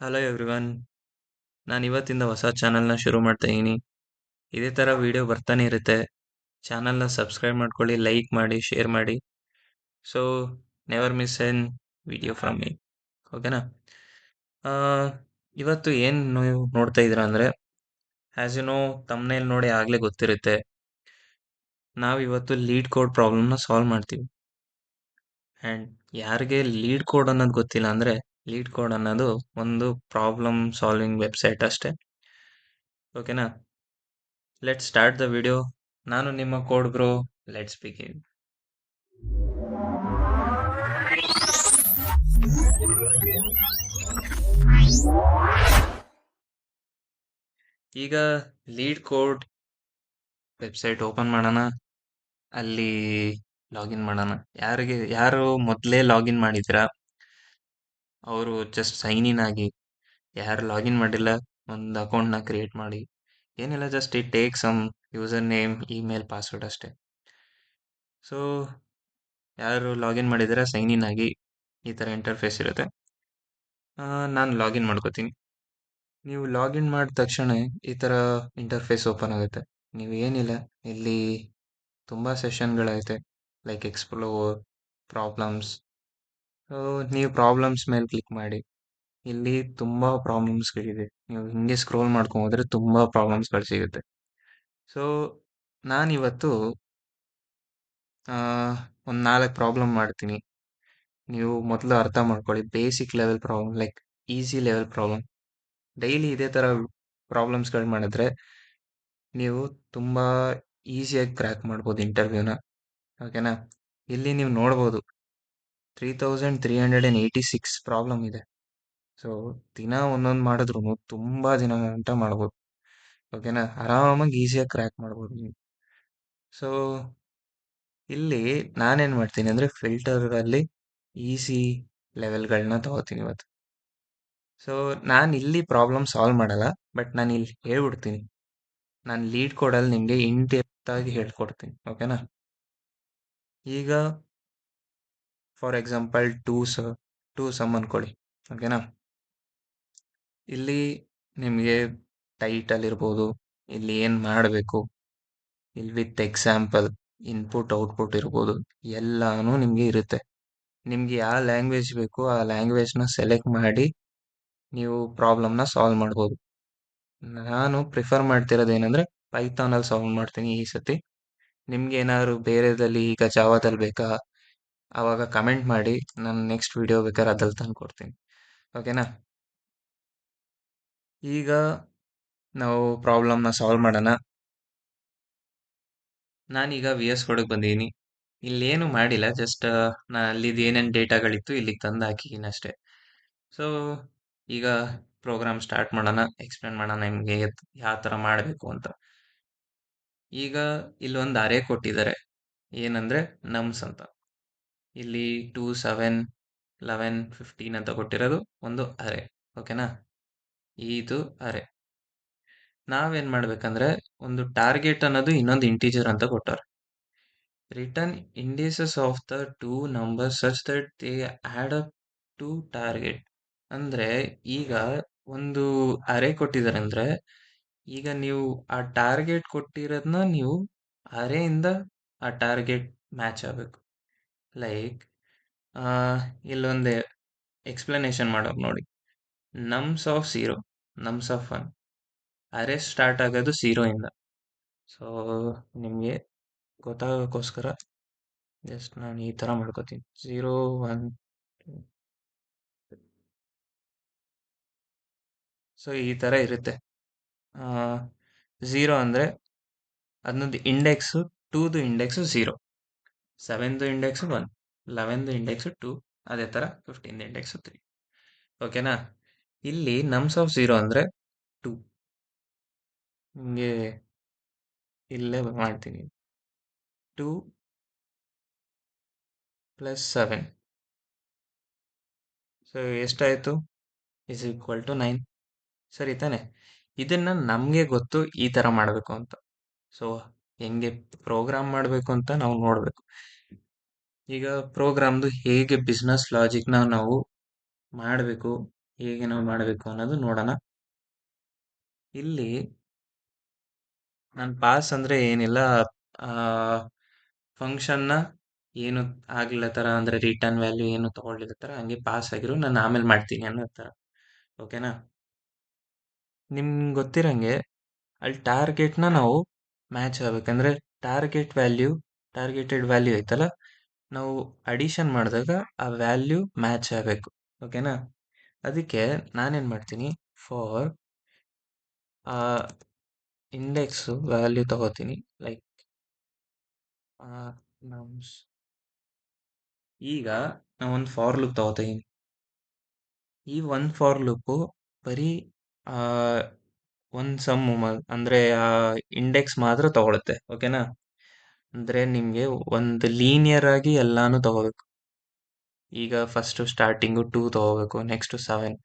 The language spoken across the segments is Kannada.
Hello everyone. ನಾನು ಇವತ್ತಿಂದ ಹೊಸ ಚಾನಲ್ನ ಶುರು ಮಾಡ್ತಾ ಇದ್ದೀನಿ. ಇದೇ ಥರ ವಿಡಿಯೋ ಬರ್ತಾನೆ ಇರುತ್ತೆ. ಚಾನಲ್ನ ಸಬ್ಸ್ಕ್ರೈಬ್ ಮಾಡ್ಕೊಳ್ಳಿ, ಲೈಕ್ ಮಾಡಿ, ಶೇರ್ ಮಾಡಿ. So never miss N video from me. ಓಕೆನಾ? ಆ, ಇವತ್ತು ಏನು ನೀವು ನೋಡ್ತಾ ಇದ್ದೀರಾ ಅಂದರೆ, ಆ್ಯಸ್ ಯು ನೋ, ತಮ್ಮನೇಲಿ ನೋಡಿ ಆಗಲೇ ಗೊತ್ತಿರುತ್ತೆ. ನಾವಿವತ್ತು ಲೀಡ್ ಕೋಡ್ ಪ್ರಾಬ್ಲಮ್ನ ಸಾಲ್ವ್ ಮಾಡ್ತೀವಿ. ಆ್ಯಂಡ್ ಯಾರಿಗೆ ಲೀಡ್ ಕೋಡ್ ಅನ್ನೋದು ಗೊತ್ತಿಲ್ಲ ಅಂದರೆ, ಲೀಡ್ ಕೋಡ್ ಅನ್ನೋದು ಒಂದು ಪ್ರಾಬ್ಲಮ್ ಸಾಲ್ವಿಂಗ್ ವೆಬ್ಸೈಟ್ ಅಷ್ಟೇ. ಓಕೆನಾ? Let's start the video. ನಾನು ನಿಮ್ಮ ಕೋಡ್ ಬ್ರೋ. Let's begin. ಈಗ ಲೀಡ್ ಕೋಡ್ ವೆಬ್ಸೈಟ್ ಓಪನ್ ಮಾಡೋಣ. ಅಲ್ಲಿ ಲಾಗಿನ್ ಮಾಡೋಣ. ಯಾರು ಮೊದಲೇ ಲಾಗಿನ್ ಮಾಡಿದ್ದೀರಾ ಅವರು ಜಸ್ಟ್ ಸೈನ್ ಇನ್ ಆಗಿ. ಯಾರು ಲಾಗಿನ್ ಮಾಡಿಲ್ಲ, ಒಂದು ಅಕೌಂಟ್ನ ಕ್ರಿಯೇಟ್ ಮಾಡಿ. ಏನಿಲ್ಲ, just it take some user name, email, password ಅಷ್ಟೇ. ಸೊ ಯಾರು ಲಾಗಿನ್ ಮಾಡಿದ್ದೀರಾ ಸೈನ್ ಇನ್ ಆಗಿ. ಈ ಥರ ಇಂಟರ್ಫೇಸ್ ಇರುತ್ತೆ. ನಾನು ಲಾಗಿನ್ ಮಾಡ್ಕೋತೀನಿ. ನೀವು ಲಾಗಿನ್ ಮಾಡಿದ ತಕ್ಷಣ ಈ ಥರ ಇಂಟರ್ಫೇಸ್ ಓಪನ್ ಆಗುತ್ತೆ. ನೀವು ಏನಿಲ್ಲ, ಇಲ್ಲಿ ತುಂಬ ಸೆಷನ್ಗಳೈತೆ, ಲೈಕ್ ಎಕ್ಸ್ಪ್ಲೋರ್, ಪ್ರಾಬ್ಲಮ್ಸ್. ನೀವು ಪ್ರಾಬ್ಲಮ್ಸ್ ಮೇಲೆ ಕ್ಲಿಕ್ ಮಾಡಿ. ಇಲ್ಲಿ ತುಂಬ ಪ್ರಾಬ್ಲಮ್ಸ್ಗಳಿದೆ. ನೀವು ಹಿಂಗೆ ಸ್ಕ್ರೋಲ್ ಮಾಡ್ಕೊಂಡು ಹೋದರೆ ತುಂಬ ಪ್ರಾಬ್ಲಮ್ಸ್ಗಳು ಸಿಗುತ್ತೆ. ಸೊ ನಾನಿವತ್ತು ಒಂದು 4 ಪ್ರಾಬ್ಲಮ್ ಮಾಡ್ತೀನಿ. ನೀವು ಮೊದಲು ಅರ್ಥ ಮಾಡ್ಕೊಳ್ಳಿ. Basic level problem, like easy level problem. Daily ಇದೇ ಥರ ಪ್ರಾಬ್ಲಮ್ಸ್ಗಳು ಮಾಡಿದ್ರೆ ನೀವು ತುಂಬ ಈಸಿಯಾಗಿ ಕ್ರ್ಯಾಕ್ ಮಾಡ್ಬೋದು ಇಂಟರ್ವ್ಯೂನ. ಓಕೆನಾ? ಇಲ್ಲಿ ನೀವು ನೋಡ್ಬೋದು 3386 ಪ್ರಾಬ್ಲಮ್ ಇದೆ. ಸೊ ದಿನ ಒಂದೊಂದು ಮಾಡಿದ್ರು ತುಂಬ ದಿನ ಗಂಟ ಮಾಡ್ಬೋದು. ಓಕೆನಾ? ಆರಾಮಾಗಿ ಈಸಿಯಾಗಿ ಕ್ರ್ಯಾಕ್ ಮಾಡ್ಬೋದು ನೀವು. ಸೊ ಇಲ್ಲಿ ನಾನೇನು ಮಾಡ್ತೀನಿ ಅಂದರೆ, ಫಿಲ್ಟರಲ್ಲಿ ಈಸಿ ಲೆವೆಲ್ಗಳನ್ನ ತಗೋತೀನಿ ಇವತ್ತು. ಸೊ ನಾನು ಇಲ್ಲಿ ಪ್ರಾಬ್ಲಮ್ ಸಾಲ್ವ್ ಮಾಡಲ್ಲ, ಬಟ್ ನಾನು ಇಲ್ಲಿ ಹೇಳ್ಬಿಡ್ತೀನಿ. ನಾನು ಲೀಡ್ ಕೋಡಲ್ಲಿ ನಿಮಗೆ ಇನ್ ಡೆಪ್ತ್ ಆಗಿ ಹೇಳ್ಕೊಡ್ತೀನಿ. ಓಕೆನಾ? ಈಗ ಫಾರ್ ಎಕ್ಸಾಂಪಲ್ ಟೂ ಸಮ್ ಅನ್ಕೊಳ್ಳಿ. ಓಕೆನಾ? ಇಲ್ಲಿ ನಿಮಗೆ ಟೈಟಲ್ ಇರ್ಬೋದು, ಇಲ್ಲಿ ಏನು ಮಾಡಬೇಕು, ಇಲ್ಲಿ ವಿತ್ ಎಕ್ಸಾಂಪಲ್, ಇನ್ಪುಟ್ ಔಟ್ಪುಟ್ ಇರ್ಬೋದು, ಎಲ್ಲಾನು ನಿಮಗೆ ಇರುತ್ತೆ. ನಿಮಗೆ ಯಾವ ಲ್ಯಾಂಗ್ವೇಜ್ ಬೇಕು ಆ ಲ್ಯಾಂಗ್ವೇಜ್ನ ಸೆಲೆಕ್ಟ್ ಮಾಡಿ ನೀವು ಪ್ರಾಬ್ಲಮ್ನ ಸಾಲ್ವ್ ಮಾಡ್ಬೋದು. ನಾನು ಪ್ರಿಫರ್ ಮಾಡ್ತಿರೋದು ಏನಂದರೆ ಪೈಥಾನಲ್ಲಿ ಸಾಲ್ವ್ ಮಾಡ್ತೀನಿ ಈ ಸತಿ. ನಿಮ್ಗೆ ಏನಾದ್ರು ಬೇರೆದಲ್ಲಿ, ಈಗ ಜಾವಾದಲ್ಲಿ ಬೇಕಾ, ಆವಾಗ ಕಮೆಂಟ್ ಮಾಡಿ. ನಾನು ನೆಕ್ಸ್ಟ್ ವಿಡಿಯೋ ಬೇಕಾದ್ರೆ ಅದ್ರಲ್ಲಿ ತಂದು ಕೊಡ್ತೀನಿ. ಓಕೆನಾ? ಈಗ ನಾವು ಪ್ರಾಬ್ಲಮ್ನ ಸಾಲ್ವ್ ಮಾಡೋಣ. ನಾನೀಗ ವಿ ಎಸ್ ಕೋಡಿಗೆ ಬಂದಿದ್ದೀನಿ. ಇಲ್ಲೇನು ಮಾಡಿಲ್ಲ, ಜಸ್ಟ್ ನಾನು ಅಲ್ಲಿದ್ದು ಏನೇನು ಡೇಟಾಗಳಿತ್ತು ಇಲ್ಲಿಗೆ ತಂದು ಹಾಕಿದ್ದೀನಿ ಅಷ್ಟೇ. ಸೊ ಈಗ ಪ್ರೋಗ್ರಾಮ್ ಸ್ಟಾರ್ಟ್ ಮಾಡೋಣ, ಎಕ್ಸ್ಪ್ಲೇನ್ ಮಾಡೋಣ ನಿಮಗೆ ಯಾವ ಥರ ಮಾಡಬೇಕು ಅಂತ. ಈಗ ಇಲ್ಲೊಂದು ಅರೆ ಕೊಟ್ಟಿದ್ದಾರೆ, ಏನಂದರೆ ನಮ್ಸ್ ಅಂತ. ಇಲ್ಲಿ 2, 7, 11, 15 ಅಂತ ಕೊಟ್ಟಿರೋದು ಒಂದು ಅರೆ. ಓಕೆನಾ? ಇದು ಅರೆ. ನಾವೇನು ಮಾಡ್ಬೇಕಂದ್ರೆ, ಒಂದು ಟಾರ್ಗೆಟ್ ಅನ್ನೋದು ಇನ್ನೊಂದು ಇಂಟೀಜರ್ ಅಂತ ಕೊಟ್ಟವ್ರೆ. Return indices of the two numbers such that they add up to target. ಅಂದರೆ ಈಗ ಒಂದು ಅರೆ ಕೊಟ್ಟಿದ್ದಾರೆ ಅಂದರೆ, ಈಗ ನೀವು ಆ ಟಾರ್ಗೆಟ್ ಕೊಟ್ಟಿರೋದನ್ನ ನೀವು ಅರೆಯಿಂದ ಆ ಟಾರ್ಗೆಟ್ ಮ್ಯಾಚ್ ಆಗಬೇಕು. ಲೈಕ್ ಇಲ್ಲೊಂದು ಎಕ್ಸ್ಪ್ಲನೇಷನ್ ಮಾಡೋದು ನೋಡಿ. Norms of 0, norms of 1. ಅರೆ ಸ್ಟಾರ್ಟ್ ಆಗೋದು 0 ಇಂದ. ಸೊ ನಿಮಗೆ ಗೊತ್ತಾಗೋಕ್ಕೋಸ್ಕರ ಜಸ್ಟ್ ನಾನು ಈ ಥರ ಮಾಡ್ಕೋತೀನಿ. 0, 1, 2. ಸೊ ಈ ಥರ ಇರುತ್ತೆ. 0 ಅಂದರೆ ಅದನ್ನೊಂದು ಇಂಡೆಕ್ಸು, 2ದು ಇಂಡೆಕ್ಸು 0, 7ದು ಇಂಡೆಕ್ಸು 1, 11ದು ಇಂಡೆಕ್ಸು 2, ಅದೇ ಥರ 15ದು ಇಂಡೆಕ್ಸು 3. ಓಕೆನಾ? ಇಲ್ಲಿ ನಮ್ಸ್ ಆಫ್ 0 ಅಂದರೆ 2. ನಿಮಗೆ ಇಲ್ಲೇ ಮಾಡ್ತೀನಿ. 2 + 7. ಸೊ ಎಷ್ಟಾಯಿತು? = 9. ಸರಿ ತಾನೆ? ಇದನ್ನು ನಮಗೆ ಗೊತ್ತು ಈ ಥರ ಮಾಡಬೇಕು ಅಂತ. ಸೊ ಹೆಂಗೆ ಪ್ರೋಗ್ರಾಮ್ ಮಾಡಬೇಕು ಅಂತ ನಾವು ನೋಡಬೇಕು. ಈಗ ಪ್ರೋಗ್ರಾಮ್ದು ಹೇಗೆ ಬಿಸ್ನೆಸ್ ಲಾಜಿಕ್ನ ನಾವು ಮಾಡಬೇಕು ಹೇಗೆ ನಾವು ಮಾಡಬೇಕು ಅನ್ನೋದು ನೋಡೋಣ. ಇಲ್ಲಿ ನಾನು ಪಾಸ್ ಅಂದ್ರೆ ಏನಿಲ್ಲ, ಫಂಕ್ಷನ್ನ ಏನು ಆಗ್ಲಿಲ್ಲ ತರ ಅಂದ್ರೆ ರಿಟರ್ನ್ ವ್ಯಾಲ್ಯೂ ಏನು ತಗೊಳ್ಳಿಲ್ಲ ತರ ಹಂಗೆ ಪಾಸ್ ಆಗಿರು, ನಾನು ಆಮೇಲೆ ಮಾಡ್ತೀನಿ ಅನ್ನೋ ತರ. ಓಕೆನಾ? ನಿಮ್ಗೆ ಗೊತ್ತಿರಂಗೆ ಅಲ್ಲಿ ಟಾರ್ಗೆಟ್ನ ನಾವು ಮ್ಯಾಚ್ ಆಗ್ಬೇಕಂದ್ರೆ ಟಾರ್ಗೆಟೆಡ್ ವ್ಯಾಲ್ಯೂ ಐತಲ್ಲ, ನಾವು ಅಡಿಷನ್ ಮಾಡಿದಾಗ ಆ ವ್ಯಾಲ್ಯೂ ಮ್ಯಾಚ್ ಆಗಬೇಕು. ಓಕೆನಾ? ಅದಕ್ಕೆ ನಾನೇನು ಮಾಡ್ತೀನಿ, ಫಾರ್ ಆ ಇಂಡೆಕ್ಸ್ ವ್ಯಾಲ್ಯೂ ತಗೋತೀನಿ, ಲೈಕ್ ನಮ್ಸ್. ಈಗ ನಾವು ಒಂದು ಫಾರ್ ಲೂಪ್ ತಗೋತೀನಿ. ಈ ಒಂದು ಫಾರ್ ಲೂಪು ಬರೀ ಆ ಒಂದು ಅಂದ್ರೆ ಆ ಇಂಡೆಕ್ಸ್ ಮಾತ್ರ ತಗೊಳುತ್ತೆ. ಓಕೆನಾ? ಅಂದ್ರೆ ನಿಮ್ಗೆ ಒಂದು ಲೀನಿಯರ್ ಆಗಿ ಎಲ್ಲಾನು ತಗೋಬೇಕು. ಈಗ ಫಸ್ಟ್ ಸ್ಟಾರ್ಟಿಂಗು 2 ತಗೋಬೇಕು, ನೆಕ್ಸ್ಟ್ 7.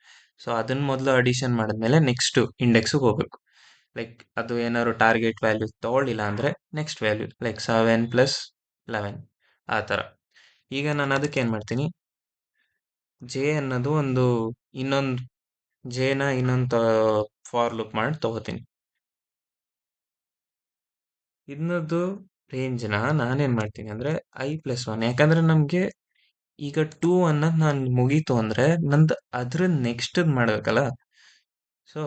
ಸೊ ಅದನ್ನ ಮೊದಲು ಅಡಿಷನ್ ಮಾಡಿದ್ಮೇಲೆ ನೆಕ್ಸ್ಟ್ ಇಂಡೆಕ್ಸ್ಗೆ ಹೋಗ್ಬೇಕು. ಲೈಕ್ ಅದು ಏನಾದ್ರು ಟಾರ್ಗೆಟ್ ವ್ಯಾಲ್ಯೂ ತಗೊಳ್ಳಿಲ್ಲ ಅಂದ್ರೆ ನೆಕ್ಸ್ಟ್ ವ್ಯಾಲ್ಯೂ ಲೈಕ್ 7 ಪ್ಲಸ್ 11 ಆ ಥರ. ಈಗ ನಾನು ಅದಕ್ಕೆ ಏನು ಮಾಡ್ತೀನಿ, ಜೆ ಅನ್ನೋದು ಒಂದು ಇನ್ನೊಂದು ಜೆನ ಇನ್ನೊಂದು ಫಾರ್ ಲೂಪ್ ಮಾಡಿ ತಗೋತೀನಿ. ಇನ್ನೊಂದು ರೇಂಜ್ನ ನಾನೇನು ಮಾಡ್ತೀನಿ ಅಂದರೆ i+1, ಯಾಕಂದ್ರೆ ನಮಗೆ ಈಗ 2 ಅನ್ನೋದು ನಾನು ಮುಗೀತು ಅಂದರೆ ನಂದು ಅದ್ರ ನೆಕ್ಸ್ಟ್ ಮಾಡಬೇಕಲ್ಲ. ಸೊ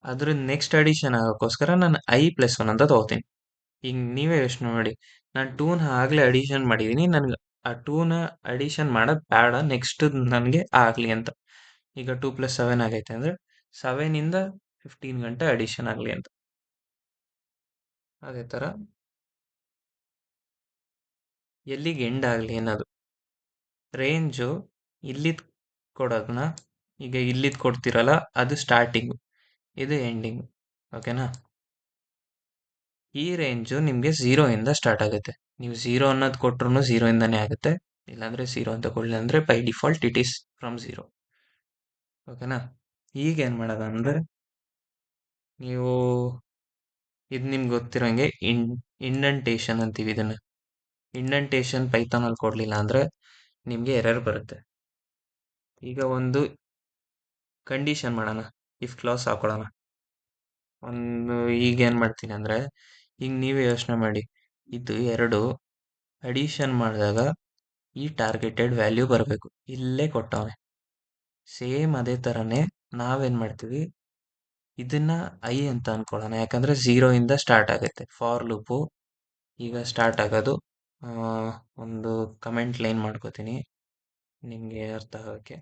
ಅದ್ರ ನೆಕ್ಸ್ಟ್ ಅಡಿಷನ್ ಆಗೋಕ್ಕೋಸ್ಕರ ನಾನು i+1 ಅಂತ ತಗೋತೀನಿ. ಈಗ ನೀವೇ ಯೋಚನೆ ಮಾಡಿ, ನಾನು 2ನ ಆಗಲೇ ಅಡಿಷನ್ ಮಾಡಿದ್ದೀನಿ, ನನಗೆ ಆ 2ನ ಅಡಿಷನ್ ಮಾಡೋದು ಬೇಡ, ನೆಕ್ಸ್ಟ್ ನನಗೆ ಆಗಲಿ ಅಂತ. ಈಗ 2+7 ಆಗೈತೆ ಅಂದರೆ 7ಇಂದ 15 ಗಂಟೆ ಅಡಿಷನ್ ಆಗಲಿ ಅಂತ. ಅದೇ ಥರ ಎಲ್ಲಿಗೆ ಎಂಡ್ ಆಗಲಿ ಅನ್ನೋದು. ರೇಂಜು ಇಲ್ಲಿದ್ ಕೊಡೋದನ್ನ, ಈಗ ಇಲ್ಲಿದ್ ಕೊಡ್ತಿರಲ್ಲ ಅದು ಸ್ಟಾರ್ಟಿಂಗು, ಇದು ಎಂಡಿಂಗು. ಓಕೆನಾ? ಈ ರೇಂಜು ನಿಮಗೆ 0ಇಂದ ಸ್ಟಾರ್ಟ್ ಆಗುತ್ತೆ. ನೀವು 0 ಅನ್ನೋದು ಕೊಟ್ರು 0ಇಂದನೇ ಆಗುತ್ತೆ, ಇಲ್ಲಾಂದರೆ 0 ಅಂತ ಕೊಡಲಿ ಅಂದರೆ by default it is from 0. ಓಕೆನಾ? ಈಗೇನು ಮಾಡೋದು ಅಂದರೆ, ನೀವು ಇದು ನಿಮ್ಗೆ ಗೊತ್ತಿರೋಂಗೆ ಇಂಡೆಂಟೇಷನ್ ಅಂತೀವಿ ಇದನ್ನು. ಇಂಡೆಂಟೇಷನ್ ಪೈಥಾನಲ್ಲಿ ಕೊಡಲಿಲ್ಲ ಅಂದರೆ ನಿಮಗೆ ಎರರ್ ಬರುತ್ತೆ. ಈಗ ಒಂದು ಕಂಡೀಷನ್ ಮಾಡೋಣ, ಇಫ್ ಕ್ಲಾಸ್ ಹಾಕೊಳ್ಳೋಣ. ಈಗೇನು ಮಾಡ್ತೀನಿ ಅಂದರೆ, ಈಗ ನೀವೇ ಯೋಚನೆ ಮಾಡಿ, ಇದು ಎರಡು ಅಡಿಷನ್ ಮಾಡಿದಾಗ ಈ ಟಾರ್ಗೆಟೆಡ್ ವ್ಯಾಲ್ಯೂ ಬರಬೇಕು, ಇಲ್ಲೇ ಕೊಟ್ಟವನೆ. ಸೇಮ್ ಅದೇ ಥರನೇ ನಾವೇನು ಮಾಡ್ತೀವಿ, ಇದನ್ನ ಐ ಅಂತ ಅನ್ಕೊಳ್ಳೋಣ, ಯಾಕಂದರೆ 0ಇಂದ ಸ್ಟಾರ್ಟ್ ಆಗುತ್ತೆ ಫಾರ್ ಲೂಪು. ಈಗ ಸ್ಟಾರ್ಟ್ ಆಗೋದು, ಒಂದು ಕಮೆಂಟ್ ಲೈನ್ ಮಾಡ್ಕೋತೀನಿ ನಿಮಗೆ ಅರ್ಥ ಆಗೋಕ್ಕೆ.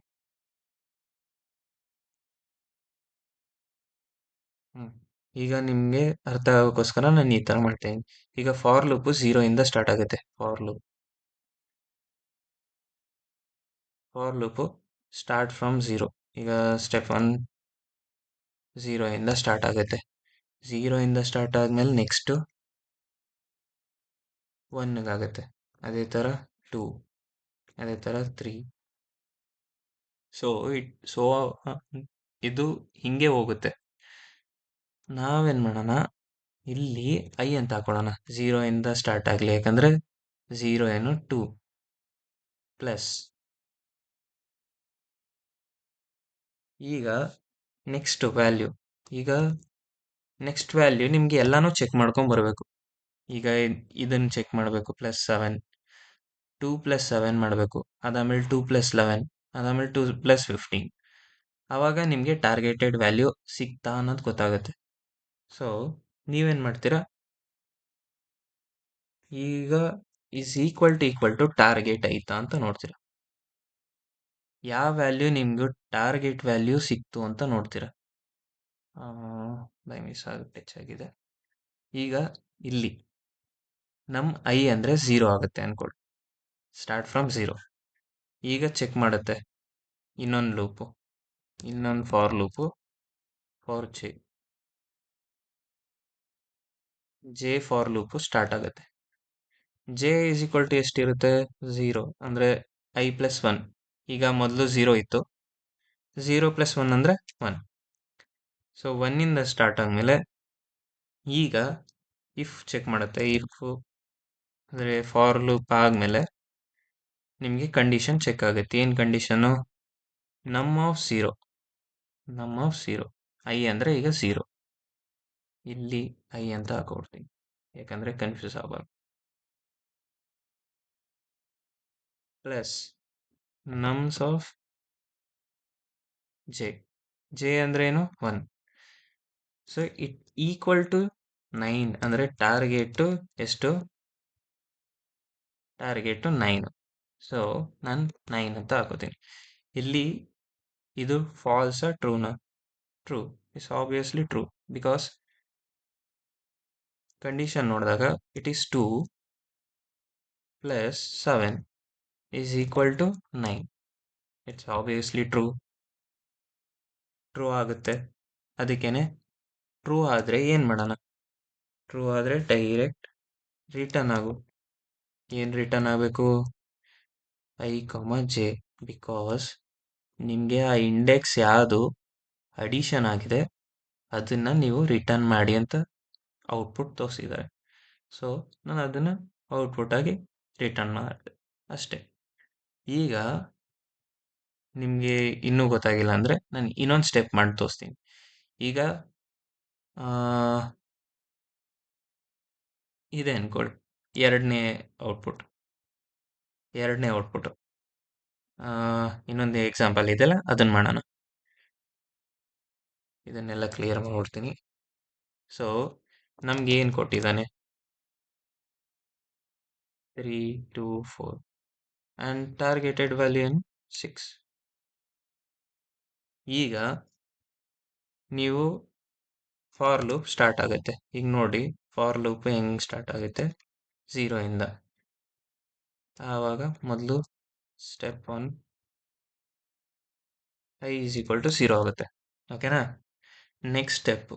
ಈಗ ನಿಮಗೆ ಅರ್ಥ ಆಗೋಕ್ಕೋಸ್ಕರ ನಾನು ಈ ಥರ ಮಾಡ್ತೀನಿ. ಈಗ ಫಾರ್ ಲೂಪು 0ಇಂದ ಸ್ಟಾರ್ಟ್ ಆಗುತ್ತೆ. For loop start from 0. ಈಗ ಸ್ಟೆಪ್ 1 0ಇಂದ ಸ್ಟಾರ್ಟ್ ಆಗುತ್ತೆ. 0ಇಂದ ಸ್ಟಾರ್ಟ್ ಆದಮೇಲೆ ನೆಕ್ಸ್ಟು 1ಗಾಗುತ್ತೆ, ಅದೇ ಥರ 2, ಅದೇ ಥರ 3. ಸೊ ಇದು ಹಿಂಗೆ ಹೋಗುತ್ತೆ. ನಾವೇನು ಮಾಡೋಣ, ಇಲ್ಲಿ ಐ ಅಂತ ಹಾಕೊಳ್ಳೋಣ, 0ಇಂದ ಸ್ಟಾರ್ಟ್ ಆಗಲಿ, ಯಾಕಂದರೆ 0 ಏನು 2 ಪ್ಲಸ್. ಈಗ ನೆಕ್ಸ್ಟ್ ವ್ಯಾಲ್ಯೂ, ಈಗ ನೆಕ್ಸ್ಟ್ ವ್ಯಾಲ್ಯೂ ನಿಮಗೆ ಎಲ್ಲನೂ ಚೆಕ್ ಮಾಡ್ಕೊಂಡು ಬರಬೇಕು. ಈಗ ಇದನ್ನು ಚೆಕ್ ಮಾಡಬೇಕು, +7, 2+7 ಮಾಡಬೇಕು, ಅದಾದಮೇಲೆ 2+11, ಅದಾದಮೇಲೆ 2+15. ಆವಾಗ ನಿಮಗೆ ಟಾರ್ಗೆಟೆಡ್ ವ್ಯಾಲ್ಯೂ ಸಿಗ್ತಾ ಅನ್ನೋದು ಗೊತ್ತಾಗುತ್ತೆ. ಸೊ ನೀವೇನು ಮಾಡ್ತೀರಾ, ಈಗ ಈಕ್ವಲ್ ಟು ಟಾರ್ಗೆಟ್ ಐತಾ ಅಂತ ನೋಡ್ತೀರಾ. ಯಾವ ವ್ಯಾಲ್ಯೂ ನಿಮ್ಗೆ ಟಾರ್ಗೆಟ್ ವ್ಯಾಲ್ಯೂ ಸಿಕ್ತು ಅಂತ ನೋಡ್ತೀರಾ. ಬೈ ಮಿಸ್ ಆಗುತ್ತೆ, ಹೆಚ್ಚಾಗಿದೆ. ಈಗ ಇಲ್ಲಿ ನಮ್ಮ ಐ ಅಂದರೆ 0 ಆಗುತ್ತೆ ಅನ್ಕೊಳ್ಳಿ, ಸ್ಟಾರ್ಟ್ ಫ್ರಮ್ 0. ಈಗ ಚೆಕ್ ಮಾಡುತ್ತೆ ಇನ್ನೊಂದು ಲೂಪು, ಇನ್ನೊಂದು for loop, for J for loop start ಆಗುತ್ತೆ. ಜೆ ಈಸ್ ಈಕ್ವಲ್ ಟು ಎಷ್ಟಿರುತ್ತೆ, 0, ಅಂದರೆ i+1. ಈಗ ಮೊದಲು 0 ಇತ್ತು, 0+1 ಅಂದರೆ 1. ಸೊ 1ಇಂದ ಸ್ಟಾರ್ಟ್ ಆದಮೇಲೆ ಈಗ ಇಫ್ ಚೆಕ್ ಮಾಡುತ್ತೆ. ಇಫ್ ಅಂದರೆ ಫಾರ್ ಲೂಪ್ ಆದಮೇಲೆ ನಿಮಗೆ ಕಂಡೀಷನ್ ಚೆಕ್ ಆಗುತ್ತೆ. ಏನು ಕಂಡೀಷನು, ನಮ್ ಆಫ್ 0. ನಮ್ ಆಫ್ 0. ಐ ಅಂದರೆ ಈಗ 0. ಇಲ್ಲಿ ಐ ಅಂತ ಹಾಕೊಡ್ತೀನಿ, ಯಾಕಂದರೆ ಕನ್ಫ್ಯೂಸ್ ಆಗಬಾರ್ದು. Plus norms of J. J ಅಂದ್ರೆ ಏನು? 1. ಸೊ ಇಟ್ ಈಕ್ವಲ್ ಟು 9 ಅಂದರೆ ಟಾರ್ಗೆಟು ಎಷ್ಟು? ಟಾರ್ಗೆಟು 9. ಸೊ ನಾನು 9 ಅಂತ ಹಾಕೋತೀನಿ. ಇಲ್ಲಿ ಇದು ಫಾಲ್ಸಾ ಟ್ರೂನಾ? True. It's obviously true, because condition ನೋಡಿದಾಗ it is 2 plus 7 is equal to 9. It's obviously true. True ಆಗುತ್ತೆ. ಅದಕ್ಕೇನೆ ಟ್ರೂ ಆದರೆ ಏನು ಮಾಡೋಣ? ಟ್ರೂ ಆದರೆ ಡೈರೆಕ್ಟ್ ರಿಟರ್ನ್ ಆಗು. ಏನು ರಿಟರ್ನ್ ಆಗಬೇಕು? ಐ ಜೆ, ಬಿಕಾಸ್ ನಿಮಗೆ ಆ ಇಂಡೆಕ್ಸ್ ಯಾವುದು ಅಡಿಷನ್ ಆಗಿದೆ ಅದನ್ನು ನೀವು ರಿಟರ್ನ್ ಮಾಡಿ ಅಂತ ಔಟ್ಪುಟ್ ತೋರಿಸಿದ್ದಾರೆ. ಸೊ ನಾನು ಅದನ್ನು ಔಟ್ಪುಟ್ ಆಗಿ ರಿಟರ್ನ್ ಮಾಡಿದೆ ಅಷ್ಟೇ. ಈಗ ನಿಮಗೆ ಇನ್ನೂ ಗೊತ್ತಾಗಿಲ್ಲ ಅಂದರೆ ನಾನು ಇನ್ನೊಂದು ಸ್ಟೆಪ್ ಮಾಡಿ ತೋರಿಸ್ತೀನಿ. ಈಗ ಇದೆ ಅನ್ಕೊಳ್ಳಿ, ಎರಡನೇ ಔಟ್ಪುಟ್. ಇನ್ನೊಂದು ಎಕ್ಸಾಂಪಲ್ ಇದೆಯಲ್ಲ, ಅದನ್ನು ಮಾಡೋಣ. ಇದನ್ನೆಲ್ಲ ಕ್ಲಿಯರ್ ಮಾಡ್ಬಿಡ್ತೀನಿ. ಸೊ ನಮ್ಗೆ ಏನು ಕೊಟ್ಟಿದ್ದಾನೆ? 3, 2, 4 ಆ್ಯಂಡ್ ಟಾರ್ಗೆಟೆಡ್ ವ್ಯಾಲ್ಯೂ ಏನು? 6. ಈಗ ನೀವು ಫಾರ್ ಲೂಪ್ ಸ್ಟಾರ್ಟ್ ಆಗುತ್ತೆ. ಈಗ ನೋಡಿ ಫಾರ್ ಲೂಪ್ ಹೆಂಗೆ ಸ್ಟಾರ್ಟ್ ಆಗುತ್ತೆ? 0 ಇಂದ. ಆವಾಗ ಮೊದಲು step 1 I is equal to 0 ಆಗುತ್ತೆ. ಓಕೆನಾ? ನೆಕ್ಸ್ಟ್ ಸ್ಟೆಪ್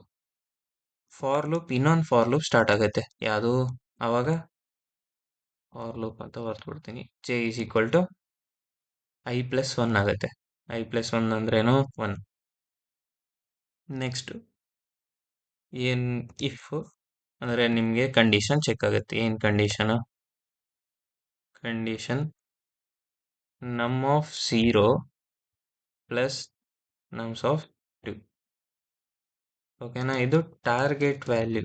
ಫಾರ್ ಲೂಪ್, ಇನ್ನೊಂದು ಫಾರ್ ಲೂಪ್ ಸ್ಟಾರ್ಟ್ ಆಗುತ್ತೆ. ಯಾವುದು? ಆವಾಗ ಫಾರ್ ಲೂಪ್ ಅಂತ ಬರ್ದ್ಬಿಡ್ತೀನಿ. J is equal to I plus 1 ಆಗುತ್ತೆ. ಐ ಪ್ಲಸ್ 1 ಅಂದ್ರೇನು? 1. ನೆಕ್ಸ್ಟ್ ಏನು? ಇಫ್ ಅಂದರೆ ನಿಮಗೆ ಕಂಡೀಷನ್ ಚೆಕ್ ಆಗುತ್ತೆ. ಏನು ಕಂಡೀಷನು? ಕಂಡೀಷನ್ ನಮ್ ಆಫ್ 0 ಪ್ಲಸ್ ನಮ್ಸ್ ಆಫ್ 2. ಓಕೆನಾ? ಇದು ಟಾರ್ಗೆಟ್ ವ್ಯಾಲ್ಯೂ.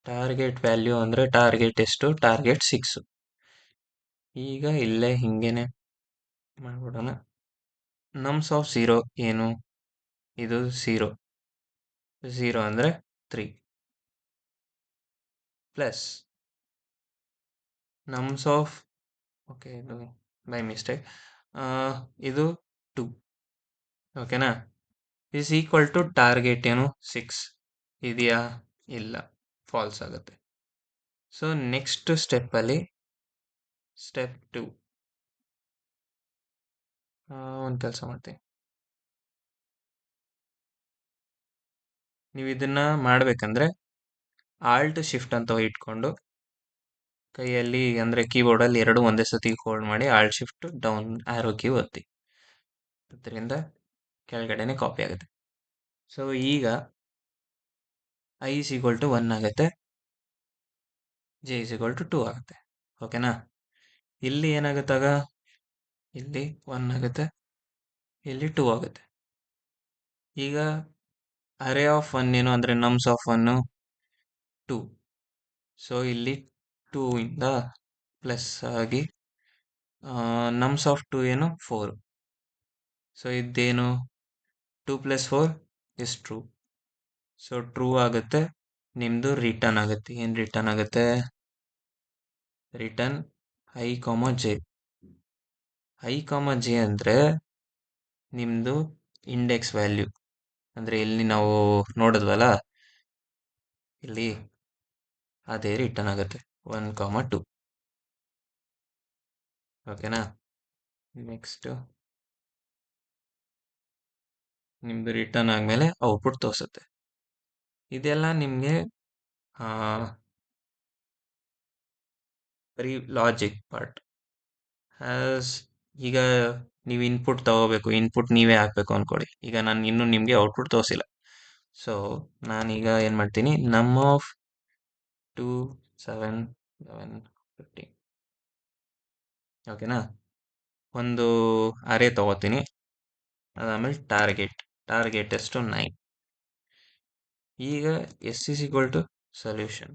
ಟಾರ್ಗೆಟ್ ವ್ಯಾಲ್ಯೂ ಅಂದರೆ ಟಾರ್ಗೆಟ್ ಎಷ್ಟು? ಟಾರ್ಗೆಟ್ 6. ಈಗ ಇಲ್ಲೇ ಹಿಂಗೇನೆ ಮಾಡ್ಬಿಡೋಣ. ನಮ್ಸ್ ಆಫ್ 0 ಏನು? ಇದು 0. 0 ಅಂದರೆ 3 ಪ್ಲಸ್ ನಮ್ಸ್ ಆಫ್, ಓಕೆ ಇದು ಬೈ ಮಿಸ್ಟೇಕ್, ಇದು 2. ಓಕೆನಾ? ಇಸ್ ಈಕ್ವಲ್ ಟು ಟಾರ್ಗೆಟ್ ಏನು? 6 ಇದೆಯಾ? ಇಲ್ಲ, ಫಾಲ್ಸ್ ಆಗುತ್ತೆ. ಸೊ ನೆಕ್ಸ್ಟ್ ಸ್ಟೆಪ್ಪಲ್ಲಿ ಸ್ಟೆಪ್ 2 ಒಂದು ಕೆಲಸ ಮಾಡ್ತೀನಿ. ನೀವು ಇದನ್ನು ಮಾಡಬೇಕಂದ್ರೆ ಆಲ್ಟ್ ಶಿಫ್ಟ್ ಅಂತ ಇಟ್ಕೊಂಡು ಕೈಯಲ್ಲಿ ಅಂದರೆ ಕೀಬೋರ್ಡಲ್ಲಿ ಎರಡು ಒಂದೇ ಸತಿ ಹೋಲ್ಡ್ ಮಾಡಿ ಆಲ್ಟ್ ಶಿಫ್ಟ್ ಡೌನ್ ಆರೋ ಕೀ ಒತ್ತಿ. ಅದರಿಂದ ಕೆಳಗಡೆನೆ ಕಾಪಿ ಆಗುತ್ತೆ. ಸೊ ಈಗ ಐ ಇಸ್ ಈಕ್ವಲ್ ಟು 1 ಆಗುತ್ತೆ, ಜೆ ಇಸ್ ಈಕ್ವಲ್ ಟು 2 ಆಗುತ್ತೆ. ಓಕೆನಾ? ಇಲ್ಲಿ ಏನಾಗುತ್ತಾಗ? ಇಲ್ಲಿ 1 ಆಗುತ್ತೆ, ಇಲ್ಲಿ 2 ಆಗುತ್ತೆ. ಈಗ ಅರೇ ಆಫ್ 1 ಏನು ಅಂದರೆ ನಮ್ಸ್ ಆಫ್ 1 2. ಸೊ ಇಲ್ಲಿ 2 ಇಂದ ಪ್ಲಸ್ ಆಗಿ ನಮ್ಸ್ ಆಫ್ 2 ಏನು? 4. ಸೊ ಇದೇನು? 2 plus 4 is true. So true ಆಗುತ್ತೆ. ನಿಮ್ಮದು ರಿಟರ್ನ್ ಆಗುತ್ತೆ. ಏನು ರಿಟರ್ನ್ ಆಗುತ್ತೆ? Return I J. I J ಅಂದರೆ ನಿಮ್ಮದು ಇಂಡೆಕ್ಸ್ ವ್ಯಾಲ್ಯೂ. ಅಂದರೆ ಇಲ್ಲಿ ನಾವು ನೋಡಿದ್ವಲ್ಲ, ಇಲ್ಲಿ ಅದೇ ರಿಟರ್ನ್ ಆಗುತ್ತೆ 1, 2. ಓಕೆನಾ? ನೆಕ್ಸ್ಟ್ ನಿಮ್ಮದು ರಿಟರ್ನ್ ಆದಮೇಲೆ ಔಟ್ಪುಟ್ ತೋರಿಸುತ್ತೆ. ಇದೆಲ್ಲ ನಿಮಗೆ ಬರೀ ಲಾಜಿಕ್ ಪಾರ್ಟ್. ಈಗ ನೀವು ಇನ್ಪುಟ್ ತಗೋಬೇಕು, ಇನ್ಪುಟ್ ನೀವೇ ಹಾಕಬೇಕು ಅಂದ್ಕೊಳ್ಳಿ. ಈಗ ನಾನು ಇನ್ನೂ ನಿಮಗೆ ಔಟ್ಪುಟ್ ತೋರಿಸಿಲ್ಲ. ಸೊ ನಾನೀಗ ಏನು ಮಾಡ್ತೀನಿ? ನಮ್ ಆಫ್ 2, 7, 11, 15. ಓಕೆನಾ? ಒಂದು ಅರೇ ತಗೋತೀನಿ. ಅದಾದಮೇಲೆ ಟಾರ್ಗೆಟ್ ಟಾರ್ಗೆಟ್ ಎಷ್ಟು 9. ಈಗ s is equal to solution.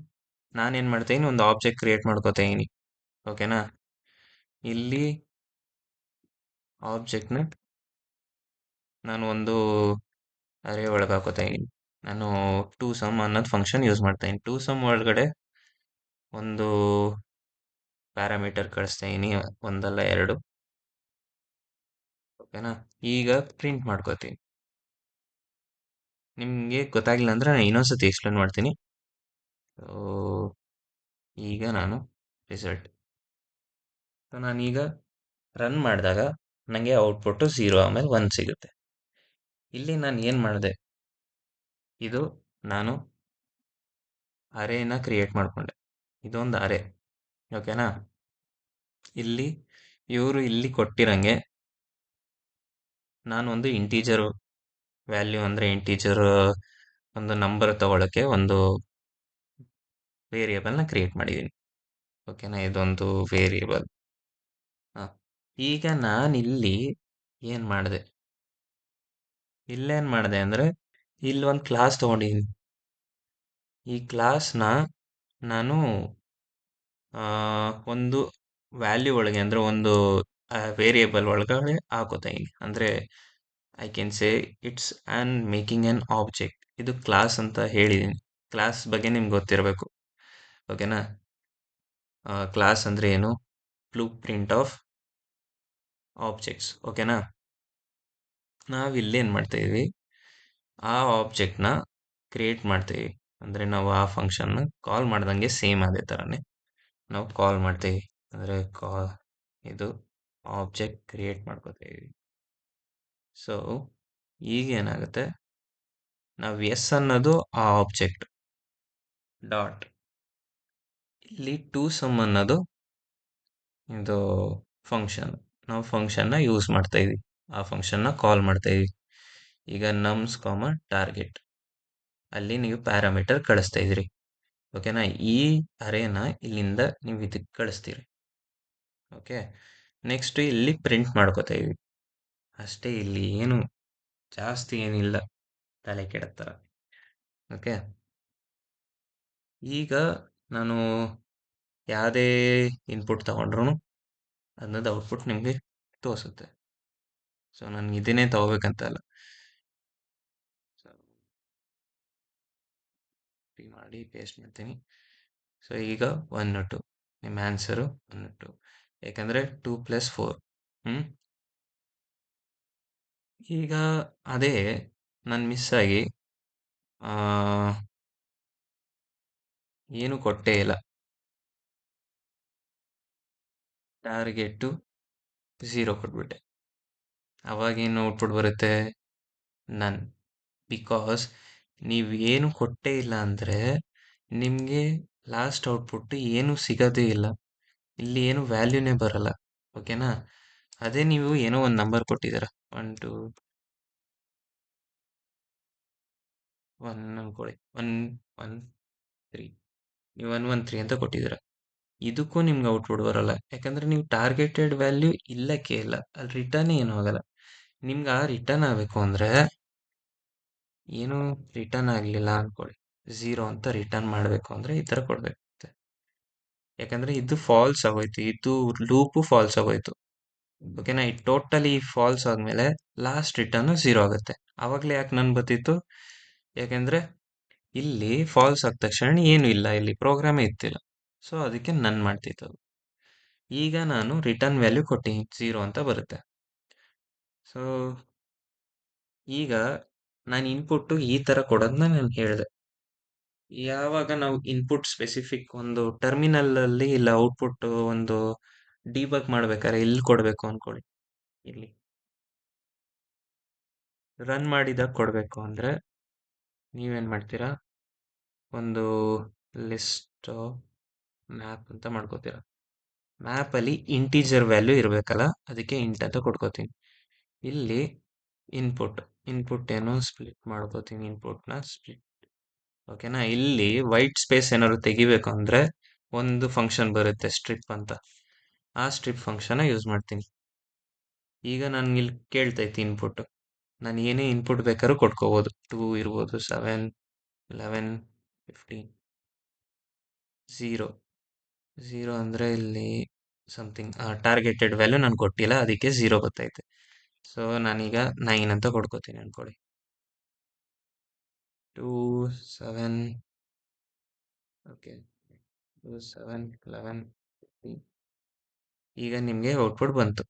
ನಾನೇನು ಮಾಡ್ತೀನಿ, ಒಂದು ಆಬ್ಜೆಕ್ಟ್ ಕ್ರಿಯೇಟ್ ಮಾಡ್ಕೋತೀನಿ. ಓಕೆನಾ, ಇಲ್ಲಿ ಆಬ್ಜೆಕ್ಟ್ನ ನಾನು ಒಂದು ಅರೇ ಒಳಗೆ ಹಾಕೋತಾ ಇದ್ದೀನಿ. ನಾನು ಟೂ ಸಮ್ ಅನ್ನೋದು ಫಂಕ್ಷನ್ ಯೂಸ್ ಮಾಡ್ತಾ ಇದ್ದೀನಿ. ಟೂ ಸಮ್ ಒಳಗಡೆ ಒಂದು ಪ್ಯಾರಾಮೀಟರ್ ಕಳಿಸ್ತಾ ಇದ್ದೀನಿ, ಒಂದಲ್ಲ ಎರಡು. ಓಕೆನಾ, ಈಗ ಪ್ರಿಂಟ್ ಮಾಡ್ಕೋತೀನಿ. ನಿಮಗೆ ಗೊತ್ತಾಗಿಲ್ಲ ಅಂದ್ರೆ ನಾನು ಇನ್ನೊಂದ್ಸತಿ ಎಕ್ಸ್ಪ್ಲೇನ್ ಮಾಡ್ತೀನಿ. ಈಗ ನಾನು ರಿಸಲ್ಟ್ ನಾನೀಗ ರನ್ ಮಾಡಿದಾಗ ನನಗೆ ಔಟ್ಪುಟ್ಟು 0 ಆಮೇಲೆ 1 ಸಿಗುತ್ತೆ. ಇಲ್ಲಿ ನಾನು ಏನು ಮಾಡಿದೆ, ಇದು ನಾನು ಅರೇನ ಕ್ರಿಯೇಟ್ ಮಾಡಿಕೊಂಡೆ. ಇದೊಂದು ಅರೇ. ಓಕೆನಾ, ಇಲ್ಲಿ ಇವರು ಇಲ್ಲಿ ಕೊಟ್ಟಿರಂಗೆ ನಾನು ಒಂದು ಇಂಟೀಜರ್ ವ್ಯಾಲ್ಯೂ ಅಂದರೆ ಇಂಟೀಜರ್ ಒಂದು ನಂಬರ್ ತಗೊಳ್ಳೋಕ್ಕೆ ಒಂದು ವೇರಿಯೇಬಲ್ನ ಕ್ರಿಯೇಟ್ ಮಾಡಿದ್ದೀನಿ. ಓಕೆನಾ, ಇದೊಂದು ವೇರಿಯೇಬಲ್. ಈಗ ನಾನಿಲ್ಲಿ ಏನು ಮಾಡಿದೆ, ಇಲ್ಲೇನು ಮಾಡಿದೆ ಅಂದರೆ ಇಲ್ಲಿ ಒಂದು ಕ್ಲಾಸ್ ತೊಗೊಂಡಿದ್ದೀನಿ. ಈ ಕ್ಲಾಸ್ನ ನಾನು ಒಂದು ವ್ಯಾಲ್ಯೂ ಒಳಗೆ ಅಂದರೆ ಒಂದು ವೇರಿಯೇಬಲ್ ಒಳಗಡೆ ಹಾಕೋತಾ ಇದ್ದೀನಿ. ಅಂದರೆ I can say it's an making an object. ಇದು ಕ್ಲಾಸ್ ಅಂತ ಹೇಳಿದ್ದೀನಿ. ಕ್ಲಾಸ್ ಬಗ್ಗೆ ನಿಮ್ಗೆ ಗೊತ್ತಿರಬೇಕು. ಓಕೆನಾ, ಕ್ಲಾಸ್ ಅಂದರೆ ಏನು, ಬ್ಲೂ ಪ್ರಿಂಟ್ ಆಫ್ ಆಬ್ಜೆಕ್ಟ್ಸ್. ಓಕೆನಾ, ನಾವು ಇಲ್ಲೇನು ಮಾಡ್ತಾಯಿದ್ವಿ, ಆ ಆಬ್ಜೆಕ್ಟ್ನ ಕ್ರಿಯೇಟ್ ಮಾಡ್ತೀವಿ. ಅಂದರೆ ನಾವು ಆ ಫಂಕ್ಷನ್ನ ಕಾಲ್ ಮಾಡ್ದಂಗೆ ಸೇಮ್ ಅದೇ ಥರನೇ ನಾವು ಕಾಲ್ ಮಾಡ್ತೀವಿ. ಅಂದರೆ ಇದು ಆಬ್ಜೆಕ್ಟ್ ಕ್ರಿಯೇಟ್ ಮಾಡ್ಕೋತೀವಿ. ಸೊ ಈಗ ಏನಾಗುತ್ತೆ, ನಾವು ಎಸ್ ಅನ್ನೋದು ಆ ಆಬ್ಜೆಕ್ಟ್ ಡಾಟ್, ಇಲ್ಲಿ ಟೂ ಸಮ್ ಅನ್ನೋದು ಇದು ಫಂಕ್ಷನ್. ನಾವು ಫಂಕ್ಷನ್ನ ಯೂಸ್ ಮಾಡ್ತಾ ಇದ್ವಿ, ಆ ಫಂಕ್ಷನ್ನ ಕಾಲ್ ಮಾಡ್ತಾ ಇದ್ವಿ. ಈಗ ನಮ್ಸ್ ಟಾರ್ಗೆಟ್ ಅಲ್ಲಿ ನೀವು ಪ್ಯಾರಾಮೀಟರ್ ಕಳಿಸ್ತಾ ಇದ್ರಿ. ಓಕೆನಾ, ಈ ಅರೇನ ಇಲ್ಲಿಂದ ನೀವು ಇದಕ್ಕೆ ಕಳಿಸ್ತೀರಿ. ಓಕೆ, ನೆಕ್ಸ್ಟ್ ಇಲ್ಲಿ ಪ್ರಿಂಟ್ ಮಾಡ್ಕೋತಾ ಇದ್ವಿ ಅಷ್ಟೇ. ಇಲ್ಲಿ ಏನು ಜಾಸ್ತಿ ಏನಿಲ್ಲ, ತಲೆ ಕೆಡೋ ಥರ. ಓಕೆ, ಈಗ ನಾನು ಯಾವುದೇ ಇನ್ಪುಟ್ ತಗೊಂಡ್ರು ಅನ್ನೋದು ಔಟ್ಪುಟ್ ನಿಮಗೆ ತೋರಿಸುತ್ತೆ. ಸೊ ನನಗೆ ಇದನ್ನೇ ತಗೋಬೇಕಂತ ಅಲ್ಲ. ಸೊ ಮಾಡಿ ಪೇಸ್ಟ್ ಮಾಡ್ತೀನಿ. ಸೊ ಈಗ 1 2 ನಿಮ್ಮ ಆನ್ಸರು 1 2, ಯಾಕಂದರೆ 2 + 4. ಈಗ ಅದೇ ನಾನು ಮಿಸ್ ಆಗಿ ಏನು ಕೊಟ್ಟೇ ಇಲ್ಲ. ಟಾರ್ಗೆಟು 0 ಕೊಟ್ಬಿಟ್ಟೆ. ಅವಾಗೇನು ಔಟ್ಪುಟ್ ಬರುತ್ತೆ, ನನ್. ಬಿಕಾಸ್ ನೀವು ಏನು ಕೊಟ್ಟೇ ಇಲ್ಲ ಅಂದರೆ ನಿಮಗೆ ಲಾಸ್ಟ್ ಔಟ್ಪುಟ್ ಏನು ಸಿಗೋದೇ ಇಲ್ಲ. ಇಲ್ಲಿ ಏನು ವ್ಯಾಲ್ಯೂನೇ ಬರಲ್ಲ. ಓಕೆನಾ, ಅದೇ ನೀವು ಏನೋ ಒಂದು ನಂಬರ್ ಕೊಟ್ಟಿದ್ದೀರ, 1 2 1 ಅನ್ಕೊಳ್ಳಿ, 1 1 3, ನೀವು 1 1 3 ಅಂತ ಕೊಟ್ಟಿದ್ದೀರ. ಇದಕ್ಕೂ ನಿಮ್ಗೆ ಔಟ್ಪುಟ್ ಬರಲ್ಲ, ಯಾಕಂದರೆ ನೀವು ಟಾರ್ಗೆಟೆಡ್ ವ್ಯಾಲ್ಯೂ ಇಲ್ಲಕ್ಕೆ ಇಲ್ಲ, ಅಲ್ಲಿ ರಿಟರ್ನ್ ಏನೂ ಆಗಲ್ಲ. ನಿಮ್ಗೆ ಆ ರಿಟರ್ನ್ ಆಗಬೇಕು ಅಂದರೆ ಏನು ರಿಟರ್ನ್ ಆಗಲಿಲ್ಲ ಅಂದ್ಕೊಳ್ಳಿ, 0 ಅಂತ ರಿಟರ್ನ್ ಮಾಡಬೇಕು ಅಂದರೆ ಈ ಥರ ಕೊಡಬೇಕಾಗುತ್ತೆ. ಯಾಕಂದರೆ ಇದು ಫಾಲ್ಸ್ ಆಗೋಯ್ತು, ಇದು ಲೂಪು ಫಾಲ್ಸ್ ಆಗೋಯ್ತು. ಓಕೆನಾ, ಈ ಟೋಟಲಿ ಫಾಲ್ಸ್ ಆದಮೇಲೆ ಲಾಸ್ಟ್ ರಿಟರ್ನು 0 ಆಗುತ್ತೆ. ಆವಾಗಲೇ ಯಾಕೆ ನನ್ ಬರ್ತಿತ್ತು, ಯಾಕೆಂದರೆ ಇಲ್ಲಿ ಫಾಲ್ಸ್ ಆದ ತಕ್ಷಣ ಏನೂ ಇಲ್ಲ, ಇಲ್ಲಿ ಪ್ರೋಗ್ರಾಮೇ ಇತ್ತಿಲ್ಲ. ಸೊ ಅದಕ್ಕೆ ನನ್ ಮಾಡ್ತಿತ್ತು. ಈಗ ನಾನು ರಿಟರ್ನ್ ವ್ಯಾಲ್ಯೂ ಕೊಟ್ಟಿನಿ, 0 ಅಂತ ಬರುತ್ತೆ. ಸೊ ಈಗ ನಾನು ಇನ್ಪುಟ್ಟು ಈ ಥರ ಕೊಡೋದನ್ನ ನಾನು ಹೇಳಿದೆ. ಯಾವಾಗ ನಾವು ಇನ್ಪುಟ್ ಸ್ಪೆಸಿಫಿಕ್ ಒಂದು ಟರ್ಮಿನಲಲ್ಲಿ ಇಲ್ಲ ಔಟ್ಪುಟ್ ಒಂದು ಡಿಬಗ್ ಮಾಡ್ಬೇಕಾದ್ರೆ ಇಲ್ಲಿ ಕೊಡಬೇಕು ಅಂದ್ಕೊಳ್ಳಿ, ಇಲ್ಲಿ ರನ್ ಮಾಡಿದಾಗ ಕೊಡಬೇಕು ಅಂದರೆ ನೀವೇನು ಮಾಡ್ತೀರಾ, ಒಂದು ಲಿಸ್ಟ್ ಮ್ಯಾಪ್ ಅಂತ ಮಾಡ್ಕೋತೀರಾ. ಮ್ಯಾಪಲ್ಲಿ ಇಂಟೀಜರ್ ವ್ಯಾಲ್ಯೂ ಇರಬೇಕಲ್ಲ, ಅದಕ್ಕೆ ಇಂಟ್ ಅಂತ ಕೊಟ್ಕೋತೀನಿ. ಇಲ್ಲಿ ಇನ್ಪುಟ್ ಏನೋ ಸ್ಪ್ಲಿಟ್ ಮಾಡ್ಕೋತೀನಿ, ಇನ್ಪುಟ್ನ ಸ್ಪ್ಲಿಟ್. ಓಕೆನಾ, ಇಲ್ಲಿ ವೈಟ್ ಸ್ಪೇಸ್ ಏನಾದ್ರು ತೆಗಿಬೇಕು ಅಂದರೆ ಒಂದು ಫಂಕ್ಷನ್ ಬರುತ್ತೆ ಸ್ಟ್ರಿಪ್ ಅಂತ, ಆ ಸ್ಟ್ರಿಪ್ ಫಂಕ್ಷನ್ನ ಯೂಸ್ ಮಾಡ್ತೀನಿ. ಈಗ ನಾನು ಇಲ್ಲಿ ಕೇಳ್ತೈತಿ ಇನ್ಪುಟ್ ನಾನು ಏನೇ ಇನ್ಪುಟ್ ಬೇಕಾದ್ರೂ ಕೊಟ್ಕೋಬೋದು. 2 ಇರ್ಬೋದು, 7, 11, 15, 0. 0 ಅಂದರೆ ಇಲ್ಲಿ ಸಮಥಿಂಗ್ ಟಾರ್ಗೆಟೆಡ್ ವ್ಯಾಲ್ಯೂ ನಾನು ಕೊಟ್ಟಿಲ್ಲ, ಅದಕ್ಕೆ 0 ಗೊತ್ತೈತೆ. ಸೊ ನಾನೀಗ 9 ಅಂತ ಕೊಡ್ಕೋತೀನಿ ಅನ್ಕೊಳ್ಳಿ. 2, 7, ಓಕೆ, 2, 7, 11, 15. ಈಗ ನಿಮಗೆ ಔಟ್ಪುಟ್ ಬಂತು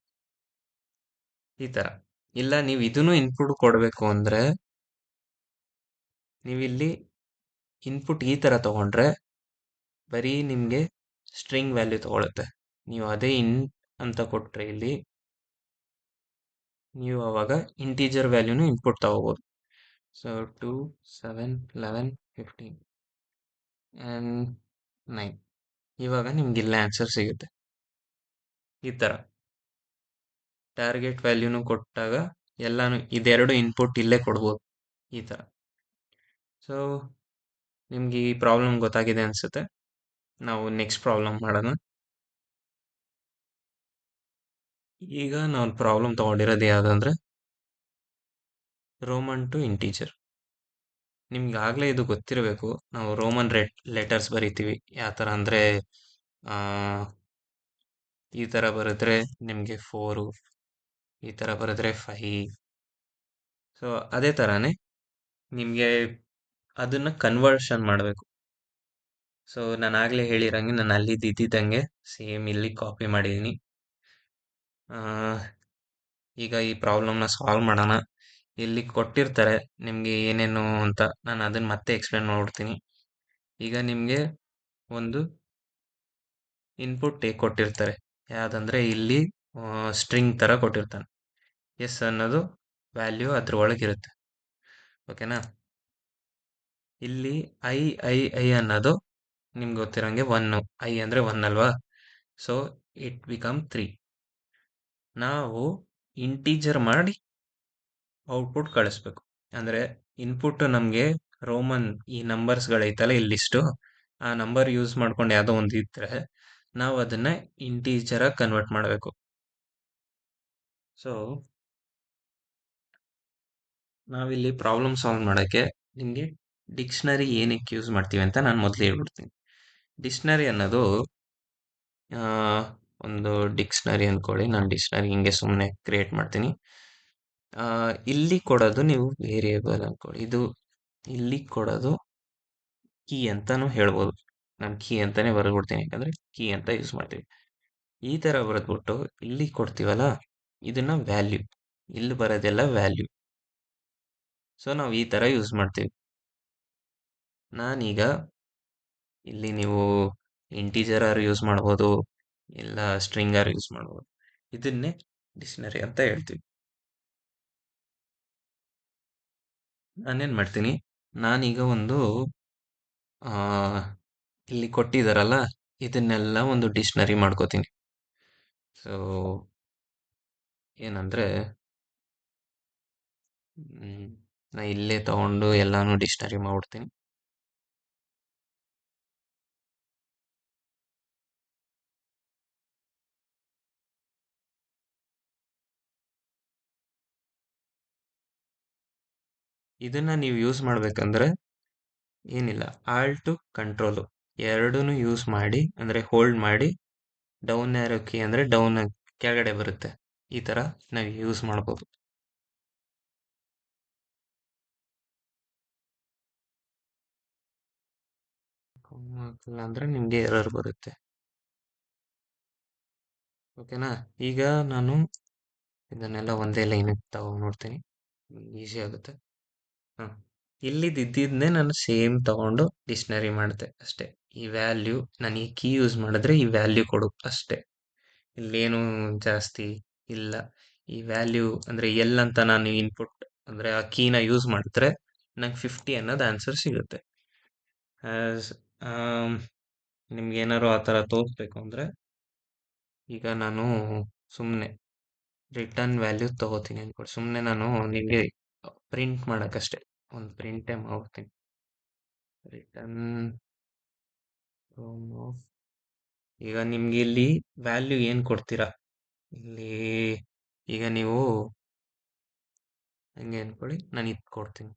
ಈ ಥರ. ಇಲ್ಲ ನೀವು ಇದನ್ನು ಇನ್ಪುಟ್ ಕೊಡಬೇಕು ಅಂದರೆ ನೀವಿಲ್ಲಿ ಇನ್ಪುಟ್ ಈ ಥರ ತೊಗೊಂಡ್ರೆ ಬರೀ ನಿಮಗೆ ಸ್ಟ್ರಿಂಗ್ ವ್ಯಾಲ್ಯೂ ತೊಗೊಳುತ್ತೆ. ನೀವು ಅದೇ ಅಂತ ಕೊಟ್ಟರೆ ಇಲ್ಲಿ ನೀವು ಅವಾಗ ಇಂಟೀಜರ್ ವ್ಯಾಲ್ಯೂನು ಇನ್ಪುಟ್ ತಗೋಬೋದು. So 2, 7, 11, 15 and 9. ಇವಾಗ ನಿಮ್ಗೆ ಇಲ್ಲೇ ಆನ್ಸರ್ ಸಿಗುತ್ತೆ ಈ ಥರ. ಟಾರ್ಗೆಟ್ ವ್ಯಾಲ್ಯೂನು ಕೊಟ್ಟಾಗ ಎಲ್ಲಾನು ಇದೆರಡು ಇನ್ಪುಟ್ ಇಲ್ಲೇ ಕೊಡ್ಬೋದು ಈ ಥರ. ಸೊ ನಿಮ್ಗೆ ಈ ಪ್ರಾಬ್ಲಮ್ ಗೊತ್ತಾಗಿದೆ ಅನಿಸುತ್ತೆ. ನಾವು ನೆಕ್ಸ್ಟ್ ಪ್ರಾಬ್ಲಮ್ ಮಾಡೋಣ. ಈಗ ನಾವು ಪ್ರಾಬ್ಲಮ್ ತೊಗೊಂಡಿರೋದು ಯಾವುದಂದ್ರೆ ರೋಮನ್ ಟು ಇಂಟೀಜರ್. ನಿಮ್ಗೆ ಆಗಲೇ ಇದು ಗೊತ್ತಿರಬೇಕು. ನಾವು ರೋಮನ್ ಲೆಟರ್ಸ್ ಬರಿತೀವಿ ಯಾವ ಥರ ಅಂದರೆ ಈ ಥರ ಬರೆದ್ರೆ ನಿಮಗೆ 4, ಈ ಥರ ಬರೆದ್ರೆ 5. ಸೊ ಅದೇ ಥರನೇ ನಿಮಗೆ ಅದನ್ನು ಕನ್ವರ್ಷನ್ ಮಾಡಬೇಕು. ಸೊ ನಾನು ಆಗಲೇ ಹೇಳಿರಂಗೆ ನಾನು ಅಲ್ಲಿ ಇದ್ದಿದ್ದಂಗೆ ಸೇಮ್ ಇಲ್ಲಿ ಕಾಪಿ ಮಾಡಿದ್ದೀನಿ. ಈಗ ಈ ಪ್ರಾಬ್ಲಮ್ನ ಸಾಲ್ವ್ ಮಾಡೋಣ. ಇಲ್ಲಿ ಕೊಟ್ಟಿರ್ತಾರೆ ನಿಮಗೆ ಏನೇನು ಅಂತ, ನಾನು ಅದನ್ನು ಮತ್ತೆ ಎಕ್ಸ್ಪ್ಲೇನ್ ಮಾಡ್ಬಿಡ್ತೀನಿ. ಈಗ ನಿಮಗೆ ಒಂದು ಇನ್ಪುಟ್ ಕೊಟ್ಟಿರ್ತಾರೆ, ಯಾವುದಂದ್ರೆ ಇಲ್ಲಿ ಸ್ಟ್ರಿಂಗ್ ಥರ ಕೊಟ್ಟಿರ್ತಾನೆ. ಎಸ್ ಅನ್ನೋದು ವ್ಯಾಲ್ಯೂ ಅದ್ರ ಒಳಗಿರುತ್ತೆ, ಓಕೆನಾ. ಇಲ್ಲಿ ಐ ಐ ಐ ಅನ್ನೋದು ನಿಮ್ಗೆ ಗೊತ್ತಿರೋಂಗೆ 1. ಐ ಅಂದರೆ 1 ಅಲ್ವಾ. So it become 3. ನಾವು ಇಂಟೀಜರ್ ಮಾಡಿ ಔಟ್ಪುಟ್ ಕಳಿಸ್ಬೇಕು. ಅಂದರೆ ಇನ್ಪುಟ್ ನಮಗೆ ರೋಮನ್ ಈ ನಂಬರ್ಸ್ಗಳೈತಲ್ಲ ಇಲ್ಲಿಷ್ಟು, ಆ ನಂಬರ್ ಯೂಸ್ ಮಾಡ್ಕೊಂಡು ಯಾವುದೋ ಒಂದು ಇದ್ದರೆ ನಾವು ಅದನ್ನು ಇಂಟೀಜರಾಗಿ ಕನ್ವರ್ಟ್ ಮಾಡಬೇಕು. ಸೊ ನಾವಿಲ್ಲಿ ಪ್ರಾಬ್ಲಮ್ ಸಾಲ್ವ್ ಮಾಡೋಕ್ಕೆ ನಿಮಗೆ ಡಿಕ್ಷನರಿ ಏನಕ್ಕೆ ಯೂಸ್ ಮಾಡ್ತೀವಿ ಅಂತ ನಾನು ಮೊದಲು ಹೇಳ್ಬಿಡ್ತೀನಿ. ಡಿಕ್ಷನರಿ ಅನ್ನೋದು ಒಂದು ಡಿಕ್ಷನರಿ ಅಂದ್ಕೊಳ್ಳಿ. ನಾನು ಡಿಕ್ಷನರಿ ಹಿಂಗೆ ಸುಮ್ಮನೆ ಕ್ರಿಯೇಟ್ ಮಾಡ್ತೀನಿ. ಇಲ್ಲಿ ಕೊಡೋದು ನೀವು ವೇರಿಯೇಬಲ್ ಅಂದ್ಕೊಳ್ಳಿ. ಇದು ಇಲ್ಲಿ ಕೊಡೋದು ಕೀ ಅಂತಲೂ ಹೇಳ್ಬೋದು. ನಾನು ಕೀ ಅಂತಲೇ ಬರೆದ್ಬಿಡ್ತೀನಿ, ಯಾಕಂದರೆ ಕೀ ಅಂತ ಯೂಸ್ ಮಾಡ್ತೀವಿ. ಈ ಥರ ಬರೆದ್ಬಿಟ್ಟು ಇಲ್ಲಿ ಕೊಡ್ತೀವಲ್ಲ ಇದನ್ನು ವ್ಯಾಲ್ಯೂ, ಇಲ್ಲಿ ಬರೋದೆಲ್ಲ ವ್ಯಾಲ್ಯೂ. ಸೊ ನಾವು ಈ ಥರ ಯೂಸ್ ಮಾಡ್ತೀವಿ. ನಾನೀಗ ಇಲ್ಲಿ ನೀವು ಇಂಟೀಜರ್ ಆರ್ ಯೂಸ್ ಮಾಡ್ಬೋದು, ಇಲ್ಲ ಸ್ಟ್ರಿಂಗ್ ಆರ್ ಯೂಸ್ ಮಾಡ್ಬೋದು. ಇದನ್ನೇ ಡಿಕ್ಷನರಿ ಅಂತ ಹೇಳ್ತೀವಿ. ನಾನೇನು ಮಾಡ್ತೀನಿ, ನಾನೀಗ ಒಂದು ಇಲ್ಲಿ ಕೊಟ್ಟಿದ್ದಾರಲ್ಲ ಇದನ್ನೆಲ್ಲ ಒಂದು ಡಿಕ್ಷನರಿ ಮಾಡ್ಕೋತೀನಿ. ಸೊ ಏನಂದರೆ ನಾ ಇಲ್ಲೇ ತಗೊಂಡು ಎಲ್ಲಾನು ಡಿಕ್ಷನರಿ ಮಾಡ್ಬಿಡ್ತೀನಿ. ಇದನ್ನ ನೀವು ಯೂಸ್ ಮಾಡ್ಬೇಕಂದ್ರೆ ಏನಿಲ್ಲ, ಆಲ್ಟು ಕಂಟ್ರೋಲು ಎರಡೂ ಯೂಸ್ ಮಾಡಿ, ಅಂದರೆ ಹೋಲ್ಡ್ ಮಾಡಿ ಡೌನ್ ಆರೋ ಕೀ ಅಂದರೆ ಡೌನ್ ಕೆಳಗಡೆ ಬರುತ್ತೆ. ಈ ಥರ ನಾವು ಯೂಸ್ ಮಾಡ್ಬೋದು. ಅಂದರೆ ನಿಮಗೆ ಎರರ್ ಬರುತ್ತೆ, ಓಕೆನಾ. ಈಗ ನಾನು ಇದನ್ನೆಲ್ಲ ಒಂದೇ ಲೈನಿಗೆ ತಗೊಂಡು ನೋಡ್ತೀನಿ, ಈಸಿ ಆಗುತ್ತೆ. ಹಾಂ, ಇಲ್ಲಿದ್ದಿದ್ದನ್ನೇ ನಾನು ಸೇಮ್ ತಗೊಂಡು ಡಿಕ್ಷನರಿ ಮಾಡಿದೆ ಅಷ್ಟೇ. ಈ ವ್ಯಾಲ್ಯೂ ನಾನು ಈ ಕೀ ಯೂಸ್ ಮಾಡಿದ್ರೆ ಈ ವ್ಯಾಲ್ಯೂ ಕೊಡು ಅಷ್ಟೇ, ಇಲ್ಲೇನು ಜಾಸ್ತಿ ಇಲ್ಲ. ಈ ವ್ಯಾಲ್ಯೂ ಅಂದರೆ ಎಲ್ ಅಂತ ನಾನು ಇನ್ಪುಟ್ ಅಂದರೆ ಆ ಕೀನ ಯೂಸ್ ಮಾಡಿದ್ರೆ ನಂಗೆ 50 ಅನ್ನೋದು ಆನ್ಸರ್ ಸಿಗುತ್ತೆ. ಆ್ಯಸ್ ನಿಮ್ಗೆ ಏನಾದ್ರು ಆ ಥರ ತೋರಿಸ್ಬೇಕು ಅಂದರೆ ಈಗ ನಾನು ಸುಮ್ಮನೆ ರಿಟರ್ನ್ ವ್ಯಾಲ್ಯೂ ತೊಗೋತೀನಿ ಅಂದ್ಕೊಡಿ. ಸುಮ್ಮನೆ ನಾನು ನಿಮಗೆ ಪ್ರಿಂಟ್ ಮಾಡೋಕ್ಕಷ್ಟೇ ಒಂದು ಪ್ರಿಂಟೇ ಮಾಡ್ತೀನಿ. ರಿಟರ್ನ್ ಈಗ ನಿಮ್ಗೆ ಇಲ್ಲಿ ವ್ಯಾಲ್ಯೂ ಏನು ಕೊಡ್ತೀರಾ ಇಲ್ಲಿ, ಈಗ ನೀವು ಹಂಗೆ ಅಂದ್ಕೊಳ್ಳಿ, ನಾನು ಇದು ಕೊಡ್ತೀನಿ.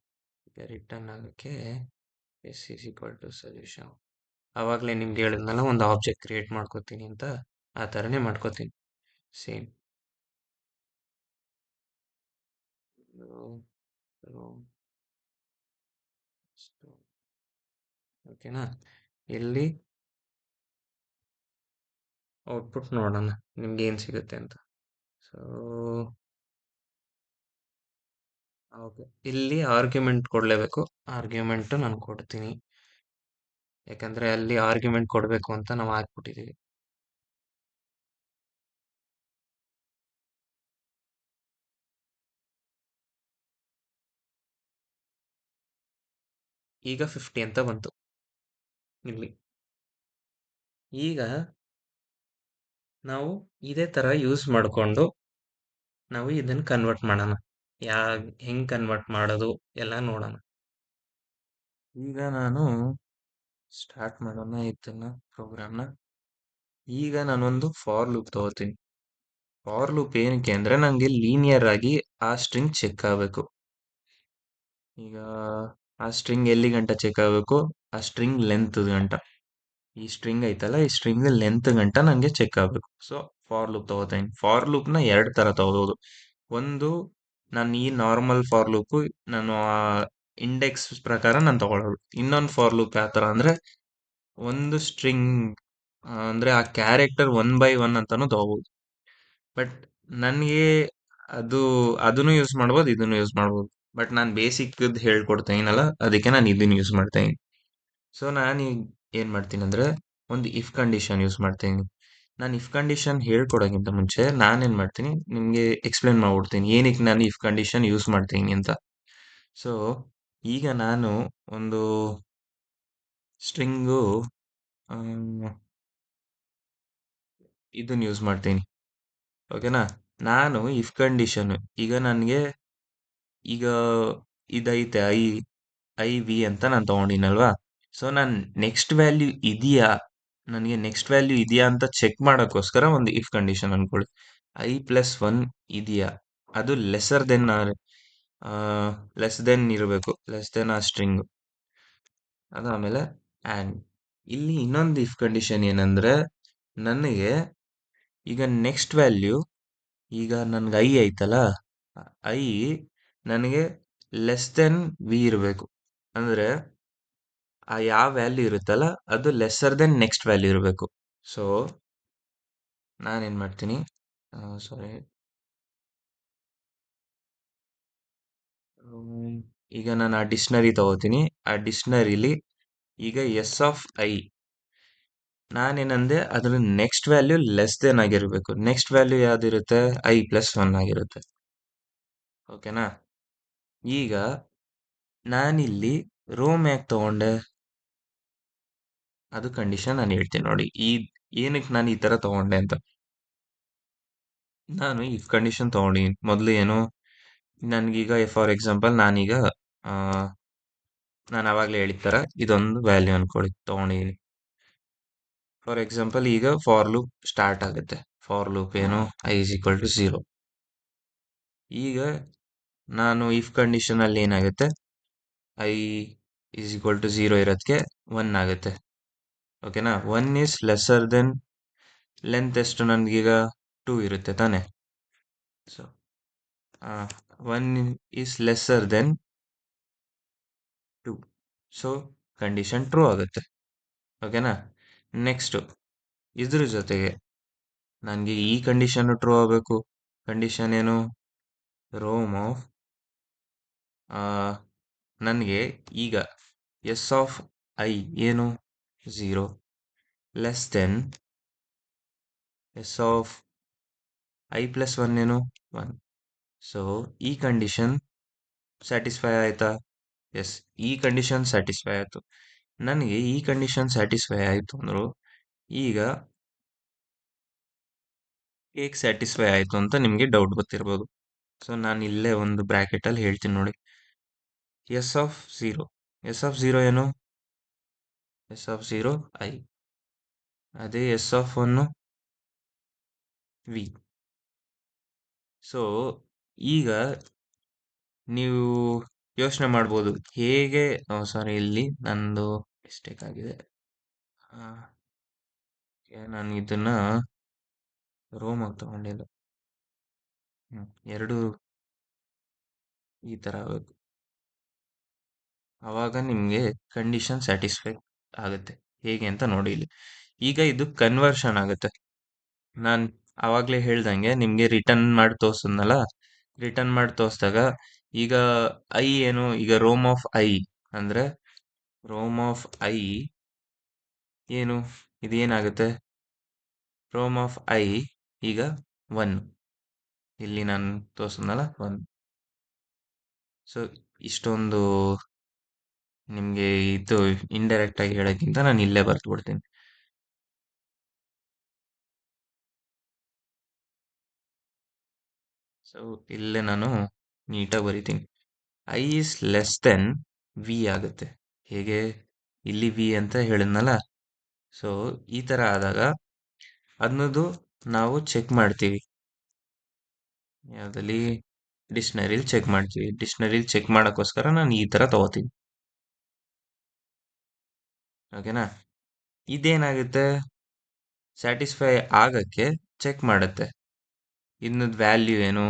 ಈಗ ರಿಟರ್ನ್ ಆಗೋಕ್ಕೆ s is equal to solution. ಆವಾಗಲೇ ನಿಮ್ಗೆ ಹೇಳಿದ್ನಲ್ಲ ಒಂದು ಆಬ್ಜೆಕ್ಟ್ ಕ್ರಿಯೇಟ್ ಮಾಡ್ಕೋತೀನಿ ಅಂತ, ಆ ಥರನೇ ಮಾಡ್ಕೋತೀನಿ ಸೇಮ್. ಓಕೆನಾ? ಇಲ್ಲಿ ಔಟ್ಪುಟ್ ನೋಡೋಣ ನಿಮ್ಗೆ ಏನು ಸಿಗುತ್ತೆ ಅಂತ. ಸೊ ಓಕೆ, ಇಲ್ಲಿ ಆರ್ಗ್ಯುಮೆಂಟ್ ಕೊಡಲೇಬೇಕು. ಆರ್ಗ್ಯುಮೆಂಟು ನಾನು ಕೊಡ್ತೀನಿ, ಯಾಕಂದರೆ ಅಲ್ಲಿ ಆರ್ಗ್ಯುಮೆಂಟ್ ಕೊಡಬೇಕು ಅಂತ ನಾವು ಹಾಕ್ಬಿಟ್ಟಿದ್ದೀವಿ. ಈಗ 50 ಅಂತ ಬಂತು ಇಲ್ಲಿ. ಈಗ ನಾವು ಇದೇ ಥರ ಯೂಸ್ ಮಾಡಿಕೊಂಡು ನಾವು ಇದನ್ನು ಕನ್ವರ್ಟ್ ಮಾಡೋಣ. ಹೆಂಗೆ ಕನ್ವರ್ಟ್ ಮಾಡೋದು ಎಲ್ಲ ನೋಡೋಣ. ಈಗ ನಾನು ಸ್ಟಾರ್ಟ್ ಮಾಡೋಣ ಇದನ್ನ ಪ್ರೋಗ್ರಾಮ್ನ. ಈಗ ನಾನೊಂದು ಫಾರ್ ಲೂಪ್ ತಗೋತೀನಿ. ಫಾರ್ ಲೂಪ್ ಏನಕ್ಕೆ ಅಂದರೆ ನನಗೆ ಲೀನಿಯರ್ ಆಗಿ ಆ ಸ್ಟ್ರಿಂಗ್ ಚೆಕ್ ಆಗಬೇಕು. ಈಗ ಆ ಸ್ಟ್ರಿಂಗ್ ಎಲ್ಲಿ ಗಂಟ ಚೆಕ್ ಆಗಬೇಕು? ಆ ಸ್ಟ್ರಿಂಗ್ ಲೆಂತ್ ಗಂಟ. ಈ ಸ್ಟ್ರಿಂಗ್ ಐತಲ್ಲ, ಈ ಸ್ಟ್ರಿಂಗ್ ಲೆಂತ್ ಗಂಟ ನನಗೆ ಚೆಕ್ ಆಗಬೇಕು. ಸೊ ಫಾರ್ ಲೂಪ್ ತಗೋತೀನಿ. ಫಾರ್ ಲೂಪ್ನ ಎರಡು ಥರ ತಗೋಬೋದು. ಒಂದು, ನಾನು ಈ ನಾರ್ಮಲ್ ಫಾರ್ ಲೂಪು ನಾನು ಆ ಇಂಡೆಕ್ಸ್ ಪ್ರಕಾರ ನಾನು ತಗೊಳ್ಳೋದು. ಇನ್ನೊಂದು ಫಾರ್ ಲೂಪ್ ಯಾವ ಥರ ಅಂದರೆ, ಒಂದು ಸ್ಟ್ರಿಂಗ್ ಅಂದರೆ ಆ ಕ್ಯಾರೆಕ್ಟರ್ 1 by 1 ಅಂತಾನು ತಗೋಬೋದು. ಬಟ್ ನನಗೆ ಅದು ಅದನ್ನು ಯೂಸ್ ಮಾಡ್ಬೋದು, ಇದನ್ನು ಯೂಸ್ ಮಾಡ್ಬೋದು. ಬಟ್ ನಾನು ಬೇಸಿಕ್ದು ಹೇಳ್ಕೊಡ್ತೀನಲ್ಲ, ಅದಕ್ಕೆ ನಾನು ಇದನ್ನು ಯೂಸ್ ಮಾಡ್ತೀನಿ. ಸೊ ನಾನು ಈಗ ಏನು ಮಾಡ್ತೀನಿ ಅಂದರೆ, ಒಂದು ಇಫ್ ಕಂಡೀಷನ್ ಯೂಸ್ ಮಾಡ್ತೀನಿ. ನಾನು ಇಫ್ ಕಂಡೀಷನ್ ಹೇಳ್ಕೊಡೋಕ್ಕಿಂತ ಮುಂಚೆ ನಾನೇನು ಮಾಡ್ತೀನಿ ನಿಮಗೆ ಎಕ್ಸ್ಪ್ಲೇನ್ ಮಾಡ್ಬಿಡ್ತೀನಿ ಏನಕ್ಕೆ ನಾನು ಇಫ್ ಕಂಡೀಷನ್ ಯೂಸ್ ಮಾಡ್ತೀನಿ ಅಂತ. ಸೊ ಈಗ ನಾನು ಒಂದು ಸ್ಟ್ರಿಂಗು ಇದನ್ನು ಯೂಸ್ ಮಾಡ್ತೀನಿ. ಓಕೆನಾ? ನಾನು ಇಫ್ ಕಂಡೀಷನ್ ಈಗ ನನಗೆ ಈಗ ಇದೈತೆ ಐ ವಿ ಅಂತ ನಾನು ತೊಗೊಂಡಿನಲ್ವಾ? ಸೊ ನಾನು ನೆಕ್ಸ್ಟ್ ವ್ಯಾಲ್ಯೂ ಇದೆಯಾ, ನನಗೆ ನೆಕ್ಸ್ಟ್ ವ್ಯಾಲ್ಯೂ ಇದೆಯಾ ಅಂತ ಚೆಕ್ ಮಾಡೋಕ್ಕೋಸ್ಕರ ಒಂದು ಇಫ್ ಕಂಡೀಷನ್ ಅಂದ್ಕೊಳ್ಳಿ. I+1 ಇದೆಯಾ, ಅದು ಲೆಸ್ ದೆನ್ ಇರಬೇಕು, ಲೆಸ್ ದೆನ್ ಆ ಸ್ಟ್ರಿಂಗ್. ಅದಾದಮೇಲೆ ಆ್ಯಂಡ್ ಇಲ್ಲಿ ಇನ್ನೊಂದು ಇಫ್ ಕಂಡೀಷನ್ ಏನಂದರೆ, ನನಗೆ ಈಗ ನೆಕ್ಸ್ಟ್ ವ್ಯಾಲ್ಯೂ ಈಗ ನನಗೆ ಐ ಐತಲ್ಲ, ಐ ನನಗೆ ಲೆಸ್ ದೆನ್ ವಿ ಇರಬೇಕು. ಅಂದರೆ ಆ ಯಾವ ವ್ಯಾಲ್ಯೂ ಇರುತ್ತಲ್ಲ ಅದು ಲೆಸ್ಸರ್ ದೆನ್ ನೆಕ್ಸ್ಟ್ ವ್ಯಾಲ್ಯೂ ಇರಬೇಕು. ಸೊ ನಾನೇನು ಮಾಡ್ತೀನಿ, ಸಾರಿ, ಈಗ ನಾನು ಆ ಡಿಕ್ಷ್ನರಿ ತಗೋತೀನಿ. ಆ ಡಿಕ್ಷ್ನರಿಲಿ ಈಗ ಎಸ್ ಆಫ್ ಐ ನಾನೇನಂದೆ ಅದ್ರ ನೆಕ್ಸ್ಟ್ ವ್ಯಾಲ್ಯೂ ಲೆಸ್ ದೆನ್ ಆಗಿರಬೇಕು. ನೆಕ್ಸ್ಟ್ ವ್ಯಾಲ್ಯೂ ಯಾವ್ದಿರುತ್ತೆ? I+1 ಆಗಿರುತ್ತೆ. ಓಕೆನಾ? ಈಗ ನಾನಿಲ್ಲಿ ರೋಮ್ ಯಾಕೆ ತಗೊಂಡೆ, ಅದು ಕಂಡೀಷನ್ ನಾನು ಹೇಳ್ತೀನಿ ನೋಡಿ. ಏನಕ್ಕೆ ನಾನು ಈ ಥರ ತಗೊಂಡೆ ಅಂತ. ನಾನು ಇಫ್ ಕಂಡೀಷನ್ ತಗೊಂಡಿದ್ದೀನಿ. ಮೊದಲು ಏನು, ನನಗೀಗ ಫಾರ್ ಎಕ್ಸಾಂಪಲ್ ನಾನೀಗ ನಾನು ಆವಾಗಲೇ ಹೇಳಿದ ಥರ ಇದೊಂದು ವ್ಯಾಲ್ಯೂ ಅನ್ಕೊಳ್ಳಿ ತೊಗೊಂಡಿದ್ದೀನಿ. ಫಾರ್ ಎಕ್ಸಾಂಪಲ್ ಈಗ ಫಾರ್ ಲೂಪ್ ಸ್ಟಾರ್ಟ್ ಆಗುತ್ತೆ. ಫಾರ್ ಲೂಪ್ ಏನು, I=0. ಈಗ ನಾನು ಇಫ್ ಕಂಡೀಷನಲ್ಲಿ ಏನಾಗುತ್ತೆ, I=0 ಇರೋದಕ್ಕೆ 1 ಆಗುತ್ತೆ. ಓಕೆನಾ? 1 ಈಸ್ ಲೆಸ್ಸರ್ ದೆನ್ ಲೆಂತ್ ಎಷ್ಟು ನನಗೀಗ 2 ಇರುತ್ತೆ ತಾನೆ. So 1 is lesser then 2. So condition true ಆಗುತ್ತೆ. ಓಕೆನಾ? ನೆಕ್ಸ್ಟು ಇದ್ರ ಜೊತೆಗೆ ನನಗೆ ಈ ಕಂಡೀಷನ್ನು ಟ್ರೂ ಆಗಬೇಕು. ಕಂಡೀಷನ್ ಏನು, ರೋಮ್ ಆಫ್ ನನಗೆ ಈಗ ಎಸ್ ಆಫ್ ಐ ಏನು 0 less than S of I+1 ಏನು 1. ಸೊ ಈ ಕಂಡೀಷನ್ ಸ್ಯಾಟಿಸ್ಫೈ ಆಯಿತಾ? ಎಸ್, ಈ ಕಂಡೀಷನ್ ಸ್ಯಾಟಿಸ್ಫೈ ಆಯಿತು. ನನಗೆ ಈ ಕಂಡೀಷನ್ ಸ್ಯಾಟಿಸ್ಫೈ ಆಯಿತು ಅಂದರು. ಈಗ ಹೇಗೆ ಸ್ಯಾಟಿಸ್ಫೈ ಆಯಿತು ಅಂತ ನಿಮಗೆ ಡೌಟ್ ಗೊತ್ತಿರ್ಬೋದು. ಸೊ ನಾನು ಇಲ್ಲೇ ಒಂದು ಬ್ರ್ಯಾಕೆಟಲ್ಲಿ ಹೇಳ್ತೀನಿ ನೋಡಿ. S(0) S(0) ಏನು, S(0) I. ಅದೇ S(1) V. ಸೊ ಈಗ ನೀವು ಯೋಚನೆ ಮಾಡ್ಬೋದು ಹೇಗೆ. ಸಾರಿ, ಇಲ್ಲಿ ನಂದು ಮಿಸ್ಟೇಕ್ ಆಗಿದೆ. ನಾನು ಇದನ್ನ ರೋಮ್ ಆಗಿ ತಗೊಂಡಿಲ್ಲ. ಎರಡು ಈ ತರ ಆಗಬೇಕು. ಅವಾಗ ನಿಮ್ಗೆ ಕಂಡೀಷನ್ ಸ್ಯಾಟಿಸ್ಫೈ ಆಗುತ್ತೆ. ಹೇಗೆ ಅಂತ ನೋಡಿ ಇಲ್ಲಿ. ಈಗ ಇದು ಕನ್ವರ್ಷನ್ ಆಗುತ್ತೆ. ನಾನ್ ಅವಾಗ್ಲೇ ಹೇಳ್ದಂಗೆ ನಿಮ್ಗೆ ರಿಟರ್ನ್ ಮಾಡಿ ತೋರ್ಸದ್ನಲ್ಲ, ರಿಟರ್ನ್ ಮಾಡಿ ತೋರ್ಸ್ದಾಗ ಈಗ ಐ ಏನು, ಈಗ ರೋಮ್ ಆಫ್ ಐ ಅಂದ್ರೆ ರೋಮ್ ಆಫ್ ಐ ಏನು, ಇದೇನಾಗುತ್ತೆ, ರೋಮ್ ಆಫ್ ಐ ಈಗ 1. ಇಲ್ಲಿ ನಾನು ತೋರ್ಸದ್ನಲ್ಲ 1. ಸೊ ಇಷ್ಟೊಂದು ನಿಮ್ಗೆ ಇದು ಇಂಡೈರೆಕ್ಟ್ ಆಗಿ ಹೇಳಕ್ಕಿಂತ ನಾನು ಇಲ್ಲೇ ಬರ್ತು ಬಿಡ್ತೀನಿ. ಸೊ ಇಲ್ಲೇ ನಾನು ನೀಟಾಗಿ ಬರಿತೀನಿ. I is less than V ಆಗುತ್ತೆ. ಹೇಗೆ, ಇಲ್ಲಿ ವಿ ಅಂತ ಹೇಳಿದ್ನಲ್ಲ. ಸೊ ಈ ತರ ಆದಾಗ ಅದನ್ನದು ನಾವು ಚೆಕ್ ಮಾಡ್ತೀವಿ. ಯಾವ್ದಲ್ಲಿ, ಡಿಕ್ಷನರಿಲಿ ಚೆಕ್ ಮಾಡ್ತೀವಿ. ಡಿಕ್ಷನರಿಲಿ ಚೆಕ್ ಮಾಡೋಕ್ಕೋಸ್ಕರ ನಾನು ಈ ತರ ತಗೋತೀನಿ. ಓಕೆನಾ? ಇದೇನಾಗುತ್ತೆ, ಸ್ಯಾಟಿಸ್ಫೈ ಆಗಕ್ಕೆ ಚೆಕ್ ಮಾಡುತ್ತೆ ಇನ್ನದ್ ವ್ಯಾಲ್ಯೂ ಏನು,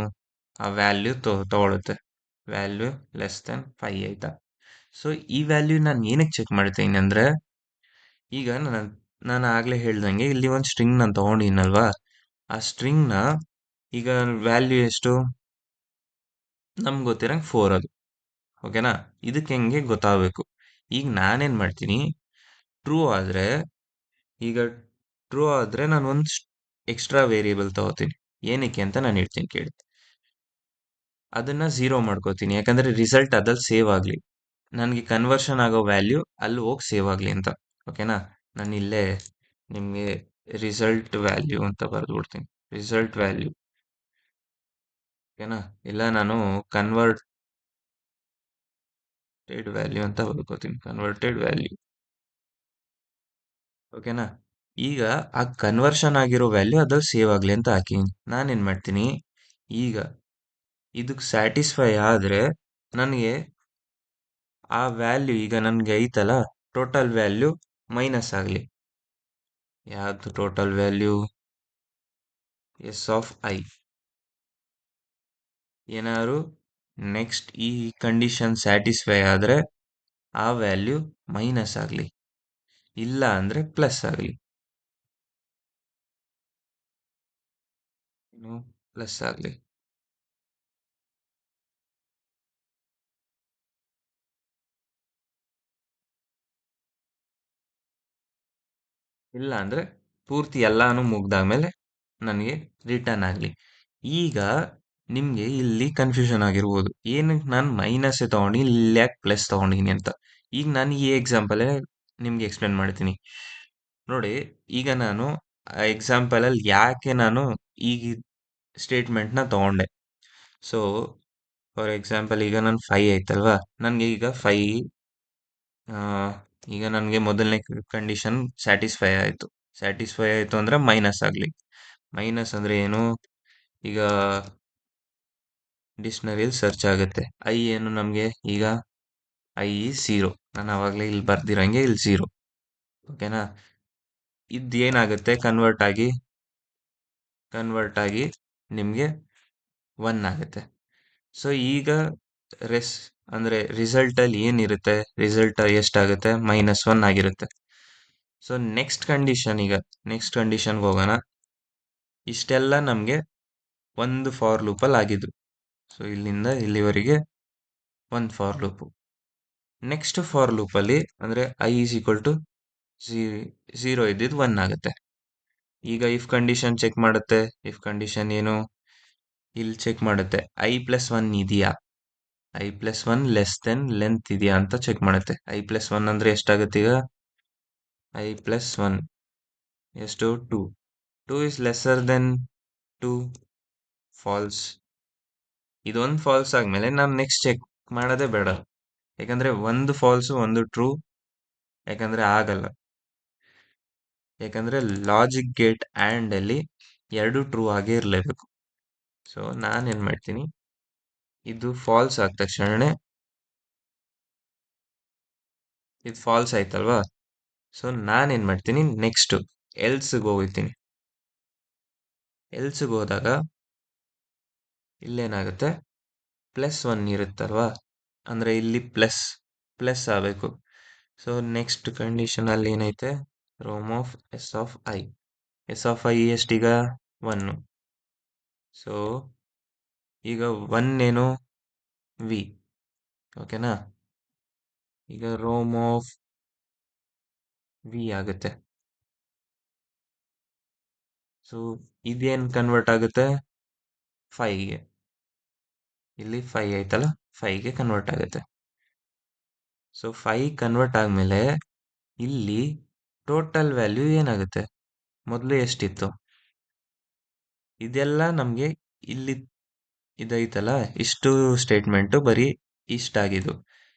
ಆ ವ್ಯಾಲ್ಯೂ ತಗೊಳುತ್ತೆ. ವ್ಯಾಲ್ಯೂ ಲೆಸ್ ದೆನ್ 5 ಆಯ್ತಾ. ಸೊ ಈ ವ್ಯಾಲ್ಯೂ ನಾನು ಏನಕ್ಕೆ ಚೆಕ್ ಮಾಡ್ತೀನಿ ಅಂದ್ರೆ, ಈಗ ನಾನು ಆಗ್ಲೇ ಹೇಳ್ದಂಗೆ ಇಲ್ಲಿ ಒಂದು ಸ್ಟ್ರಿಂಗ್ ನಾನು ತಗೊಂಡಿನಲ್ವಾ, ಆ ಸ್ಟ್ರಿಂಗ್ ನ ಈಗ ವ್ಯಾಲ್ಯೂ ಎಷ್ಟು ನಮ್ಗೆ ಗೊತ್ತಿರಂಗೆ 4 ಅದು. ಓಕೆನಾ? ಇದಕ್ಕೆ ಹೆಂಗೆ ಗೊತ್ತಾಗಬೇಕು. ಈಗ ನಾನೇನ್ ಮಾಡ್ತೀನಿ, ಟ್ರೂ ಆದ್ರೆ, ಈಗ ಟ್ರೂ ಆದ್ರೆ ನಾನು ಒಂದು ಎಕ್ಸ್ಟ್ರಾ ವೇರಿಯೇಬಲ್ ತಗೋತೀನಿ. ಏನಕ್ಕೆ ಅಂತ ನಾನು ಹೇಳ್ತೀನಿ ಕೇಳಿ. ಅದನ್ನ 0 ಮಾಡ್ಕೋತೀನಿ, ಯಾಕಂದ್ರೆ ರಿಸಲ್ಟ್ ಅದ್ರಲ್ಲಿ ಸೇವ್ ಆಗ್ಲಿ, ನನಗೆ ಕನ್ವರ್ಷನ್ ಆಗೋ ವ್ಯಾಲ್ಯೂ ಅಲ್ಲಿ ಹೋಗಿ ಸೇವ್ ಆಗ್ಲಿ ಅಂತ. ಓಕೆನಾ? ನಾನು ಇಲ್ಲೇ ನಿಮ್ಗೆ ರಿಸಲ್ಟ್ ವ್ಯಾಲ್ಯೂ ಅಂತ ಬರೆದು ಬಿಡ್ತೀನಿ. Result value. ಓಕೆನಾ? ಇಲ್ಲ ನಾನು ಕನ್ವರ್ಟೆಡ್ ವ್ಯಾಲ್ಯೂ ಅಂತ ಬರ್ಕೋತೀನಿ. Converted value. ಓಕೆನಾ? ಈಗ ಆ ಕನ್ವರ್ಷನ್ ಆಗಿರೋ ವ್ಯಾಲ್ಯೂ ಅದ್ರಲ್ಲಿ ಸೇವ್ ಆಗ್ಲಿ ಅಂತ ಹಾಕಿ ನಾನೇನ್ ಮಾಡ್ತೀನಿ, ಈಗ ಇದಕ್ಕೆ ಸ್ಯಾಟಿಸ್ಫೈ ಆದ್ರೆ ನನಗೆ ಆ ವ್ಯಾಲ್ಯೂ ಈಗ ನನ್ಗೆ ಐತಲ್ಲ, ಟೋಟಲ್ ವ್ಯಾಲ್ಯೂ ಮೈನಸ್ ಆಗ್ಲಿ. ಯಾವ್ದು total value? S of I. ಏನಾದ್ರು ನೆಕ್ಸ್ಟ್ ಈ ಕಂಡೀಷನ್ ಸ್ಯಾಟಿಸ್ಫೈ ಆದ್ರೆ ಆ ವ್ಯಾಲ್ಯೂ ಮೈನಸ್ ಆಗ್ಲಿ, ಇಲ್ಲ ಅಂದ್ರೆ ಪ್ಲಸ್ ಆಗ್ಲಿ. ಪ್ಲಸ್ ಆಗ್ಲಿ. ಇಲ್ಲ ಅಂದ್ರೆ ಪೂರ್ತಿ ಎಲ್ಲಾನು ಮುಗ್ದಾದ್ಮೇಲೆ ನನಗೆ ರಿಟರ್ನ್ ಆಗ್ಲಿ. ಈಗ ನಿಮ್ಗೆ ಇಲ್ಲಿ ಕನ್ಫ್ಯೂಷನ್ ಆಗಿರ್ಬೋದು, ಏನಕ್ಕೆ ನಾನು ಮೈನಸ್ ತಗೊಂಡು ಇಲ್ಲಿ ಯಾಕೆ ಪ್ಲಸ್ ತಗೊಂಡಿನಿ ಅಂತ. ಈಗ ನಾನು ಈ ಎಕ್ಸಾಂಪಲ್ ನಿಮ್ಗೆ ಎಕ್ಸ್ಪ್ಲೇನ್ ಮಾಡ್ತೀನಿ ನೋಡಿ. ಈಗ ನಾನು ಆ ಎಕ್ಸಾಂಪಲ್ ಅಲ್ಲಿ ಯಾಕೆ ನಾನು ಈ ಸ್ಟೇಟ್ಮೆಂಟ್ ನ ತಗೊಂಡೆ. ಸೊ ಫಾರ್ ಎಕ್ಸಾಂಪಲ್ ಈಗ ನಾನು 5 ಐತಲ್ವಾ, ನನ್ಗೆ ಈಗ 5 ಈಗ ನನಗೆ ಮೊದಲನೇ ಕಂಡೀಷನ್ ಸ್ಯಾಟಿಸ್ಫೈ ಆಯ್ತು. ಸ್ಯಾಟಿಸ್ಫೈ ಆಯ್ತು ಅಂದ್ರೆ ಮೈನಸ್ ಆಗ್ಲಿ. ಮೈನಸ್ ಅಂದ್ರೆ ಏನು, ಈಗ ಡಿಕ್ಷನರಿಯಲ್ಲಿ ಸರ್ಚ್ ಆಗುತ್ತೆ. ಐ ಏನು ನಮ್ಗೆ, ಈಗ ಐ 0. ನಾನು ಅವಾಗಲೇ ಇಲ್ಲಿ ಬರ್ದಿರಂಗೆ ಇಲ್ಲಿ 0. ಓಕೆನಾ? ಏನಾಗುತ್ತೆ, ಕನ್ವರ್ಟ್ ಆಗಿ ನಿಮ್ಗೆ 1 ಆಗುತ್ತೆ. ಸೊ ಈಗ ರೆಸ್ ಅಂದ್ರೆ ರಿಸಲ್ಟ್ ಅಲ್ಲಿ ಏನಿರುತ್ತೆ, ರಿಸಲ್ಟ್ ಎಷ್ಟಾಗುತ್ತೆ, -1 ಆಗಿರುತ್ತೆ. ಸೊ ನೆಕ್ಸ್ಟ್ ಕಂಡೀಷನ್ಗೆ ಹೋಗೋಣ. ಇಷ್ಟೆಲ್ಲ ನಮ್ಗೆ ಒಂದು ಫಾರ್ ಲೂಪ್ ಅಲ್ಲಿ ಆಗಿದ್ದು. ಸೊ ಇಲ್ಲಿಂದ ಇಲ್ಲಿವರೆಗೆ ಒಂದು for loop. Next for loop ಅಲ್ಲಿ ಅಂದ್ರೆ ಐ ಈಸ್ ಈಕ್ವಲ್ ಟು 0 ಇದ್ದಿದ್ದು 1 ಆಗುತ್ತೆ. ಈಗ ಇಫ್ ಕಂಡೀಷನ್ ಚೆಕ್ ಮಾಡುತ್ತೆ. ಇಫ್ ಕಂಡೀಷನ್ ಏನು, ಇಲ್ಲಿ ಚೆಕ್ ಮಾಡುತ್ತೆ i+1 ಇದೆಯಾ, i+1 ಲೆಸ್ ದೆನ್ ಲೆಂತ್ ಇದೆಯಾ ಅಂತ ಚೆಕ್ ಮಾಡುತ್ತೆ. i+1 ಅಂದ್ರೆ ಎಷ್ಟಾಗುತ್ತೆ, ಈಗ i+1 ಎಷ್ಟು, 2. 2 ಇಸ್ ಲೆಸ್ಸರ್ ದೆನ್ 2, ಫಾಲ್ಸ್. ಇದೊಂದು ಫಾಲ್ಸ್ ಆದ್ಮೇಲೆ ನಾನು ನೆಕ್ಸ್ಟ್ ಚೆಕ್ ಮಾಡೋದೇ ಬೇಡ, ಯಾಕಂದ್ರೆ ಒಂದು ಫಾಲ್ಸ್ ಒಂದು ಟ್ರೂ, ಯಾಕಂದ್ರೆ ಆಗಲ್ಲ. ಯಾಕಂದ್ರೆ ಲಾಜಿಕ್ ಗೇಟ್ ಆ್ಯಂಡ್ ಅಲ್ಲಿ ಎರಡು ಟ್ರೂ ಆಗೇ ಇರಲೇಬೇಕು. ಸೊ ನಾನೇನ್ ಮಾಡ್ತೀನಿ, ಇದು ಫಾಲ್ಸ್ ಆದ ತಕ್ಷಣ ಇದು ಫಾಲ್ಸ್ ಆಯ್ತಲ್ವಾ? ಸೊ ನಾನೇನ್ ಮಾಡ್ತೀನಿ, ನೆಕ್ಸ್ಟ್ ಎಲ್ಸ್ಗೆ ಹೋಗ್ತೀನಿ. ಎಲ್ಸ್ಗೆ ಹೋದಾಗ ಇಲ್ಲೇನಾಗುತ್ತೆ, +1 ಇರುತ್ತಲ್ವಾ? ಅಂದ್ರೆ ಇಲ್ಲಿ ಪ್ಲಸ್ ಪ್ಲಸ್ ಆಗಬೇಕು. ಸೊ ನೆಕ್ಸ್ಟ್ ಕಂಡೀಷನ್ ಅಲ್ಲಿ ಏನೈತೆ, ರೋಮ್ of S of I. S of I ಎಷ್ಟೀಗ 1. ಸೊ ಈಗ 1 ಏನು, ವಿ. ಓಕೆನಾ? ಈಗ ರೋಮ್ ಆಫ್ ವಿ ಆಗುತ್ತೆ. ಸೊ ಇದೇನ್ ಕನ್ವರ್ಟ್ ಆಗುತ್ತೆ 5ಗೆ. ಇಲ್ಲಿ 5 ಐತಲ್ಲ, 5ಗೆ ಕನ್ವರ್ಟ್ ಆಗುತ್ತೆ. ಸೊ 5 ಕನ್ವರ್ಟ್ ಆದ್ಮೇಲೆ ಇಲ್ಲಿ ಟೋಟಲ್ ವ್ಯಾಲ್ಯೂ ಏನಾಗುತ್ತೆ, ಮೊದಲು ಎಷ್ಟಿತ್ತು ಇದೆಲ್ಲ ನಮಗೆ ಇಲ್ಲಿ ಇದೈತಲ್ಲ, ಇಷ್ಟು ಸ್ಟೇಟ್ಮೆಂಟು ಬರೀ ಇಷ್ಟಾಗಿದ್ದು.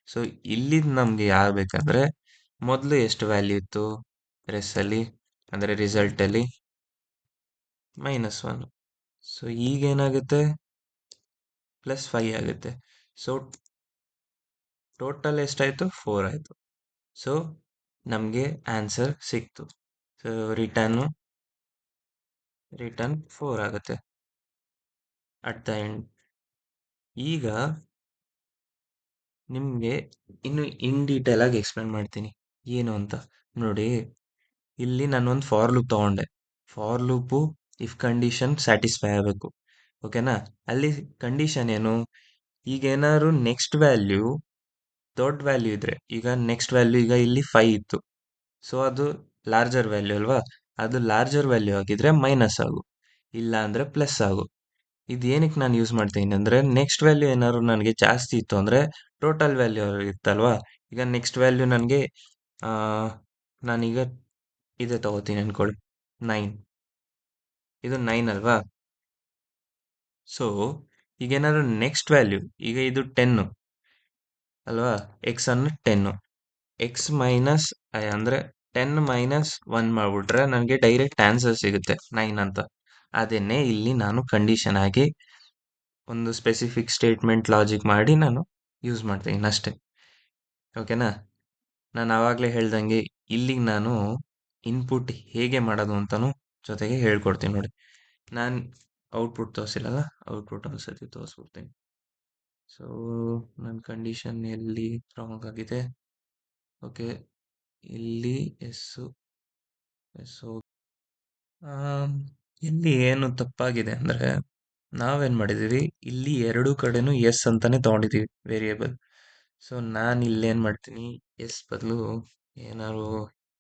ಸೊ ಇಲ್ಲಿ ನಮ್ಗೆ ಆಗ್ಬೇಕಂದ್ರೆ ಮೊದಲು ಎಷ್ಟು ವ್ಯಾಲ್ಯೂ ಇತ್ತು ರೆಸ್ಸಲ್ಲಿ, ಅಂದರೆ ರಿಸಲ್ಟಲ್ಲಿ -1. ಸೊ ಈಗೇನಾಗುತ್ತೆ, +5 ಆಗುತ್ತೆ. ಸೊ ಟೋಟಲ್ ಎಷ್ಟಾಯ್ತು, 4 ಆಯ್ತು. ಸೊ ನಮಗೆ ಆನ್ಸರ್ ಸಿಕ್ತು. ಸೊ ರಿಟರ್ನ್ 4 ಆಗುತ್ತೆ ಅಟ್ ದ ಎಂಡ್. ಈಗ ನಿಮಗೆ ಇನ್ನು ಇನ್ ಡೀಟೇಲ್ ಆಗಿ ಎಕ್ಸ್ಪ್ಲೇನ್ ಮಾಡ್ತೀನಿ ಏನು ಅಂತ. ನೋಡಿ, ಇಲ್ಲಿ ನಾನೊಂದು ಫಾರ್ ಲೂಪ್ ತಗೊಂಡೆ. For loop if condition satisfy ಆಗಬೇಕು. ಓಕೆನಾ? ಅಲ್ಲಿ ಕಂಡೀಷನ್ ಏನು, ಈಗ ಏನಾದ್ರು ನೆಕ್ಸ್ಟ್ ವ್ಯಾಲ್ಯೂ ದೊಡ್ಡ ವ್ಯಾಲ್ಯೂ ಇದ್ರೆ, ಈಗ ನೆಕ್ಸ್ಟ್ ವ್ಯಾಲ್ಯೂ ಈಗ ಇಲ್ಲಿ 5 ಇತ್ತು. ಸೊ ಅದು ಲಾರ್ಜರ್ ವ್ಯಾಲ್ಯೂ ಅಲ್ವಾ? ಅದು ಲಾರ್ಜರ್ ವ್ಯಾಲ್ಯೂ ಆಗಿದ್ರೆ ಮೈನಸ್ ಆಗು, ಇಲ್ಲ ಅಂದ್ರೆ ಪ್ಲಸ್ ಆಗು. ಇದು ಏನಕ್ಕೆ ನಾನು ಯೂಸ್ ಮಾಡ್ತೀನಿ ಅಂದ್ರೆ, ನೆಕ್ಸ್ಟ್ ವ್ಯಾಲ್ಯೂ ಏನಾದ್ರು ನನಗೆ ಜಾಸ್ತಿ ಇತ್ತು ಅಂದ್ರೆ ಟೋಟಲ್ ವ್ಯಾಲ್ಯೂ ಇತ್ತಲ್ವಾ? ಈಗ ನೆಕ್ಸ್ಟ್ ವ್ಯಾಲ್ಯೂ ನನಗೆ ನಾನೀಗ ಇದೇ ತಗೋತೀನಿ ಅನ್ಕೊಳ್ಳಿ, 9. ಇದು 9 ಅಲ್ವಾ? ಸೊ ಈಗೇನಾದ್ರು ನೆಕ್ಸ್ಟ್ ವ್ಯಾಲ್ಯೂ, ಈಗ ಇದು 10 ಅಲ್ವಾ? ಎಕ್ಸ್ ಅನ್ನು 10, ಎಕ್ಸ್ ಮೈನಸ್ ಅಂದ್ರೆ 10 -1 ಮಾಡ್ಬಿಟ್ರೆ ನನಗೆ ಡೈರೆಕ್ಟ್ ಆನ್ಸರ್ ಸಿಗುತ್ತೆ 9 ಅಂತ. ಅದನ್ನೇ ಇಲ್ಲಿ ನಾನು ಕಂಡೀಷನ್ ಆಗಿ ಒಂದು ಸ್ಪೆಸಿಫಿಕ್ ಸ್ಟೇಟ್ಮೆಂಟ್ ಲಾಜಿಕ್ ಮಾಡಿ ನಾನು ಯೂಸ್ ಮಾಡ್ತೀನಿ ಅಷ್ಟೇ. ಓಕೆನಾ? ನಾನು ಆವಾಗಲೇ ಹೇಳ್ದಂಗೆ ಇಲ್ಲಿಗೆ ನಾನು ಇನ್ಪುಟ್ ಹೇಗೆ ಮಾಡೋದು ಅಂತಲೂ ಜೊತೆಗೆ ಹೇಳ್ಕೊಡ್ತೀನಿ ನೋಡಿ. ನಾನು ಔಟ್ಪುಟ್ ತೋರಿಸಿಲ್ಲಲ್ಲ, ಔಟ್ಪುಟ್ ಒಂದ್ಸತಿ ತೋರಿಸ್ಬಿಡ್ತೀನಿ. ಸೊ ನನ್ನ ಕಂಡೀಷನ್ ಎಲ್ಲಿ ರಾಂಗ್ ಆಗಿದೆ, ಓಕೆ ಇಲ್ಲಿ ಎಸ್ಸು ಇಲ್ಲಿ ಏನು ತಪ್ಪಾಗಿದೆ ಅಂದರೆ, ನಾವೇನು ಮಾಡಿದ್ದೀವಿ, ಇಲ್ಲಿ ಎರಡು ಕಡೆನೂ ಎಸ್ ಅಂತಾನೆ ತೊಗೊಂಡಿದ್ದೀವಿ ವೇರಿಯೇಬಲ್. ಸೊ ನಾನು ಇಲ್ಲೇನು ಮಾಡ್ತೀನಿ, ಎಸ್ ಬದಲು ಏನಾದ್ರು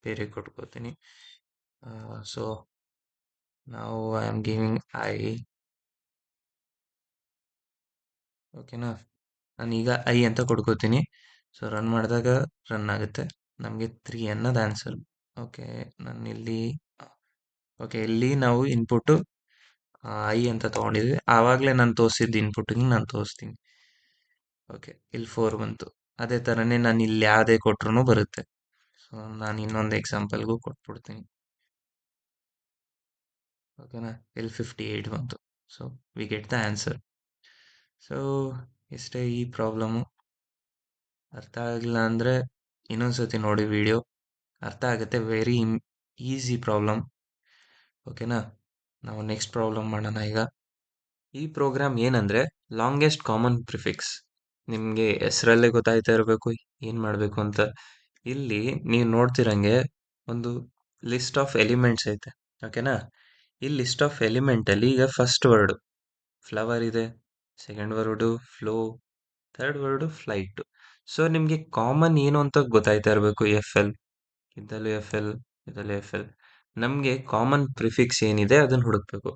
ಬೇರೆ ಕೊಟ್ಕೋತೀನಿ. ಸೊ ನಾವು ಐ ಆಮ್ ಗಿವಿಂಗ್ ಐ. ಓಕೆನಾ? ನಾನೀಗ ಐ ಅಂತ ಕೊಡ್ಕೋತೀನಿ. ಸೊ ರನ್ ಮಾಡಿದಾಗ ರನ್ ಆಗುತ್ತೆ. ನಮಗೆ 3 ಅನ್ನೋದು ಆನ್ಸರ್. ಓಕೆ, ನಾನಿಲ್ಲಿ ಓಕೆ ಇಲ್ಲಿ ನಾವು ಇನ್ಪುಟ್ಟು ಐ ಅಂತ ತೊಗೊಂಡಿದ್ವಿ. ಆವಾಗಲೇ ನಾನು ತೋರಿಸಿದ್ದು ಇನ್ಪುಟ್ಟಿಗೆ ನಾನು ತೋರಿಸ್ತೀನಿ. ಓಕೆ, ಇಲ್ಲಿ 4 ಬಂತು. ಅದೇ ಥರನೇ ನಾನು ಇಲ್ಲಿ ಯಾವುದೇ ಕೊಟ್ರೂ ಬರುತ್ತೆ. ಸೊ ನಾನು ಇನ್ನೊಂದು ಎಕ್ಸಾಂಪಲ್ಗೂ ಕೊಟ್ಬಿಡ್ತೀನಿ. ಓಕೆನಾ? ಇಲ್ಲಿ 58 ಬಂತು. So we get the answer. So ಇಷ್ಟೇ ಈ ಪ್ರಾಬ್ಲಮ್ಮು. ಅರ್ಥ ಆಗಿಲ್ಲ ಅಂದರೆ ಇನ್ನೊಂದ್ಸತಿ ನೋಡಿ ವಿಡಿಯೋ, ಅರ್ಥ ಆಗುತ್ತೆ. Very easy problem. ಓಕೆನಾ? ನಾವು ನೆಕ್ಸ್ಟ್ ಪ್ರಾಬ್ಲಮ್ ಮಾಡೋಣ ಈಗ. ಈ ಪ್ರೋಗ್ರಾಮ್ ಏನಂದರೆ ಲಾಂಗೆಸ್ಟ್ ಕಾಮನ್ ಪ್ರಿಫಿಕ್ಸ್. ನಿಮಗೆ ಹೆಸರಲ್ಲೇ ಗೊತ್ತಾಯ್ತಾ ಇರಬೇಕು ಏನು ಮಾಡಬೇಕು ಅಂತ. ಇಲ್ಲಿ ನೀವು ನೋಡ್ತಿರಂಗೆ ಒಂದು ಲಿಸ್ಟ್ ಆಫ್ ಎಲಿಮೆಂಟ್ಸ್ ಐತೆ. ಓಕೆನಾ? ಈ ಲಿಸ್ಟ್ ಆಫ್ ಎಲಿಮೆಂಟಲ್ಲಿ ಈಗ ಫಸ್ಟ್ ವರ್ಡು ಫ್ಲವರ್ ಇದೆ, second word flow, third word flight. So ನಿಮಗೆ ಕಾಮನ್ ಏನು ಅಂತ ಗೊತ್ತಾಯ್ತಾ ಇರಬೇಕು. FL ಇದ್ದಲ್ಲೂ FL, ಇದಲ್ಲೂ FL. ನಮಗೆ ಕಾಮನ್ ಪ್ರಿಫಿಕ್ಸ್ ಏನಿದೆ ಅದನ್ನು ಹುಡುಕ್ಬೇಕು.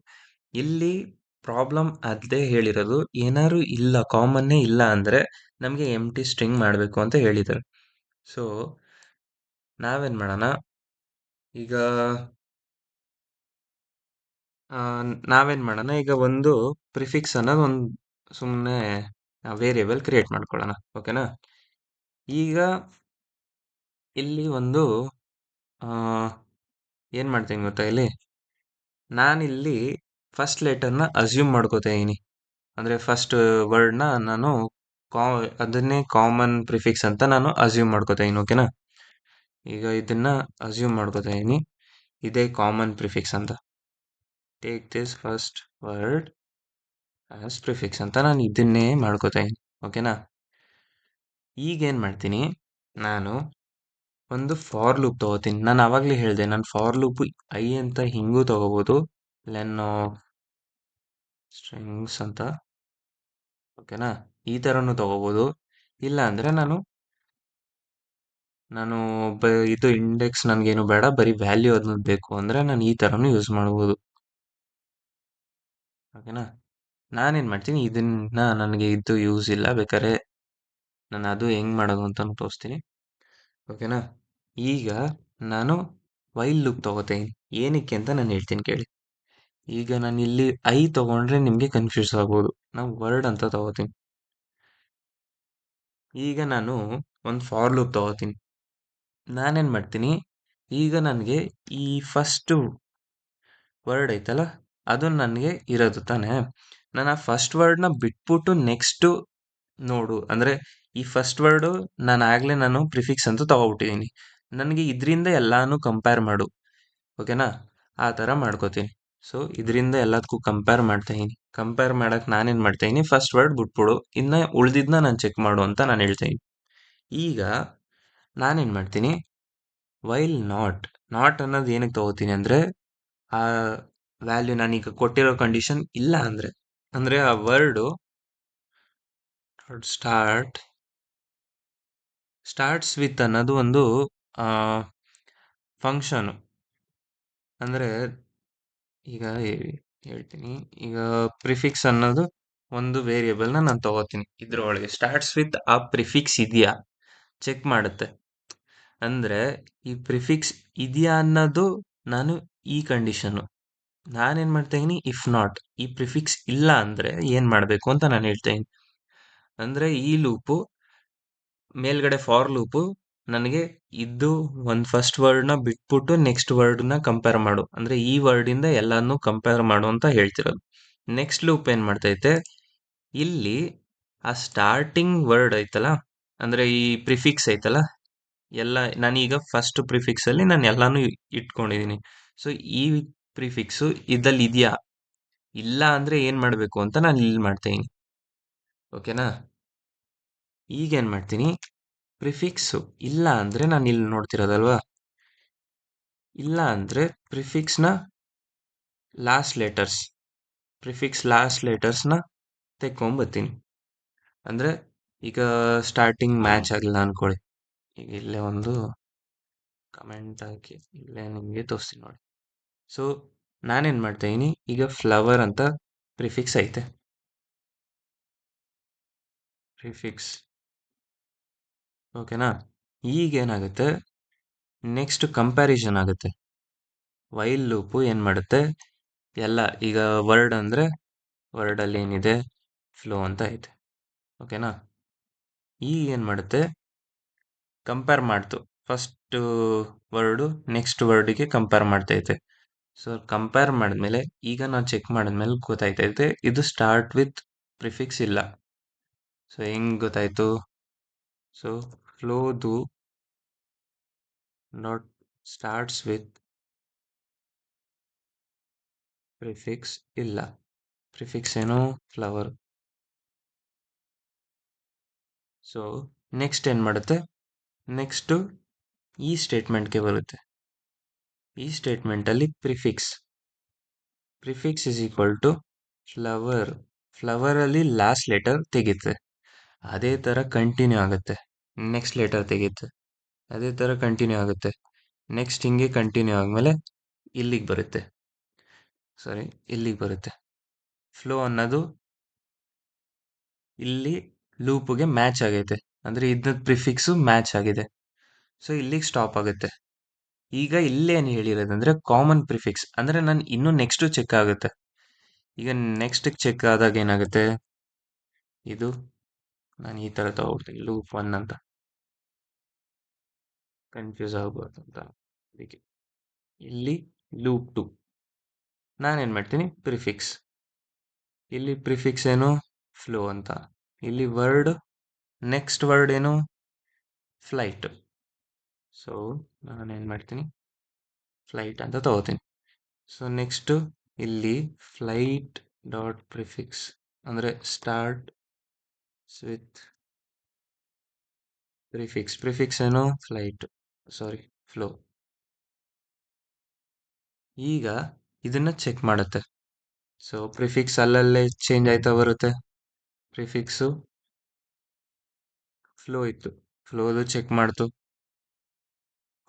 ಇಲ್ಲಿ ಪ್ರಾಬ್ಲಮ್ ಅದೇ ಹೇಳಿರೋದು, ಏನಾದ್ರು ಇಲ್ಲ, ಕಾಮನ್ನೇ ಇಲ್ಲ ಅಂದರೆ ನಮಗೆ ಎಂಟಿ ಸ್ಟ್ರಿಂಗ್ ಮಾಡಬೇಕು ಅಂತ ಹೇಳಿದ್ದಾರೆ. ಸೊ ನಾವೇನು ಮಾಡೋಣ, ಈಗ ಈಗ ಒಂದು ಪ್ರಿಫಿಕ್ಸ್ ಅನ್ನೋದು ಒಂದು ಸುಮ್ಮನೆ ವೇರಿಯೇಬಲ್ ಕ್ರಿಯೇಟ್ ಮಾಡ್ಕೊಳ್ಳೋಣ. ಓಕೆನಾ? ಈಗ ಇಲ್ಲಿ ಒಂದು ಏನು ಮಾಡ್ತೀನಿ ಗೊತ್ತಾ, ಇಲ್ಲಿ ನಾನಿಲ್ಲಿ ಫಸ್ಟ್ ಲೆಟರ್ನ ಅಸ್ಯೂಮ್ ಮಾಡ್ಕೋತಾ ಇದೀನಿ. ಅಂದರೆ ಫಸ್ಟ್ ವರ್ಡ್ನ ನಾನು ಕಾ ಅದನ್ನೇ ಕಾಮನ್ ಪ್ರಿಫಿಕ್ಸ್ ಅಂತ ನಾನು ಅಸ್ಯೂಮ್ ಮಾಡ್ಕೋತಾ ಇದೀನಿ. ಓಕೆನಾ? ಈಗ ಇದನ್ನ ಅಸ್ಯೂಮ್ ಮಾಡ್ಕೋತಾ ಇದೀನಿ, ಇದೇ ಕಾಮನ್ ಪ್ರಿಫಿಕ್ಸ್ ಅಂತ. Take this first word as prefix ಅಂತ ನಾನು ಇದನ್ನೇ ಮಾಡ್ಕೋತಾ ಇದೀನಿ. ಓಕೆನಾ? ಈಗೇನು ಮಾಡ್ತೀನಿ, ನಾನು ಒಂದು ಫಾರ್ ಲೂಪ್ ತಗೋತೀನಿ. ನಾನು ಆವಾಗಲೇ ಹೇಳಿದೆ, ನಾನು ಫಾರ್ ಲೂಪ್ ಐ ಅಂತ ಹಿಂಗೂ ತಗೋಬೋದು, ಲೆನ್ ಆಫ್ ಸ್ಟ್ರಿಂಗ್ಸ್ ಅಂತ. ಓಕೆನಾ? ಈ ಥರನೂ ತಗೋಬೋದು. ಇಲ್ಲ ಅಂದರೆ ನಾನು ಇದು ಇಂಡೆಕ್ಸ್ ನನಗೇನು ಬೇಡ, ಬರೀ ವ್ಯಾಲ್ಯೂ ಅನ್ನೋದು ಬೇಕು ಅಂದರೆ ನಾನು ಈ ಥರನೂ ಯೂಸ್ ಮಾಡ್ಬೋದು. ಓಕೆನಾ? ನಾನೇನು ಮಾಡ್ತೀನಿ, ಇದನ್ನ ನನಗೆ ಇದು ಯೂಸ್ ಇಲ್ಲ, ಬೇಕಾದ್ರೆ ನಾನು ಅದು ಹೆಂಗೆ ಮಾಡೋದು ಅಂತಲೂ ತೋರಿಸ್ತೀನಿ. ಓಕೆನಾ? ಈಗ ನಾನು ವೈಲ್ ಲೂಪ್ ತಗೋತೀನಿ. ಏನಕ್ಕೆ ಅಂತ ನಾನು ಹೇಳ್ತೀನಿ ಕೇಳಿ. ಈಗ ನಾನು ಇಲ್ಲಿ ಐ ತಗೊಂಡ್ರೆ ನಿಮಗೆ ಕನ್ಫ್ಯೂಸ್ ಆಗ್ಬೋದು. ನಾವು ವರ್ಡ್ ಅಂತ ತಗೋತೀನಿ. ಈಗ ನಾನು ಒಂದು ಫಾರ್ ಲೂಪ್ ತಗೋತೀನಿ. ನಾನೇನು ಮಾಡ್ತೀನಿ, ಈಗ ನನಗೆ ಈ ಫಸ್ಟ್ ವರ್ಡ್ ಐತಲ್ಲ, ಅದು ನನಗೆ ಇರೋದು ತಾನೇ. ನಾನು ಆ ಫಸ್ಟ್ ವರ್ಡ್ನ ಬಿಟ್ಬಿಟ್ಟು ನೆಕ್ಸ್ಟು ನೋಡು ಅಂದರೆ ಈ ಫಸ್ಟ್ ವರ್ಡು ನಾನು ಪ್ರಿಫಿಕ್ಸ್ ಅಂತ ತಗೊಬಿಟ್ಟಿದ್ದೀನಿ. ನನಗೆ ಇದರಿಂದ ಎಲ್ಲಾನು ಕಂಪೇರ್ ಮಾಡು. ಓಕೆನಾ? ಆ ಥರ ಮಾಡ್ಕೋತೀನಿ. ಸೊ ಇದರಿಂದ ಎಲ್ಲದಕ್ಕೂ ಕಂಪೇರ್ ಮಾಡ್ತಾ ಇದೀನಿ. ಕಂಪೇರ್ ಮಾಡಕ್ಕೆ ನಾನೇನು ಮಾಡ್ತಾ ಇದೀನಿ, ಫಸ್ಟ್ ವರ್ಡ್ ಬಿಟ್ಬಿಡು, ಇನ್ನು ಉಳಿದಿದ್ದನ್ನ ನಾನು ಚೆಕ್ ಮಾಡು ಅಂತ ನಾನು ಹೇಳ್ತಾ ಇದೀನಿ. ಈಗ ನಾನೇನು ಮಾಡ್ತೀನಿ, ವೈಲ್ ನಾಟ್ ಅನ್ನೋದು ಏನಕ್ಕೆ ತಗೋತೀನಿ ಅಂದರೆ, ಆ ವ್ಯಾಲ್ಯೂ ನಾನೀಗ ಕೊಟ್ಟಿರೋ ಕಂಡೀಷನ್ ಇಲ್ಲ ಅಂದರೆ ಆ ವರ್ಡು ಸ್ಟಾರ್ಟ್ಸ್ ವಿತ್ ಅನ್ನೋದು ಒಂದು ಫಂಕ್ಷನು. ಅಂದರೆ ಈಗ ಹೇಳ್ತೀನಿ, ಈಗ ಪ್ರಿಫಿಕ್ಸ್ ಅನ್ನೋದು ಒಂದು ವೇರಿಯೇಬಲ್ನ ನಾನು ತಗೋತೀನಿ. ಇದ್ರೊಳಗೆ ಸ್ಟಾರ್ಟ್ಸ್ ವಿತ್ ಆ ಪ್ರಿಫಿಕ್ಸ್ ಇದೆಯಾ ಚೆಕ್ ಮಾಡುತ್ತೆ. ಅಂದರೆ ಈ ಪ್ರಿಫಿಕ್ಸ್ ಇದೆಯಾ ಅನ್ನೋದು ನಾನು ಈ ಕಂಡೀಷನ್ನು ನಾನೇನು ಮಾಡ್ತಾ ಇದೀನಿ, ಇಫ್ ನಾಟ್ ಈ ಪ್ರಿಫಿಕ್ಸ್ ಇಲ್ಲ ಅಂದರೆ ಏನು ಮಾಡಬೇಕು ಅಂತ ನಾನು ಹೇಳ್ತಾ ಇದೀನಿ. ಅಂದರೆ ಈ ಲೂಪು ಮೇಲ್ಗಡೆ ಫಾರ್ ಲೂಪು ನನಗೆ ಇದ್ದು ಒಂದು ಫಸ್ಟ್ ವರ್ಡ್ನ ಬಿಟ್ಬಿಟ್ಟು ನೆಕ್ಸ್ಟ್ ವರ್ಡ್ನ ಕಂಪೇರ್ ಮಾಡು, ಅಂದರೆ ಈ ವರ್ಡಿಂದ ಎಲ್ಲಾನು ಕಂಪೇರ್ ಮಾಡು ಅಂತ ಹೇಳ್ತಿರೋದು. ನೆಕ್ಸ್ಟ್ ಲೂಪ್ ಏನು ಮಾಡ್ತೈತೆ, ಇಲ್ಲಿ ಆ ಸ್ಟಾರ್ಟಿಂಗ್ ವರ್ಡ್ ಐತಲ್ಲ, ಅಂದರೆ ಈ ಪ್ರಿಫಿಕ್ಸ್ ಐತಲ್ಲ, ಎಲ್ಲ ನಾನೀಗ ಫಸ್ಟ್ ಪ್ರಿಫಿಕ್ಸಲ್ಲಿ ನಾನು ಎಲ್ಲಾನು ಇಟ್ಕೊಂಡಿದ್ದೀನಿ. ಸೊ ಈ ಪ್ರಿಫಿಕ್ಸು ಇದ್ದಲ್ಲಿ ಇದೆಯಾ, ಇಲ್ಲ ಅಂದರೆ ಏನು ಮಾಡಬೇಕು ಅಂತ ನಾನು ಇಲ್ಲಿ ಮಾಡ್ತೀನಿ. ಓಕೆನಾ? ಈಗೇನು ಮಾಡ್ತೀನಿ, ಪ್ರಿಫಿಕ್ಸು ಇಲ್ಲ ಅಂದರೆ ನಾನು ಇಲ್ಲಿ ನೋಡ್ತಿರೋದಲ್ವಾ, ಇಲ್ಲ ಅಂದರೆ ಪ್ರಿಫಿಕ್ಸ್ನ ಲಾಸ್ಟ್ ಲೆಟರ್ಸ್ನ ತೆಕ್ಕೊಂಬತ್ತೀನಿ. ಅಂದರೆ ಈಗ ಸ್ಟಾರ್ಟಿಂಗ್ ಮ್ಯಾಚ್ ಆಗಿಲ್ಲ ಅಂದ್ಕೊಳ್ಳಿ, ಈಗ ಇಲ್ಲೇ ಒಂದು ಕಮೆಂಟ್ ಹಾಕಿ ಇಲ್ಲೇ ನಿಮಗೆ ತೋರಿಸ್ತೀನಿ ನೋಡಿ. ಸೊ ನಾನೇನು ಮಾಡ್ತಾಯಿದ್ದೀನಿ, ಈಗ ಫ್ಲವರ್ ಅಂತ ಪ್ರಿಫಿಕ್ಸ್ ಐತೆ, ಪ್ರಿಫಿಕ್ಸ್. ಓಕೆನಾ? ಈಗೇನಾಗುತ್ತೆ, ನೆಕ್ಸ್ಟ್ ಕಂಪ್ಯಾರಿಸನ್ ಆಗುತ್ತೆ. ವೈಲ್ ಲೂಪು ಏನು ಮಾಡುತ್ತೆ, ಎಲ್ಲ ಈಗ ವರ್ಡ್ ಅಂದರೆ ವರ್ಡಲ್ಲಿ ಏನಿದೆ ಫ್ಲೋ ಅಂತ ಐತೆ. ಓಕೆನಾ? ಈಗ ಏನು ಮಾಡುತ್ತೆ, ಕಂಪೇರ್ ಮಾಡ್ತು, ಫಸ್ಟ್ ವರ್ಡು ನೆಕ್ಸ್ಟ್ ವರ್ಡಿಗೆ ಕಂಪೇರ್ ಮಾಡ್ತೈತೆ. ಸೊ ಕಂಪೇರ್ ಮಾಡಿದ್ಮೇಲೆ ಈಗ ನಾನು ಚೆಕ್ ಮಾಡಿದ್ಮೇಲೆ ಗೊತ್ತಾಯ್ತೈತೆ ಇದು ಸ್ಟಾರ್ಟ್ ವಿತ್ ಪ್ರಿಫಿಕ್ಸ್ ಇಲ್ಲ. ಸೊ ಹೆಂಗೆ ಗೊತ್ತಾಯ್ತು, ಸೊ ಫ್ಲೋದು ನಾಟ್ ಸ್ಟಾರ್ಟ್ಸ್ ವಿತ್ ಪ್ರಿಫಿಕ್ಸ್ ಇಲ್ಲ, ಪ್ರಿಫಿಕ್ಸ್ ಏನು ಫ್ಲವರ್. ಸೊ ನೆಕ್ಸ್ಟ್ ಏನು ಮಾಡುತ್ತೆ, ನೆಕ್ಸ್ಟು ಈ ಸ್ಟೇಟ್ಮೆಂಟ್ಗೆ ಬರುತ್ತೆ. ಈ ಸ್ಟೇಟ್ಮೆಂಟಲ್ಲಿ ಪ್ರಿಫಿಕ್ಸ್ ಇಸ್ ಈಕ್ವಲ್ ಟು ಫ್ಲವರಲ್ಲಿ ಲಾಸ್ಟ್ ಲೆಟರ್ ತೆಗೆಯುತ್ತೆ, ಅದೇ ಥರ ಕಂಟಿನ್ಯೂ ಆಗುತ್ತೆ. ನೆಕ್ಸ್ಟ್ ಲೆಟರ್ ತೆಗೆಯುತ್ತೆ, ಅದೇ ಥರ ಕಂಟಿನ್ಯೂ ಆಗುತ್ತೆ. ನೆಕ್ಸ್ಟ್ ಹಿಂಗೆ ಕಂಟಿನ್ಯೂ ಆದಮೇಲೆ ಇಲ್ಲಿಗೆ ಬರುತ್ತೆ. ಫ್ಲೋ ಅನ್ನೋದು ಇಲ್ಲಿ ಲೂಪ್ಗೆ ಮ್ಯಾಚ್ ಆಗೈತೆ, ಅಂದರೆ ಇದ್ದ ಪ್ರಿಫಿಕ್ಸು ಮ್ಯಾಚ್ ಆಗಿದೆ. ಸೊ ಇಲ್ಲಿಗೆ ಸ್ಟಾಪ್ ಆಗುತ್ತೆ. ಈಗ ಇಲ್ಲೇನು ಹೇಳಿರೋದಂದರೆ ಕಾಮನ್ ಪ್ರಿಫಿಕ್ಸ್, ಅಂದರೆ ನಾನು ಇನ್ನೂ ನೆಕ್ಸ್ಟು ಚೆಕ್ ಆಗುತ್ತೆ. ಈಗ ನೆಕ್ಸ್ಟಿಗೆ ಚೆಕ್ ಆದಾಗ ಏನಾಗುತ್ತೆ, ಇದು ನಾನು ಈ ಥರ ತಗೊಳ್ತೀನಿ ಲೂಪ್ 1 ಅಂತ, ಕನ್ಫ್ಯೂಸ್ ಆಗ್ಬಾರ್ದು ಅಂತ. ಅದಕ್ಕೆ ಇಲ್ಲಿ ಲೂಪ್ 2 ನಾನೇನು ಮಾಡ್ತೀನಿ, ಪ್ರಿಫಿಕ್ಸ್. ಇಲ್ಲಿ ಪ್ರಿಫಿಕ್ಸ್ ಏನು, ಫ್ಲೋ ಅಂತ. ಇಲ್ಲಿ ವರ್ಡ್ ನೆಕ್ಸ್ಟ್ ವರ್ಡ್ ಏನು ಫ್ಲೈಟ್. ಸೊ ನಾನೇನು ಮಾಡ್ತೀನಿ ಫ್ಲೈಟ್ ಅಂತ ತಗೋತೀನಿ. ಸೊ ನೆಕ್ಸ್ಟ್ ಇಲ್ಲಿ ಫ್ಲೈಟ್ ಡಾಟ್ ಪ್ರಿಫಿಕ್ಸ್ ಅಂದರೆ ಸ್ಟಾರ್ಟ್ ವಿತ್ ಪ್ರಿಫಿಕ್ಸ್ ಏನು ಫ್ಲೈಟ್, ಸಾರಿ ಫ್ಲೋ. ಈಗ ಇದನ್ನ ಚೆಕ್ ಮಾಡುತ್ತೆ. ಸೊ ಪ್ರಿಫಿಕ್ಸ್ ಅಲ್ಲಲ್ಲೇ ಚೇಂಜ್ ಆಯ್ತಾ ಬರುತ್ತೆ. ಪ್ರಿಫಿಕ್ಸು ಫ್ಲೋ ಇತ್ತು, ಫ್ಲೋದು ಚೆಕ್ ಮಾಡ್ತು,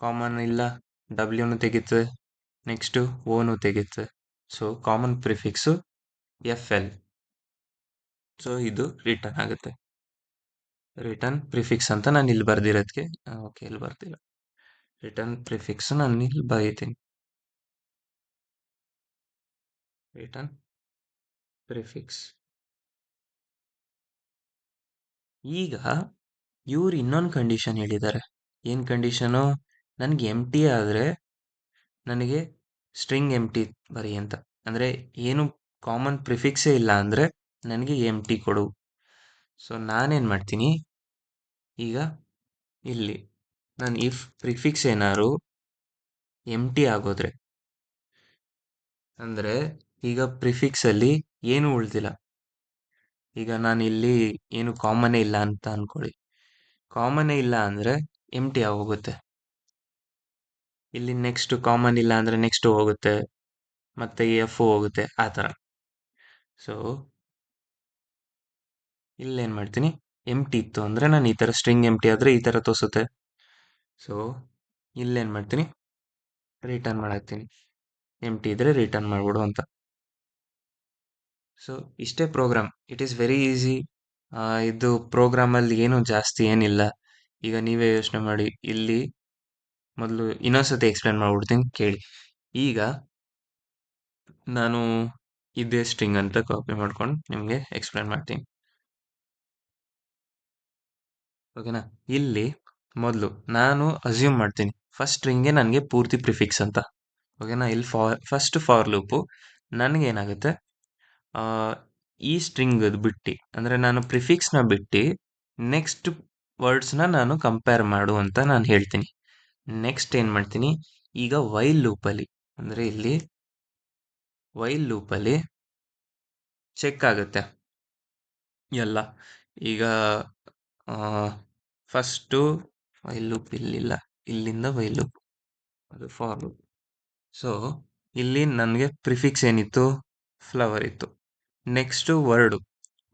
ಕಾಮನ್ ಇಲ್ಲ, ಡಬ್ಲ್ಯೂನು ತೆಗಿತದೆ, ನೆಕ್ಸ್ಟು ಓನು ತೆಗಿತದೆ. So common prefix FL. So ಇದು ರಿಟರ್ನ್ ಆಗುತ್ತೆ. ರಿಟರ್ನ್ ಪ್ರಿಫಿಕ್ಸ್ ಅಂತ ನಾನು ಇಲ್ಲಿ ಬರ್ದಿರೋದಕ್ಕೆ ಓಕೆ, ಇಲ್ಲಿ ಬರ್ದಿಲ್ಲ. ರಿಟರ್ನ್ ಪ್ರಿಫಿಕ್ಸ್ ನಾನು ಇಲ್ಲಿ ಬರೀತೀನಿ. Return prefix. ಈಗ ಇವ್ರು ಇನ್ನೊಂದು ಕಂಡೀಷನ್ ಹೇಳಿದ್ದಾರೆ. ಏನು ಕಂಡೀಷನು? ನನಗೆ ಎಂಟಿ ಆದರೆ ನನಗೆ ಸ್ಟ್ರಿಂಗ್ ಎಂಟಿ ಬರಿ ಅಂತ. ಅಂದರೆ ಏನು ಕಾಮನ್ ಪ್ರಿಫಿಕ್ಸೇ ಇಲ್ಲ ಅಂದರೆ ನನಗೆ ಎಂಟಿ ಕೊಡು. ಸೊ ನಾನೇನು ಮಾಡ್ತೀನಿ ಈಗ ಇಲ್ಲಿ ನಾನು ಇಫ್ ಪ್ರಿಫಿಕ್ಸ್ ಏನಾದ್ರು ಎಂಟಿ ಆಗೋದ್ರೆ, ಅಂದರೆ ಈಗ ಪ್ರಿಫಿಕ್ಸಲ್ಲಿ ಏನು ಉಳ್ದಿಲ್ಲ. ಈಗ ನಾನು ಇಲ್ಲಿ ಏನು ಕಾಮನ್ನೇ ಇಲ್ಲ ಅಂತ ಅನ್ಕೊಳ್ಳಿ. ಕಾಮನ್ನೇ ಇಲ್ಲ ಅಂದರೆ ಎಂಟಿ ಆಗೋಗುತ್ತೆ. ಇಲ್ಲಿ ನೆಕ್ಸ್ಟ್ ಕಾಮನ್ ಇಲ್ಲ ಅಂದರೆ ನೆಕ್ಸ್ಟ್ ಹೋಗುತ್ತೆ, ಮತ್ತೆ ಎಫ್ ಹೋಗುತ್ತೆ, ಆ ಥರ. ಸೊ ಇಲ್ಲೇನು ಮಾಡ್ತೀನಿ, ಎಂಟಿ ಇತ್ತು ಅಂದರೆ ನಾನು ಈ ಥರ ಸ್ಟ್ರಿಂಗ್ ಎಂಟಿ ಆದರೆ ಈ ಥರ ತೋರಿಸುತ್ತೆ. ಸೊ ಇಲ್ಲೇನು ಮಾಡ್ತೀನಿ, ರಿಟರ್ನ್ ಮಾಡಾಕ್ತೀನಿ. ಎಂಟಿ ಇದ್ರೆ ರಿಟರ್ನ್ ಮಾಡಿಬಿಡು ಅಂತ. ಸೊ ಇಷ್ಟೇ program. It is very easy. ಇದು ಪ್ರೋಗ್ರಾಮಲ್ಲಿ ಏನು ಜಾಸ್ತಿ ಏನಿಲ್ಲ. ಈಗ ನೀವೇ ಯೋಚನೆ ಮಾಡಿ. ಇಲ್ಲಿ ಮೊದಲು ಇನ್ನೊಂದ್ಸತಿ ಎಕ್ಸ್ಪ್ಲೇನ್ ಮಾಡ್ಬಿಡ್ತೀನಿ ಕೇಳಿ. ಈಗ ನಾನು ಇದೇ ಸ್ಟ್ರಿಂಗ್ ಅಂತ ಕಾಪಿ ಮಾಡ್ಕೊಂಡು ನಿಮಗೆ ಎಕ್ಸ್ಪ್ಲೇನ್ ಮಾಡ್ತೀನಿ, ಓಕೆನಾ? ಇಲ್ಲಿ ಮೊದಲು ನಾನು ಅಸ್ಯೂಮ್ ಮಾಡ್ತೀನಿ ಫಸ್ಟ್ ಸ್ಟ್ರಿಂಗ್ಗೆ ನನಗೆ ಪೂರ್ತಿ ಪ್ರಿಫಿಕ್ಸ್ ಅಂತ, ಓಕೆನಾ? ಇಲ್ಲಿ ಫಸ್ಟ್ ಫಾರ್ ಲೂಪು ನನಗೇನಾಗುತ್ತೆ, ಈ ಸ್ಟ್ರಿಂಗ್ ಬಿಟ್ಟು ಅಂದರೆ ನಾನು ಪ್ರಿಫಿಕ್ಸ್ನ ಬಿಟ್ಟು ನೆಕ್ಸ್ಟ್ ವರ್ಡ್ಸ್ನ ನಾನು ಕಂಪೇರ್ ಮಾಡು ಅಂತ ನಾನು ಹೇಳ್ತೀನಿ. ನೆಕ್ಸ್ಟ್ ಏನು ಮಾಡ್ತೀನಿ, ಈಗ ವೈಲ್ ಲೂಪಲ್ಲಿ ಅಂದರೆ ಇಲ್ಲಿ ವೈಲ್ ಲೂಪಲ್ಲಿ ಚೆಕ್ ಆಗುತ್ತೆ ಎಲ್ಲ. ಈಗ ಫಸ್ಟು ವೈಲ್ ಲೂಪ್ ಇಲ್ಲಿಲ್ಲ, ಇಲ್ಲಿಂದ ವೈಲ್ ಲೂಪ್, ಅದು ಫಾರ್ ಲೂಪ್. ಸೊ ಇಲ್ಲಿ ನನಗೆ ಪ್ರಿಫಿಕ್ಸ್ ಏನಿತ್ತು, ಫ್ಲವರ್ ಇತ್ತು. ನೆಕ್ಸ್ಟು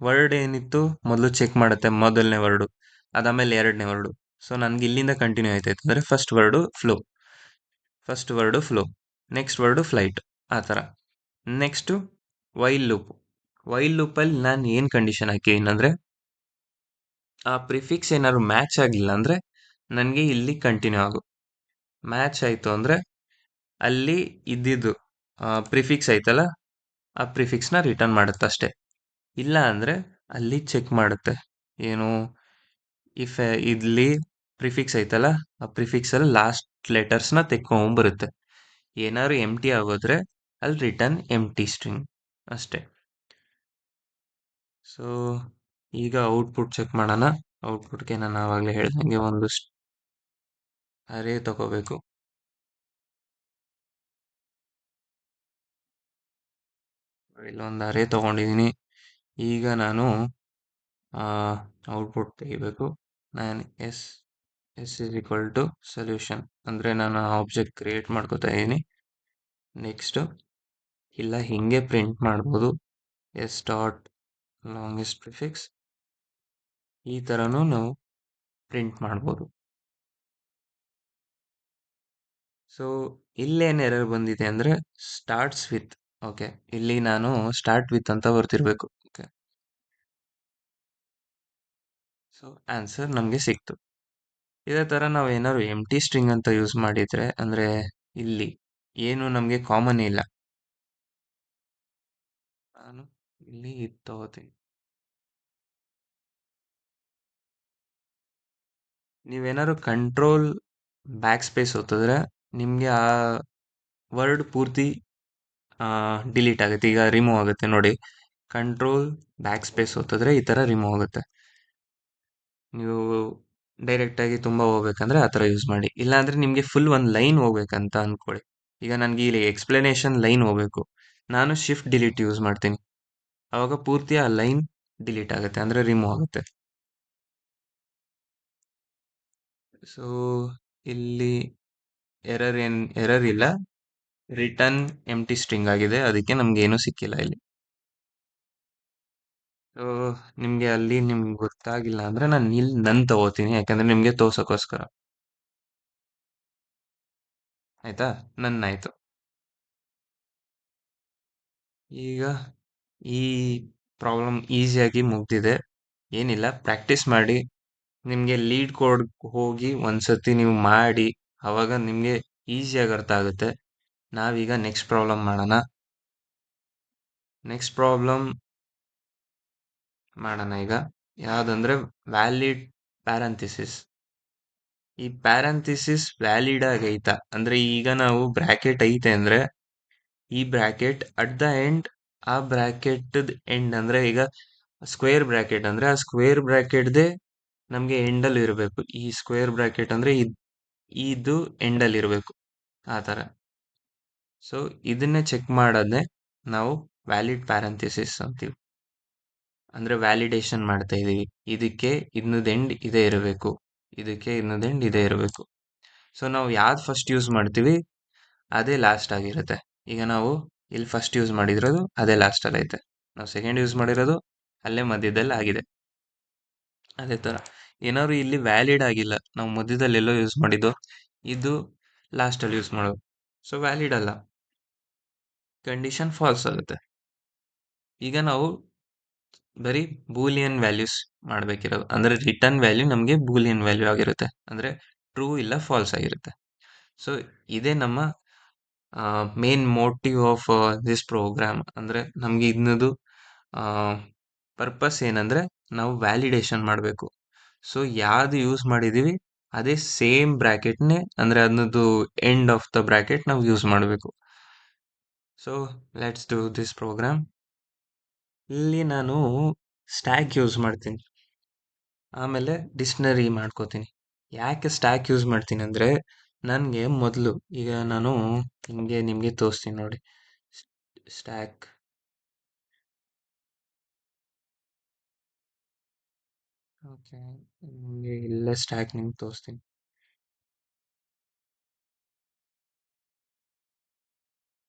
ವರ್ಡ್ ಏನಿತ್ತು ಮೊದಲು ಚೆಕ್ ಮಾಡುತ್ತೆ, ಮೊದಲನೇ ವರ್ಡು, ಅದಾದಮೇಲೆ ಎರಡನೇ ವರ್ಡು. ಸೊ ನನಗೆ ಇಲ್ಲಿಂದ ಕಂಟಿನ್ಯೂ ಆಯ್ತಾಯಿತ್ತು ಅಂದರೆ first word flow, next word flight, ಆ ಥರ. ನೆಕ್ಸ್ಟು ವೈಲ್ ಲೂಪಲ್ಲಿ ನಾನು ಏನು ಕಂಡೀಷನ್ ಹಾಕಿದ್ದೀನಿ ಅಂದರೆ ಆ ಪ್ರಿಫಿಕ್ಸ್ ಏನಾದ್ರು ಮ್ಯಾಚ್ ಆಗಿಲ್ಲ ಅಂದರೆ ನನಗೆ ಇಲ್ಲಿ ಕಂಟಿನ್ಯೂ ಆಗು. ಮ್ಯಾಚ್ ಆಯಿತು ಅಂದರೆ ಅಲ್ಲಿ ಇದ್ದಿದ್ದು ಪ್ರಿಫಿಕ್ಸ್ ಐತಲ್ಲ, ಆ ಪ್ರಿಫಿಕ್ಸ್ನ ರಿಟರ್ನ್ ಮಾಡುತ್ತೆ ಅಷ್ಟೇ. ಇಲ್ಲ ಅಂದರೆ ಅಲ್ಲಿ ಚೆಕ್ ಮಾಡುತ್ತೆ, ಏನು ಇಫ್ ಇಲ್ಲಿ ಪ್ರಿಫಿಕ್ಸ್ ಐತಲ್ಲ, ಆ ಪ್ರಿಫಿಕ್ಸಲ್ಲಿ ಲಾಸ್ಟ್ ಲೆಟರ್ಸ್ನ ತೆಕ್ಕೊಂಬರುತ್ತೆ. ಏನಾದ್ರು ಎಂಟಿ ಆಗೋದ್ರೆ ಅಲ್ಲಿ ರಿಟರ್ನ್ ಎಂಟಿ ಸ್ಟ್ರಿಂಗ್ ಅಷ್ಟೇ. ಸೊ ಈಗ ಔಟ್ಪುಟ್ ಚೆಕ್ ಮಾಡೋಣ. ಔಟ್ಪುಟ್ಗೆ ನಾನು ಆವಾಗಲೇ ಹೇಳ್ದಂಗೆ ಒಂದು ಅರೇ ತಗೋಬೇಕು. ಇಲ್ಲೊಂದು ಅರೇ ತಗೊಂಡಿದ್ದೀನಿ. ಈಗ ನಾನು ಔಟ್ಪುಟ್ ತೆಗಿಬೇಕು. ನಾನು s is equal to solution ಅಂದರೆ ನಾನು ಆಬ್ಜೆಕ್ಟ್ ಕ್ರಿಯೇಟ್ ಮಾಡ್ಕೋತಾ ಇದ್ದೀನಿ. ನೆಕ್ಸ್ಟು ಇಲ್ಲ ಹೀಗೆ ಪ್ರಿಂಟ್ ಮಾಡ್ಬೋದು, ಎಸ್ ಡಾಟ್ ಲಾಂಗೆಸ್ಟ್ ಪ್ರಿಫಿಕ್ಸ್, ಈ ಥರನೂ ನಾವು ಪ್ರಿಂಟ್ ಮಾಡ್ಬೋದು. ಸೊ ಇಲ್ಲೇನು ಎರರ್ ಬಂದಿದೆ ಅಂದರೆ ಸ್ಟಾರ್ಟ್ಸ್ ವಿತ್. ಓಕೆ, ಇಲ್ಲಿ ನಾನು ಸ್ಟಾರ್ಟ್ ವಿತ್ ಅಂತ ಬರ್ತಿರ್ಬೇಕು. ಓಕೆ, ಸೊ ಆನ್ಸರ್ ನಮಗೆ ಸಿಕ್ತು. ಇದೇ ಥರ ನಾವು ಏನಾದ್ರು ಎಂಟಿ ಸ್ಟ್ರಿಂಗ್ ಅಂತ ಯೂಸ್ ಮಾಡಿದರೆ, ಅಂದರೆ ಇಲ್ಲಿ ಏನು ನಮಗೆ ಕಾಮನ್ ಇಲ್ಲ, ನಾನು ಇಲ್ಲಿ ಇದು ತಗೋತೀನಿ. ನೀವೇನಾದ್ರು ಕಂಟ್ರೋಲ್ ಬ್ಯಾಕ್ ಸ್ಪೇಸ್ ಒತ್ತಿದ್ರೆ ನಿಮಗೆ ಆ ವರ್ಡ್ ಪೂರ್ತಿ ಡಿಲೀಟ್ ಆಗುತ್ತೆ, ಈಗ ರಿಮೂವ್ ಆಗುತ್ತೆ ನೋಡಿ. ಕಂಟ್ರೋಲ್ ಬ್ಯಾಕ್ ಸ್ಪೇಸ್ ಒತ್ತಿದ್ರೆ ಈ ಥರ ರಿಮೂವ್ ಆಗುತ್ತೆ. ನೀವು ಡೈರೆಕ್ಟಾಗಿ ತುಂಬ ಹೋಗ್ಬೇಕಂದ್ರೆ ಆ ಥರ ಯೂಸ್ ಮಾಡಿ. ಇಲ್ಲಾಂದರೆ ನಿಮಗೆ ಫುಲ್ ಒಂದು ಲೈನ್ ಹೋಗ್ಬೇಕಂತ ಅಂದ್ಕೊಳ್ಳಿ. ಈಗ ನನಗೆ ಇಲ್ಲಿ ಎಕ್ಸ್ಪ್ಲನೇಷನ್ ಲೈನ್ ಹೋಗ್ಬೇಕು, ನಾನು ಶಿಫ್ಟ್ ಡಿಲೀಟ್ ಯೂಸ್ ಮಾಡ್ತೀನಿ. ಆವಾಗ ಪೂರ್ತಿ ಆ ಲೈನ್ ಡಿಲೀಟ್ ಆಗುತ್ತೆ, ಅಂದರೆ ರಿಮೂವ್ ಆಗುತ್ತೆ. ಸೊ ಇಲ್ಲಿ ಎರರ್ ಇಲ್ಲ, ರಿಟರ್ನ್ ಎಂಟಿ ಸ್ಟ್ರಿಂಗ್ ಆಗಿದೆ, ಅದಕ್ಕೆ ನಮ್ಗೆ ಏನೂ ಸಿಕ್ಕಿಲ್ಲ ಇಲ್ಲಿ. ಸೊ ನಿಮಗೆ ಅಲ್ಲಿ ನಿಮ್ಗೆ ಗೊತ್ತಾಗಿಲ್ಲ ಅಂದರೆ ನಾನು ಇಲ್ಲಿ ನನ್ ತಗೋತೀನಿ, ಯಾಕಂದರೆ ನಿಮಗೆ ತೋರ್ಸೋಕ್ಕೋಸ್ಕರ. ಆಯಿತಾ, ನನ್ನಾಯಿತು. ಈಗ ಈ ಪ್ರಾಬ್ಲಮ್ ಈಸಿಯಾಗಿ ಮುಗ್ದಿದೆ. ಏನಿಲ್ಲ, ಪ್ರಾಕ್ಟೀಸ್ ಮಾಡಿ. ನಿಮಗೆ ಲೀಡ್ ಕೋಡ್ ಹೋಗಿ ಒಂದ್ಸತಿ ನೀವು ಮಾಡಿ, ಆವಾಗ ನಿಮಗೆ ಈಸಿಯಾಗಿ ಅರ್ಥ ಆಗುತ್ತೆ. ನಾವೀಗ ನೆಕ್ಸ್ಟ್ ಪ್ರಾಬ್ಲಮ್ ಮಾಡೋಣ. ನೆಕ್ಸ್ಟ್ ಪ್ರಾಬ್ಲಮ್ ಮಾಡೋಣ ಈಗ. ಯಾವುದಂದ್ರೆ ವ್ಯಾಲಿಡ್ ಪ್ಯಾರಂಥಿಸಿಸ್. ಈ ಪ್ಯಾರಂಥಿಸಿಸ್ ವ್ಯಾಲಿಡ್ ಆಗೈತಾ ಅಂದ್ರೆ, ಈಗ ನಾವು ಬ್ರಾಕೆಟ್ ಐತೆ ಅಂದ್ರೆ ಈ ಬ್ರಾಕೆಟ್ ಅಟ್ ದ ಎಂಡ್, ಆ ಬ್ರಾಕೆಟ್ ಎಂಡ್ ಅಂದ್ರೆ ಈಗ ಸ್ಕ್ವೇರ್ ಬ್ರಾಕೆಟ್ ಅಂದ್ರೆ ಆ ಸ್ಕ್ವೇರ್ ಬ್ರಾಕೆಟ್ದೇ ನಮ್ಗೆ ಎಂಡಲ್ಲಿ ಇರಬೇಕು. ಈ ಸ್ಕ್ವೇರ್ ಬ್ರಾಕೆಟ್ ಅಂದ್ರೆ ಇದು ಎಂಡಲ್ಲಿ ಇರಬೇಕು, ಆ ಥರ. ಸೊ ಇದನ್ನೇ ಚೆಕ್ ಮಾಡೋದೇ ನಾವು ವ್ಯಾಲಿಡ್ ಪ್ಯಾರಂಥಿಸಿಸ್ ಅಂತೀವಿ. ಅಂದ್ರೆ ವ್ಯಾಲಿಡೇಷನ್ ಮಾಡ್ತಾ ಇದೀವಿ, ಇದಕ್ಕೆ ಇನ್ನೊಂದು ಎಂಡ್ ಇದೇ ಇರಬೇಕು, ಇದಕ್ಕೆ ಇನ್ನೊಂದು ಎಂಡ್ ಇದೇ ಇರಬೇಕು. ಸೊ ನಾವು ಯಾವ್ದು ಫಸ್ಟ್ ಯೂಸ್ ಮಾಡ್ತೀವಿ ಅದೇ ಲಾಸ್ಟ್ ಆಗಿರುತ್ತೆ. ಈಗ ನಾವು ಇಲ್ಲಿ ಫಸ್ಟ್ ಯೂಸ್ ಮಾಡಿರೋದು ಅದೇ ಲಾಸ್ಟಲ್ಲಿ ಐತೆ, ನಾವು ಸೆಕೆಂಡ್ ಯೂಸ್ ಮಾಡಿರೋದು ಅಲ್ಲೇ ಮಧ್ಯದಲ್ಲಿ ಆಗಿದೆ. ಅದೇ ಥರ ಏನಾದ್ರು ಇಲ್ಲಿ ವ್ಯಾಲಿಡ್ ಆಗಿಲ್ಲ, ನಾವು ಮಧ್ಯದಲ್ಲಿ ಎಲ್ಲೋ ಯೂಸ್ ಮಾಡಿದ್ದು, ಇದು ಲಾಸ್ಟಲ್ಲಿ ಯೂಸ್ ಮಾಡೋದು, ಸೊ ವ್ಯಾಲಿಡ್ ಅಲ್ಲ, ಕಂಡೀಷನ್ ಫಾಲ್ಸ್ ಆಗುತ್ತೆ. ಈಗ ನಾವು ಬರೀ ಬೂಲಿಯನ್ ವ್ಯಾಲ್ಯೂಸ್ ಮಾಡಬೇಕಿರೋದು, ಅಂದರೆ ರಿಟರ್ನ್ ವ್ಯಾಲ್ಯೂ ನಮಗೆ ಬೂಲಿಯನ್ ವ್ಯಾಲ್ಯೂ ಆಗಿರುತ್ತೆ, ಅಂದರೆ ಟ್ರೂ ಇಲ್ಲ ಫಾಲ್ಸ್ ಆಗಿರುತ್ತೆ. ಸೊ ಇದೇ ನಮ್ಮ main motive of this program. ಅಂದರೆ ನಮಗೆ ಇನ್ನದು ಪರ್ಪಸ್ ಏನಂದರೆ ನಾವು ವ್ಯಾಲಿಡೇಷನ್ ಮಾಡಬೇಕು. ಸೊ ಯಾವುದು ಯೂಸ್ ಮಾಡಿದ್ದೀವಿ ಅದೇ ಸೇಮ್ ಬ್ರ್ಯಾಕೆಟ್ನೇ, ಅಂದರೆ ಅದನ್ನದು ಎಂಡ್ ಆಫ್ ದ ಬ್ರ್ಯಾಕೆಟ್ ನಾವು ಯೂಸ್ ಮಾಡಬೇಕು. So let's do this program. ಇಲ್ಲಿ ನಾನು ಸ್ಟ್ಯಾಕ್ ಯೂಸ್ ಮಾಡ್ತೀನಿ, ಆಮೇಲೆ ಡಿಕ್ಷ್ನರಿ ಮಾಡ್ಕೋತೀನಿ. ಯಾಕೆ ಸ್ಟ್ಯಾಕ್ ಯೂಸ್ ಮಾಡ್ತೀನಿ ಅಂದರೆ, ನನಗೆ ಮೊದಲು ಈಗ ನಾನು ನಿಮಗೆ ತೋರಿಸ್ತೀನಿ ನೋಡಿ. ಸ್ಟ್ಯಾಕ್ ಓಕೆ, ನಿಮಗೆ ಇಲ್ಲೇ ಸ್ಟ್ಯಾಕ್ ನಿಮ್ಗೆ ತೋರಿಸ್ತೀನಿ.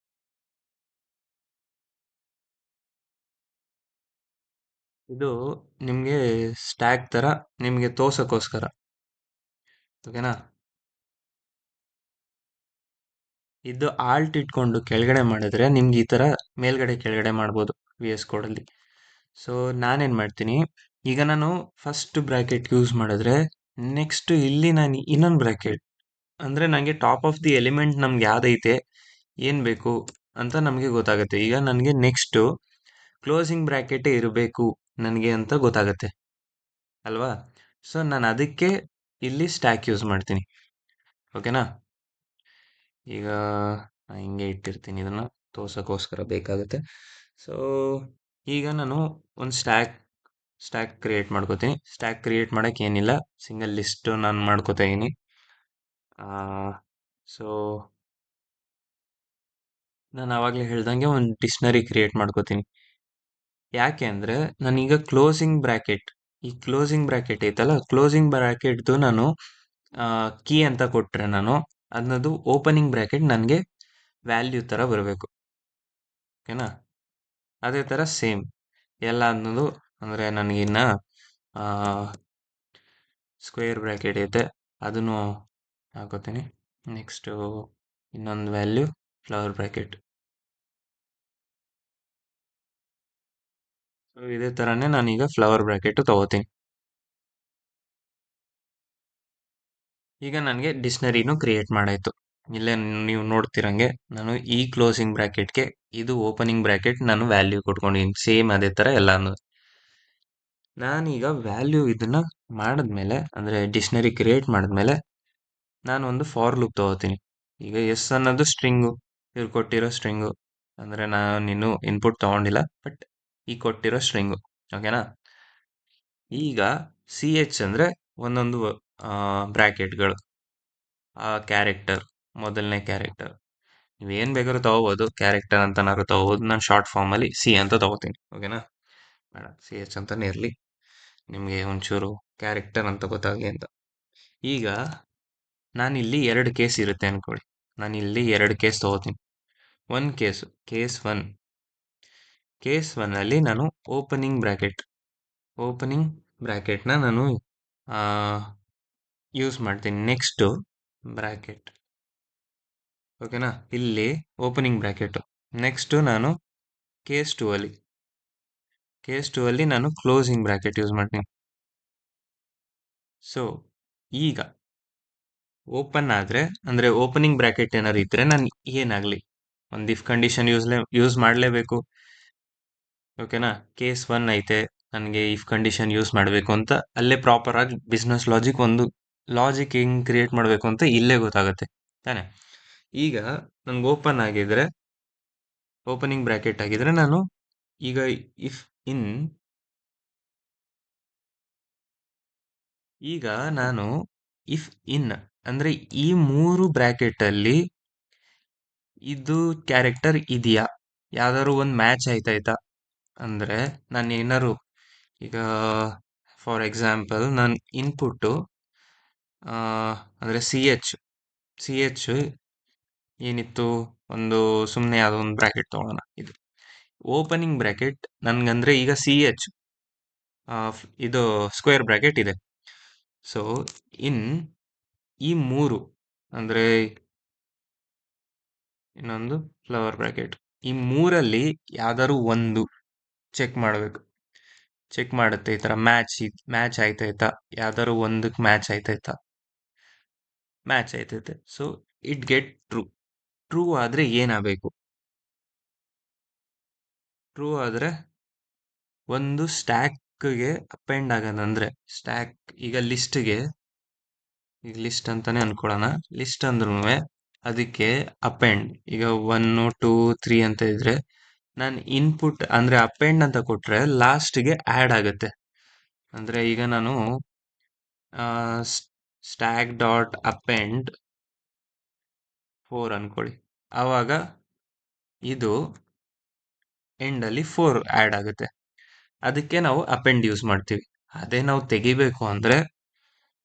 ಇದು ನಿಮಗೆ ಸ್ಟ್ಯಾಕ್ ಥರ ನಿಮಗೆ ತೋರ್ಸೋಕ್ಕೋಸ್ಕರ, ಓಕೆನಾ. ಇದು ಆಲ್ಟ್ ಇಟ್ಕೊಂಡು ಕೆಳಗಡೆ ಮಾಡಿದ್ರೆ ನಿಮ್ಗೆ ಈ ಥರ ಮೇಲ್ಗಡೆ ಕೆಳಗಡೆ ಮಾಡ್ಬೋದು ವಿ ಎಸ್ ಕೋಡಲ್ಲಿ. ಸೊ ನಾನೇನು ಮಾಡ್ತೀನಿ, ಈಗ ನಾನು ಫಸ್ಟ್ ಬ್ರ್ಯಾಕೆಟ್ ಯೂಸ್ ಮಾಡಿದ್ರೆ ನೆಕ್ಸ್ಟ್ ಇಲ್ಲಿ ನಾನು ಇನ್ನೊಂದು ಬ್ರ್ಯಾಕೆಟ್, ಅಂದರೆ ನನಗೆ ಟಾಪ್ ಆಫ್ ದಿ ಎಲಿಮೆಂಟ್ ನಮ್ಗೆ ಯಾವುದೈತೆ ಏನು ಬೇಕು ಅಂತ ನಮಗೆ ಗೊತ್ತಾಗುತ್ತೆ. ಈಗ ನನಗೆ ನೆಕ್ಸ್ಟು ಕ್ಲೋಸಿಂಗ್ ಬ್ರ್ಯಾಕೆಟೇ ಇರಬೇಕು ನನಗೆ ಅಂತ ಗೊತ್ತಾಗುತ್ತೆ ಅಲ್ವಾ. ಸೊ ನಾನು ಅದಕ್ಕೆ ಇಲ್ಲಿ ಸ್ಟ್ಯಾಕ್ ಯೂಸ್ ಮಾಡ್ತೀನಿ, ಓಕೆನಾ. ಈಗ ನಾನು ಹಿಂಗೆ ಇಟ್ಟಿರ್ತೀನಿ, ಇದನ್ನು ತೋರ್ಸೋಕ್ಕೋಸ್ಕರ ಬೇಕಾಗುತ್ತೆ. ಸೊ ಈಗ ನಾನು ಒಂದು ಸ್ಟ್ಯಾಕ್ ಕ್ರಿಯೇಟ್ ಮಾಡ್ಕೋತೀನಿ. ಸ್ಟ್ಯಾಕ್ ಕ್ರಿಯೇಟ್ ಮಾಡೋಕ್ಕೆ ಏನಿಲ್ಲ, ಸಿಂಗಲ್ ಲಿಸ್ಟು ನಾನು ಮಾಡ್ಕೋತಾ ಇದ್ದೀನಿ. ಸೊ ನಾನು ಆವಾಗಲೇ ಹೇಳ್ದಂಗೆ ಒಂದು ಡಿಕ್ಷ್ನರಿ ಕ್ರಿಯೇಟ್ ಮಾಡ್ಕೋತೀನಿ. ಯಾಕೆ ಅಂದರೆ ನಾನೀಗ ಈ ಕ್ಲೋಸಿಂಗ್ ಬ್ರ್ಯಾಕೆಟ್ ಐತಲ್ಲ, ಕ್ಲೋಸಿಂಗ್ ಬ್ರ್ಯಾಕೆಟ್ದು ನಾನು ಕೀ ಅಂತ ಕೊಟ್ಟರೆ ನಾನು ಅದನ್ನದು ಓಪನಿಂಗ್ ಬ್ರ್ಯಾಕೆಟ್ ನನಗೆ ವ್ಯಾಲ್ಯೂ ಥರ ಬರಬೇಕು, ಓಕೆನಾ. ಅದೇ ಥರ ಸೇಮ್ ಎಲ್ಲ ಅನ್ನೋದು, ಅಂದರೆ ನನಗಿನ್ನ ಸ್ಕ್ವೇರ್ ಬ್ರ್ಯಾಕೆಟ್ ಐತೆ ಅದನ್ನು ಹಾಕೋತೀನಿ. ನೆಕ್ಸ್ಟು ಇನ್ನೊಂದು ವ್ಯಾಲ್ಯೂ ಫ್ಲವರ್ ಬ್ರ್ಯಾಕೆಟ್. ಸೊ ಇದೇ ಥರನೇ ನಾನೀಗ ಫ್ಲವರ್ ಬ್ರ್ಯಾಕೆಟು ತಗೋತೀನಿ. ಈಗ ನನಗೆ ಡಿಕ್ಷ್ನರಿನೂ ಕ್ರಿಯೇಟ್ ಮಾಡಾಯಿತು. ಇಲ್ಲೇ ನೀವು ನೋಡ್ತಿರಂಗೆ ನಾನು ಈ ಕ್ಲೋಸಿಂಗ್ ಬ್ರ್ಯಾಕೆಟ್ಗೆ ಇದು ಓಪನಿಂಗ್ ಬ್ರ್ಯಾಕೆಟ್ ನಾನು ವ್ಯಾಲ್ಯೂ ಕೊಟ್ಕೊಂಡಿದ್ದೀನಿ, ಸೇಮ್ ಅದೇ ಥರ ಎಲ್ಲ ಅನ್ನೋದು. ನಾನೀಗ ವ್ಯಾಲ್ಯೂ ಇದನ್ನು ಮಾಡಿದ್ಮೇಲೆ, ಅಂದರೆ ಡಿಕ್ಷ್ನರಿ ಕ್ರಿಯೇಟ್ ಮಾಡಿದ್ಮೇಲೆ ನಾನು ಒಂದು ಫಾರ್ ಲೂಪ್ ತಗೋತೀನಿ. ಈಗ ಎಸ್ ಅನ್ನೋದು ಸ್ಟ್ರಿಂಗು, ಇವ್ರು ಕೊಟ್ಟಿರೋ ಸ್ಟ್ರಿಂಗು, ಅಂದರೆ ನಾನು ಇನ್ನೂ ಇನ್ಪುಟ್ ತೊಗೊಂಡಿಲ್ಲ, ಬಟ್ ಈ ಕೊಟ್ಟಿರೋ ಸ್ಟ್ರಿಂಗು. ಓಕೆನಾ? ಈಗ ಸಿ ಎಚ್ ಅಂದರೆ ಒಂದೊಂದು ಬ್ರ್ಯಾಕೆಟ್ಗಳು, ಆ ಕ್ಯಾರೆಕ್ಟರ್, ಮೊದಲನೇ ಕ್ಯಾರೆಕ್ಟರ್. ನೀವೇನು ಬೇಕಾದ್ರೂ ತಗೋಬೋದು, ಕ್ಯಾರೆಕ್ಟರ್ ಅಂತನಾದ್ರು ತಗೋಬೋದು. ನಾನು ಶಾರ್ಟ್ ಫಾರ್ಮಲ್ಲಿ ಸಿ ಅಂತ ತಗೋತೀನಿ. ಓಕೆನಾ? ಬೇಡ, ಸಿ ಎಚ್ ಅಂತಾನೆ ಇರಲಿ, ನಿಮಗೆ ಒಂಚೂರು ಕ್ಯಾರೆಕ್ಟರ್ ಅಂತ ಗೊತ್ತಾಗಲಿ ಅಂತ. ಈಗ ನಾನಿಲ್ಲಿ 2 ಕೇಸ್ ಇರುತ್ತೆ ಅನ್ಕೊಳ್ಳಿ. ನಾನಿಲ್ಲಿ 2 ಕೇಸ್ ತಗೋತೀನಿ. ಒಂದು ಕೇಸ್ ಒನ್. ಕೇಸ್ ಒನ್ನಲ್ಲಿ ನಾನು ಓಪನಿಂಗ್ ಬ್ರ್ಯಾಕೆಟ್ನ ನಾನು ಯೂಸ್ ಮಾಡ್ತೀನಿ. Next bracket. ಓಕೆನಾ? ಇಲ್ಲಿ ಓಪನಿಂಗ್ ಬ್ರ್ಯಾಕೆಟು. ನೆಕ್ಸ್ಟು ನಾನು ಕೇಸ್ ಟೂ ಅಲ್ಲಿ ನಾನು ಕ್ಲೋಸಿಂಗ್ ಬ್ರ್ಯಾಕೆಟ್ ಯೂಸ್ ಮಾಡ್ತೀನಿ. ಸೊ ಈಗ ಓಪನ್ ಆದರೆ, ಅಂದರೆ ಓಪನಿಂಗ್ ಬ್ರ್ಯಾಕೆಟ್ ಏನಾದ್ರು ಇದ್ದರೆ ನಾನು ಏನಾಗಲಿ ಒಂದು ಇಫ್ ಕಂಡೀಷನ್ ಯೂಸ್ ಮಾಡಲೇಬೇಕು. ಓಕೆನಾ? ಕೇಸ್ ಒನ್ ಐತೆ, ನನಗೆ ಇಫ್ ಕಂಡೀಷನ್ ಯೂಸ್ ಮಾಡಬೇಕು ಅಂತ ಅಲ್ಲೇ ಪ್ರಾಪರಾಗಿ ಬಿಸ್ನೆಸ್ ಲಾಜಿಕ್ ಹೆಂಗೆ ಕ್ರಿಯೇಟ್ ಮಾಡಬೇಕು ಅಂತ ಇಲ್ಲೇ ಗೊತ್ತಾಗುತ್ತೆ ತಾನೆ. ಈಗ ನನಗೆ ಓಪನಿಂಗ್ ಬ್ರ್ಯಾಕೆಟ್ ಆಗಿದ್ರೆ ನಾನು ಈಗ ಇಫ್ ಇನ್ ಈಗ ನಾನು ಇಫ್ ಇನ್ ಅಂದರೆ ಈ 3 ಬ್ರ್ಯಾಕೆಟಲ್ಲಿ ಇದು ಕ್ಯಾರೆಕ್ಟರ್ ಇದೆಯಾ, ಯಾವ್ದಾದ್ರು ಒಂದು ಮ್ಯಾಚ್ ಆಯ್ತಾಯ್ತಾ ಅಂದರೆ ನಾನು ಏನಾದ್ರು ಈಗ ಫಾರ್ ಎಕ್ಸಾಂಪಲ್ ನಾನು ಇನ್ಪುಟ್ಟು ಅಂದರೆ ಸಿ ಎಚ್ ಏನಿತ್ತು, ಸುಮ್ಮನೆ ಯಾವುದೋ ಒಂದು ಬ್ರ್ಯಾಕೆಟ್ ತೊಗೊಳ್ಳೋಣ. ಇದು ಓಪನಿಂಗ್ ಬ್ರ್ಯಾಕೆಟ್ ನನಗಂದರೆ ಈಗ ಸಿ ಎಚ್ ಇದು ಸ್ಕ್ವೇರ್ ಬ್ರ್ಯಾಕೆಟ್ ಇದೆ. ಸೊ ಇನ್ ಈ 3 ಅಂದರೆ ಇನ್ನೊಂದು ಫ್ಲವರ್ ಬ್ರ್ಯಾಕೆಟ್, ಈ 3ರಲ್ಲಿ ಯಾವ್ದಾದ್ರು ಒಂದು ಚೆಕ್ ಮಾಡಬೇಕು. ಚೆಕ್ ಮಾಡುತ್ತೆ ಈ ಥರ ಮ್ಯಾಚ್ ಆಯ್ತಾಯ್ತಾ, ಯಾವ್ದಾದ್ರು ಒಂದಕ್ಕೆ ಮ್ಯಾಚ್ ಆಯ್ತೈತೆ. ಸೊ ಇಟ್ ಗೆಟ್ ಟ್ರೂ ಆದರೆ ಏನಾಗಬೇಕು? ಟ್ರೂ ಆದರೆ ಒಂದು ಸ್ಟ್ಯಾಕ್ಗೆ ಅಪೆಂಡ್ ಆಗೋದಂದ್ರೆ ಈಗ ಲಿಸ್ಟ್ ಅಂತಾನೆ ಅನ್ಕೊಳ್ಳೋಣ. ಲಿಸ್ಟ್ ಅಂದ್ರೂ ಅದಕ್ಕೆ ಅಪೆಂಡ್ ಈಗ 1 2 3 ಅಂತ ಇದ್ರೆ ನಾನು ಇನ್ಪುಟ್ ಅಂದರೆ ಅಪೆಂಡ್ ಅಂತ ಕೊಟ್ಟರೆ ಲಾಸ್ಟ್ಗೆ ಆ್ಯಡ್ ಆಗುತ್ತೆ. ಅಂದರೆ ಈಗ ನಾನು ಸ್ಟ್ಯಾಕ್ ಡಾಟ್ ಅಪೆಂಡ್ 4 ಅನ್ಕೊಳ್ಳಿ, ಆವಾಗ ಇದು ಎಂಡಲ್ಲಿ 4 ಆ್ಯಡ್ ಆಗುತ್ತೆ. ಅದಕ್ಕೆ ನಾವು ಅಪೆಂಡ್ ಯೂಸ್ ಮಾಡ್ತೀವಿ. ಅದೇ ನಾವು ತೆಗಿಬೇಕು ಅಂದರೆ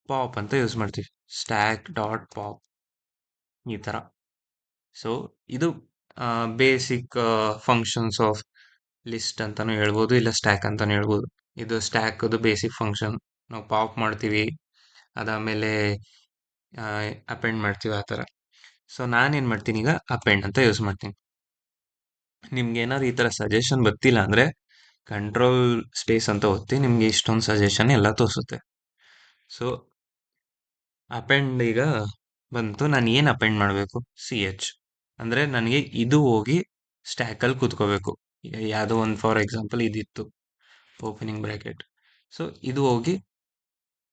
ಪಾಪ್ ಅಂತ ಯೂಸ್ ಮಾಡ್ತೀವಿ, ಸ್ಟ್ಯಾಕ್ ಡಾಟ್ ಪಾಪ್ ಈ ಥರ. ಸೊ ಇದು ಬೇಸಿಕ್ ಫಂಕ್ಷನ್ಸ್ ಆಫ್ ಲಿಸ್ಟ್ ಅಂತಲೂ ಹೇಳ್ಬೋದು, ಇಲ್ಲ ಸ್ಟ್ಯಾಕ್ ಅಂತಲೂ ಹೇಳ್ಬೋದು. ಇದು ಸ್ಟ್ಯಾಕದು ಬೇಸಿಕ್ ಫಂಕ್ಷನ್. ನಾವು ಪಾಪ್ ಮಾಡ್ತೀವಿ, ಅದಾದಮೇಲೆ ಅಪೆಂಡ್ ಮಾಡ್ತೀವಿ, ಆ ಥರ. ಸೊ ನಾನೇನು ಮಾಡ್ತೀನಿ, ಈಗ ಅಪೆಂಡ್ ಅಂತ ಯೂಸ್ ಮಾಡ್ತೀನಿ. ನಿಮ್ಗೆ ಏನಾದ್ರು ಈ ಥರ ಸಜೆಷನ್ ಗೊತ್ತಿಲ್ಲ ಅಂದರೆ ಕಂಟ್ರೋಲ್ ಸ್ಪೇಸ್ ಅಂತ ಒತ್ತಿ, ನಿಮಗೆ ಇಷ್ಟೊಂದು ಸಜೆಷನ್ ಎಲ್ಲ ತೋರಿಸುತ್ತೆ. ಸೊ ಅಪೆಂಡ್ ಈಗ ಬಂತು. ನಾನು ಏನು ಅಪೆಂಡ್ ಮಾಡಬೇಕು? ಸಿ ಎಚ್ ಅಂದರೆ ನನಗೆ ಇದು ಹೋಗಿ ಸ್ಟ್ಯಾಕಲ್ಲಿ ಕೂತ್ಕೋಬೇಕು. ಈಗ ಯಾವುದೋ ಒಂದು ಫಾರ್ ಎಕ್ಸಾಂಪಲ್ ಇದಿತ್ತು ಓಪನಿಂಗ್ ಬ್ರ್ಯಾಕೆಟ್. ಸೊ ಇದು ಹೋಗಿ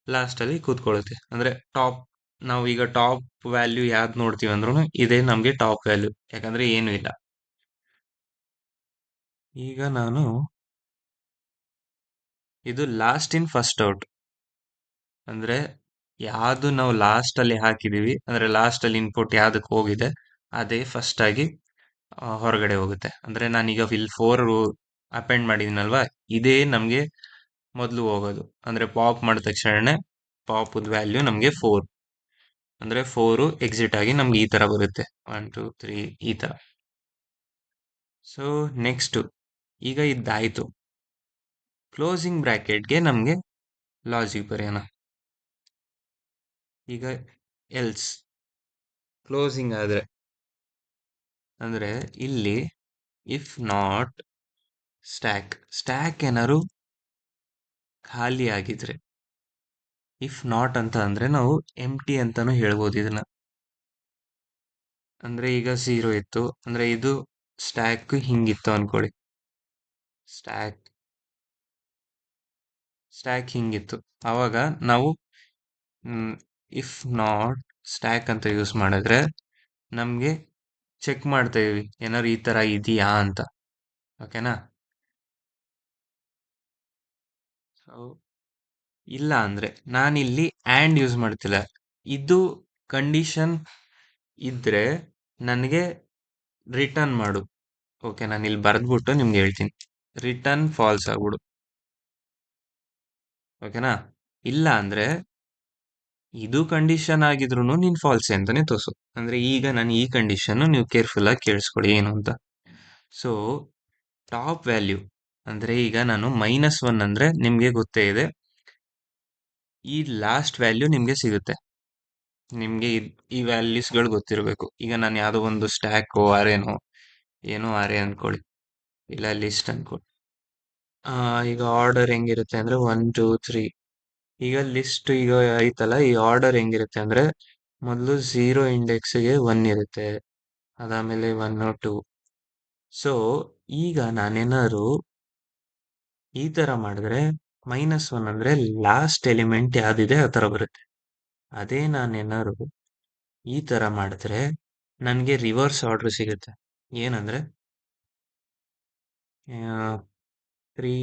ಲಾಸ್ಟಲ್ಲಿ ಕೂತ್ಕೊಳ್ಳುತ್ತೆ. ಅಂದರೆ ನಾವು ಈಗ ಟಾಪ್ ವ್ಯಾಲ್ಯೂ ಯಾವ್ದು ನೋಡ್ತೀವಿ ಅಂದ್ರೂ ಇದೇ ನಮಗೆ ಟಾಪ್ ವ್ಯಾಲ್ಯೂ, ಯಾಕಂದರೆ ಏನೂ ಇಲ್ಲ. ಈಗ ನಾನು ಇದು ಲಾಸ್ಟ್ ಇನ್ ಫಸ್ಟ್ ಔಟ್ ಅಂದರೆ ಯಾವುದು ನಾವು ಲಾಸ್ಟಲ್ಲಿ ಹಾಕಿದ್ದೀವಿ, ಅಂದರೆ ಲಾಸ್ಟಲ್ಲಿ ಇನ್ಪುಟ್ ಯಾವುದಕ್ಕೆ ಹೋಗಿದೆ ಅದೇ ಫಸ್ಟಾಗಿ ಹೊರಗಡೆ ಹೋಗುತ್ತೆ. ಅಂದರೆ ನಾನೀಗ ಇಲ್ಲಿ 4 ಅಪೆಂಡ್ ಮಾಡಿದ್ದೀನಲ್ವಾ, ಇದೇ ನಮಗೆ ಮೊದಲು ಹೋಗೋದು. ಅಂದರೆ ಪಾಪ್ ಮಾಡಿದ ತಕ್ಷಣ ಪಾಪದ ವ್ಯಾಲ್ಯೂ ನಮಗೆ 4, ಅಂದರೆ 4 ಎಕ್ಸಿಟ್ ಆಗಿ ನಮ್ಗೆ ಈ ಥರ ಬರುತ್ತೆ, 1 2 3 ಈ ಥರ. ಸೊ ನೆಕ್ಸ್ಟು ಈಗ ಇದಾಯಿತು. ಕ್ಲೋಸಿಂಗ್ ಬ್ರ್ಯಾಕೆಟ್ಗೆ ನಮಗೆ ಲಾಜಿಕ್ ಬರೆಯೋಣ. ಈಗ ಎಲ್ಸ್ ಕ್ಲೋಸಿಂಗ್ ಆದರೆ ಅಂದರೆ ಇಲ್ಲಿ ಇಫ್ ನಾಟ್ ಸ್ಟ್ಯಾಕ್ ಏನಾದ್ರು ಖಾಲಿ ಆಗಿದ್ರೆ, ಇಫ್ ನಾಟ್ ಅಂತ ಅಂದರೆ ನಾವು ಎಂಟಿ ಅಂತಾನು ಹೇಳ್ಬೋದು ಇದನ್ನ. ಅಂದರೆ ಈಗ 0 ಇತ್ತು ಅಂದರೆ ಇದು ಸ್ಟ್ಯಾಕ್ ಹಿಂಗಿತ್ತು ಅನ್ಕೊಳ್ಳಿ, ಸ್ಟ್ಯಾಕ್ ಹಿಂಗಿತ್ತು. ಆವಾಗ ನಾವು ಇಫ್ ನಾಟ್ ಸ್ಟ್ಯಾಕ್ ಅಂತ ಯೂಸ್ ಮಾಡಿದ್ರೆ ನಮಗೆ ಚೆಕ್ ಮಾಡ್ತಾ ಇದೀವಿ ಏನಾದ್ರು ಈ ಥರ ಇದೆಯಾ ಅಂತ. ಓಕೆನಾ? ಅವ್- ಇಲ್ಲ ಅಂದ್ರೆ ನಾನಿಲ್ಲಿ ಆ್ಯಂಡ್ ಯೂಸ್ ಮಾಡ್ತಿಲ್ಲ. ಇದು ಕಂಡೀಷನ್ ಇದ್ರೆ ನನಗೆ ರಿಟರ್ನ್ ಮಾಡು. ಓಕೆ, ನಾನು ಇಲ್ಲಿ ಬರೆದ್ಬಿಟ್ಟು ನಿಮ್ಗೆ ಹೇಳ್ತೀನಿ. ರಿಟರ್ನ್ ಫಾಲ್ಸ್ ಆಗ್ಬಿಡು. ಓಕೆನಾ? ಇಲ್ಲ ಅಂದ್ರೆ ಇದು ಕಂಡೀಷನ್ ಆಗಿದ್ರು ನೀನ್ ಫಾಲ್ಸೆ ಅಂತಾನೆ ತೋರ್ಸು. ಅಂದ್ರೆ ಈಗ ನಾನು ಈ ಕಂಡೀಷನ್ ನೀವು ಕೇರ್ಫುಲ್ ಆಗಿ ಕೇಳಿಸ್ಕೊಡಿ ಏನು ಅಂತ. ಸೊ ಟಾಪ್ ವ್ಯಾಲ್ಯೂ ಅಂದ್ರೆ ಈಗ ನಾನು -1 ಅಂದ್ರೆ ನಿಮ್ಗೆ ಗೊತ್ತೇ ಇದೆ, ಈ ಲಾಸ್ಟ್ ವ್ಯಾಲ್ಯೂ ನಿಮ್ಗೆ ಸಿಗುತ್ತೆ. ನಿಮ್ಗೆ ಈ ವ್ಯಾಲ್ಯೂಸ್ಗಳು ಗೊತ್ತಿರಬೇಕು. ಈಗ ನಾನು ಯಾವುದೋ ಒಂದು ಸ್ಟ್ಯಾಕೋ ಅರೇನೋ ಏನೋ ಅರೇ ಅನ್ಕೊಳ್ಳಿ, ಇಲ್ಲ ಲಿಸ್ಟ್ ಅನ್ಕೊಳ್ಳಿ. ಈಗ ಆರ್ಡರ್ ಹೆಂಗಿರುತ್ತೆ ಅಂದ್ರೆ 1 2 3. ಈಗ ಲಿಸ್ಟ್ ಈಗ ಐತಲ್ಲ, ಈ ಆರ್ಡರ್ ಹೆಂಗಿರುತ್ತೆ ಅಂದ್ರೆ ಮೊದಲು 0 ಇಂಡೆಕ್ಸ್ಗೆ 1 ಇರುತ್ತೆ, ಅದಾದ್ಮೇಲೆ 1 2. ಸೊ ಈಗ ನಾನೇನಾದ್ರು ಈ ತರ ಮಾಡಿದ್ರೆ -1 ಅಂದ್ರೆ ಲಾಸ್ಟ್ ಎಲಿಮೆಂಟ್ ಯಾವ್ದಿದೆ ಆ ತರ ಬರುತ್ತೆ. ಅದೇ ನಾನೇನಾದ್ರು ಈ ತರ ಮಾಡಿದ್ರೆ ನನಗೆ ರಿವರ್ಸ್ ಆರ್ಡರ್ ಸಿಗುತ್ತೆ. ಏನಂದ್ರೆ 3,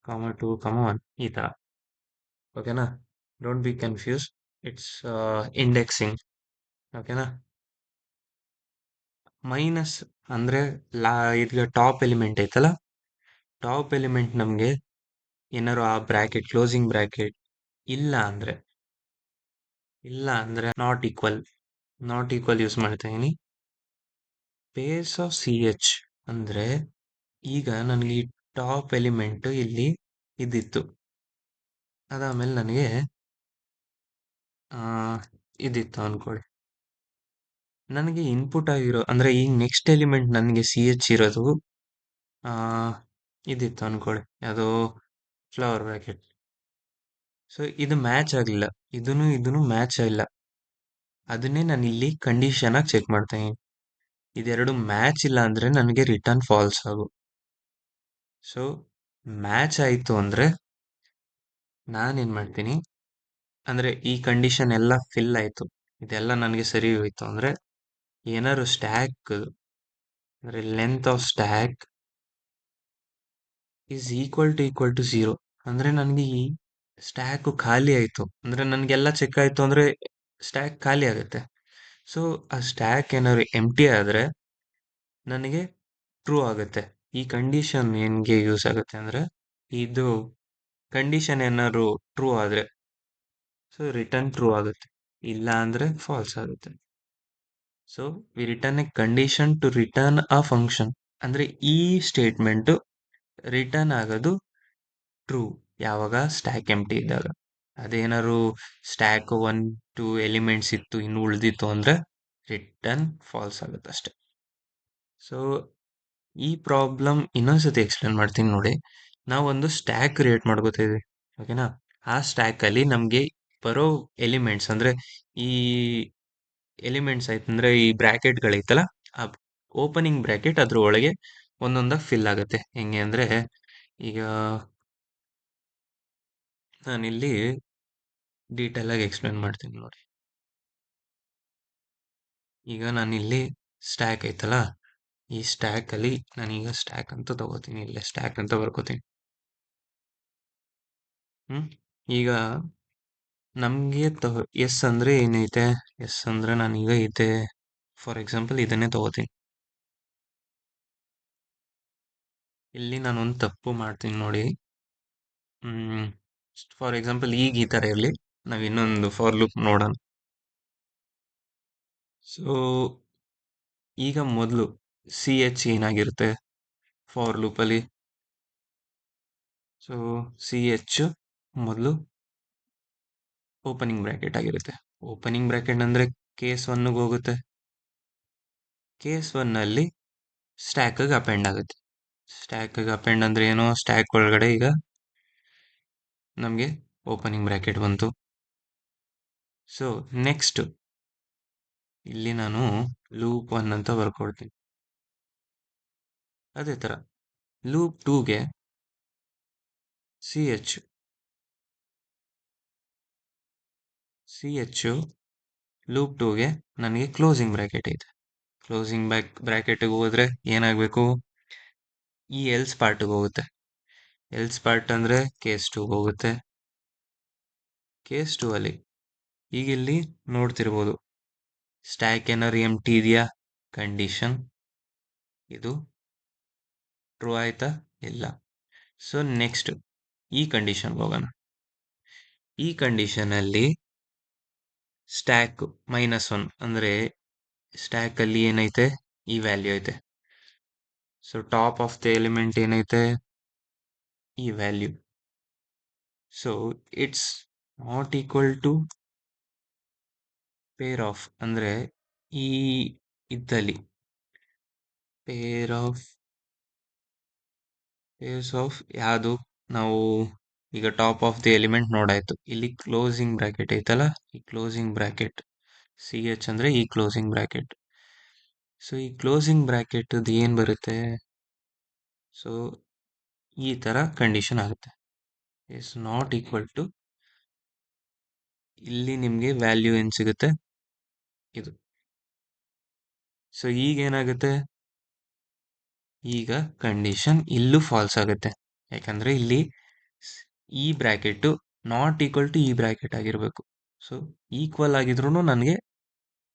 2, 1 ಈ ತರ. ಓಕೆನಾ? Don't be confuse, it's indexing. ಓಕೆನಾ? ಮೈನಸ್ ಅಂದ್ರೆ ಈಗ ಟಾಪ್ ಎಲಿಮೆಂಟ್ ಐತಲ್ಲ, ಟಾಪ್ ಎಲಿಮೆಂಟ್ ನಮಗೆ ಏನಾದ್ರು ಆ ಬ್ರಾಕೆಟ್ ಕ್ಲೋಸಿಂಗ್ ಬ್ರಾಕೆಟ್ ಇಲ್ಲ ಅಂದ್ರೆ ನಾಟ್ ಈಕ್ವಲ್ ಯೂಸ್ ಮಾಡ್ತಾ ಇದೀನಿ. ಬೇಸ್ ಆಫ್ CH ಅಂದ್ರೆ ಈಗ ನನಗೆ ಈ ಟಾಪ್ ಎಲಿಮೆಂಟ್ ಇಲ್ಲಿ ಇದ್ದಿತ್ತು, ಅದಾದ್ಮೇಲೆ ನನಗೆ ಇದಿತ್ತು ಅನ್ಕೊಳ್ಳಿ. ನನಗೆ ಇನ್ಪುಟ್ ಆಗಿರೋ ಅಂದ್ರೆ ಈಗ ನೆಕ್ಸ್ಟ್ ಎಲಿಮೆಂಟ್ ನನಗೆ CH ಇರೋದು ಆ ಇದಿತ್ತು ಅನ್ಕೊಳ್ಳಿ, ಯಾವುದೋ ಫ್ಲವರ್ ಬ್ರಾಕೆಟ್. ಸೊ ಇದು ಮ್ಯಾಚ್ ಆಗಲಿಲ್ಲ, ಇದನ್ನು ಮ್ಯಾಚ್ ಆಗಿಲ್ಲ. ಅದನ್ನೇ ನಾನು ಇಲ್ಲಿ ಕಂಡೀಷನ್ ಆಗಿ ಚೆಕ್ ಮಾಡ್ತಾ ಇದೀನಿ. ಇದೆರಡು ಮ್ಯಾಚ್ ಇಲ್ಲ ಅಂದ್ರೆ ನನಗೆ ರಿಟರ್ನ್ ಫಾಲ್ಸ್ ಆಗು. ಸೊ ಮ್ಯಾಚ್ ಆಯಿತು ಅಂದ್ರೆ ನಾನೇನ್ ಮಾಡ್ತೀನಿ ಅಂದ್ರೆ ಈ ಕಂಡೀಷನ್ ಎಲ್ಲ ಫಿಲ್ ಆಯ್ತು, ಇದೆಲ್ಲ ನನಗೆ ಸರಿ ಹೋಯ್ತು ಅಂದ್ರೆ ಏನಾದ್ರು ಸ್ಟ್ಯಾಕ್ ಅಂದ್ರೆ length of stack is equal to 0 ಅಂದ್ರೆ ನನಗೆ ಈ ಸ್ಟ್ಯಾಕ್ ಖಾಲಿ ಆಯ್ತು ಅಂದ್ರೆ ನನಗೆಲ್ಲ ಚೆಕ್ ಆಯ್ತು ಅಂದ್ರೆ ಸ್ಟ್ಯಾಕ್ ಖಾಲಿ ಆಗುತ್ತೆ. ಸೊ ಆ ಸ್ಟ್ಯಾಕ್ ಏನಾದ್ರು ಎಂಟಿ ಆದ್ರೆ ನನಗೆ ಟ್ರೂ ಆಗುತ್ತೆ. ಈ ಕಂಡೀಷನ್ ಏನ್ಗೆ ಯೂಸ್ ಆಗುತ್ತೆ ಅಂದ್ರೆ ಇದು ಕಂಡೀಷನ್ ಏನಾದ್ರು ಟ್ರೂ ಆದ್ರೆ ಸೊ ರಿಟರ್ನ್ ಟ್ರೂ ಆಗುತ್ತೆ, ಇಲ್ಲ ಅಂದ್ರೆ ಫಾಲ್ಸ್ ಆಗುತ್ತೆ. So we return a condition to return a function. ಅಂದ್ರೆ ಈ ಸ್ಟೇಟ್ಮೆಂಟ್ ರಿಟರ್ನ್ ಆಗೋದು ಟ್ರೂ ಯಾವಾಗ ಸ್ಟ್ಯಾಕ್ ಎಂಟಿ ಇದ್ದಾಗ. ಅದೇನಾದ್ರು ಸ್ಟ್ಯಾಕ್ 1 2 ಎಲಿಮೆಂಟ್ಸ್ ಇತ್ತು ಇನ್ನು ಉಳ್ದಿತ್ತು ಅಂದ್ರೆ ರಿಟರ್ನ್ ಫಾಲ್ಸ್ ಆಗುತ್ತೆ ಅಷ್ಟೆ. ಸೊ ಈ ಪ್ರಾಬ್ಲಮ್ ಇನ್ನೊಂದ್ಸತಿ ಎಕ್ಸ್ಪ್ಲೇನ್ ಮಾಡ್ತೀನಿ ನೋಡಿ. ನಾವು ಒಂದು ಸ್ಟ್ಯಾಕ್ ಕ್ರಿಯೇಟ್ ಮಾಡ್ಕೋತಾ ಇದೀವಿ. ಓಕೆನಾ? ಆ ಸ್ಟ್ಯಾಕ್ ಅಲ್ಲಿ ನಮ್ಗೆ ಬರೋ ಎಲಿಮೆಂಟ್ಸ್ ಅಂದ್ರೆ ಈ ಎಲಿಮೆಂಟ್ಸ್ ಆಯ್ತಂದ್ರೆ ಈ ಬ್ರಾಕೆಟ್ಗಳೈತಲ್ಲ, ಆ ಓಪನಿಂಗ್ ಬ್ರಾಕೆಟ್ ಅದ್ರ ಒಳಗೆ ಒಂದೊಂದಾಗಿ ಫಿಲ್ ಆಗುತ್ತೆ. ಹೆಂಗೆ ಅಂದ್ರೆ ಈಗ ನಾನಿಲ್ಲಿ ಡೀಟೇಲ್ ಆಗಿ ಎಕ್ಸ್ಪ್ಲೇನ್ ಮಾಡ್ತೀನಿ ನೋಡಿ. ಈಗ ನಾನಿಲ್ಲಿ ಸ್ಟ್ಯಾಕ್ ಐತಲ್ಲ, ಈ ಸ್ಟ್ಯಾಕ್ ಅಲ್ಲಿ ನಾನೀಗ ಸ್ಟ್ಯಾಕ್ ಅಂತ ತಗೋತೀನಿ, ಇಲ್ಲೇ ಸ್ಟ್ಯಾಕ್ ಅಂತ ಬರ್ಕೋತೀನಿ. ಈಗ ನಮ್ಗೆ ಎಸ್ ಅಂದ್ರೆ ಏನೈತೆ, ಎಸ್ ಅಂದ್ರೆ ನಾನೀಗ ಇದೆ ಫಾರ್ ಎಕ್ಸಾಂಪಲ್ ಇದನ್ನೇ ತಗೋತೀನಿ. ಇಲ್ಲಿ ನಾನೊಂದು ತಪ್ಪು ಮಾಡ್ತೀನಿ ನೋಡಿ. ಫಾರ್ ಎಕ್ಸಾಂಪಲ್ ಈಗ ಈ ತರ ಇರಲಿ, ನಾವ್ ಇನ್ನೊಂದು ಫಾರ್ ಲೂಪ್ ನೋಡೋಣ. ಸೊ ಈಗ ಮೊದಲು CH ಏನಾಗಿರುತ್ತೆ ಫಾರ್ ಲೂಪ್ ಅಲ್ಲಿ. ಸೊ CH ಮೊದಲು ಓಪನಿಂಗ್ ಬ್ರಾಕೆಟ್ ಆಗಿರುತ್ತೆ. ಓಪನಿಂಗ್ ಬ್ರಾಕೆಟ್ ಅಂದ್ರೆ ಕೇಸ್ 1ಗೆ ಹೋಗುತ್ತೆ. ಕೇಸ್ 1 ಅಲ್ಲಿ ಸ್ಟ್ಯಾಕ್ ಅಪೆಂಡ್ ಆಗುತ್ತೆ. ಸ್ಟ್ಯಾಕ್ ಅಪೆಂಡ್ ಅಂದ್ರೆ ಏನೋ ಸ್ಟ್ಯಾಕ್ ಒಳಗಡೆ ಈಗ ನಮಗೆ ಓಪನಿಂಗ್ ಬ್ರಾಕೆಟ್ ಬಂತು. ಸೊ ನೆಕ್ಸ್ಟ್ ಇಲ್ಲಿ ನಾನು ಲೂಪ್ 1 ಅಂತ ಬರ್ಕೊಡ್ತೀನಿ. ಅದೇ ತರ ಲೂಪ್ 2ಗೆ CH ಲೂಪ್ 2ಗೆ ನನಗೆ ಕ್ಲೋಸಿಂಗ್ ಬ್ರಾಕೆಟ್ ಐತೆ. ಕ್ಲೋಸಿಂಗ್ ಬ್ರಾಕೆಟ್ಗೆ ಹೋದ್ರೆ ಏನಾಗಬೇಕು, ಈ ಎಲ್ಸ್ ಪಾರ್ಟ್ಗೆ ಹೋಗುತ್ತೆ. ಎಲ್ಸ್ ಪಾರ್ಟ್ ಅಂದರೆ ಕೇಸ್ 2 ಹೋಗುತ್ತೆ. ಕೇಸ್ 2 ಅಲ್ಲಿ ಈಗ ಇಲ್ಲಿ ನೋಡ್ತಿರ್ಬೋದು, ಸ್ಟ್ಯಾಕ್ ಏನಾರು ಎಂಟಿ ಇದೆಯಾ, ಕಂಡೀಷನ್ ಇದು ಟ್ರೂ ಆಯ್ತಾ, ಇಲ್ಲ. ಸೊ ನೆಕ್ಸ್ಟ್ ಈ ಕಂಡೀಷನ್ಗೆ ಹೋಗೋಣ. ಈ ಕಂಡೀಷನಲ್ಲಿ ಸ್ಟ್ಯಾಕ್ -1 ಅಂದರೆ ಸ್ಟ್ಯಾಕಲ್ಲಿ ಏನೈತೆ, ಈ ವ್ಯಾಲ್ಯೂ ಐತೆ. So top of the element ಏನೈತೆ, ಈ value. So it's not equal to pair of ಅಂದರೆ ಈ ಇದ್ದಲ್ಲಿ ಪೇರ್ಸ್ ಆಫ್ ಯಾವುದು, ನಾವು ಈಗ ಟಾಪ್ ಆಫ್ ದಿ ಎಲಿಮೆಂಟ್ ನೋಡಾಯ್ತು. ಇಲ್ಲಿ ಕ್ಲೋಸಿಂಗ್ ಬ್ರಾಕೆಟ್ ಐತಲ್ಲ, ಈ ಕ್ಲೋಸಿಂಗ್ ಬ್ರಾಕೆಟ್ CH ಅಂದರೆ ಈ ಕ್ಲೋಸಿಂಗ್ ಬ್ರಾಕೆಟ್. ಸೊ ಈ ಕ್ಲೋಸಿಂಗ್ ಬ್ರಾಕೆಟ್ ಏನು ಬರುತ್ತೆ, ಸೊ ಈ ಥರ ಕಂಡೀಷನ್ ಆಗುತ್ತೆ. ಇಸ್ ನಾಟ್ ಈಕ್ವಲ್ ಟು, ಇಲ್ಲಿ ನಿಮಗೆ ವ್ಯಾಲ್ಯೂ ಏನು ಸಿಗುತ್ತೆ, ಇದು. ಸೊ ಈಗ ಏನಾಗುತ್ತೆ, ಈಗ ಕಂಡೀಷನ್ ಇಲ್ಲೂ ಫಾಲ್ಸ್ ಆಗುತ್ತೆ. ಯಾಕಂದರೆ ಇಲ್ಲಿ ಈ ಬ್ರ್ಯಾಕೆಟು ನಾಟ್ ಈಕ್ವಲ್ ಟು ಈ ಬ್ರ್ಯಾಕೆಟ್ ಆಗಿರಬೇಕು. ಸೊ ಈಕ್ವಲ್ ಆಗಿದ್ರೂ ನನಗೆ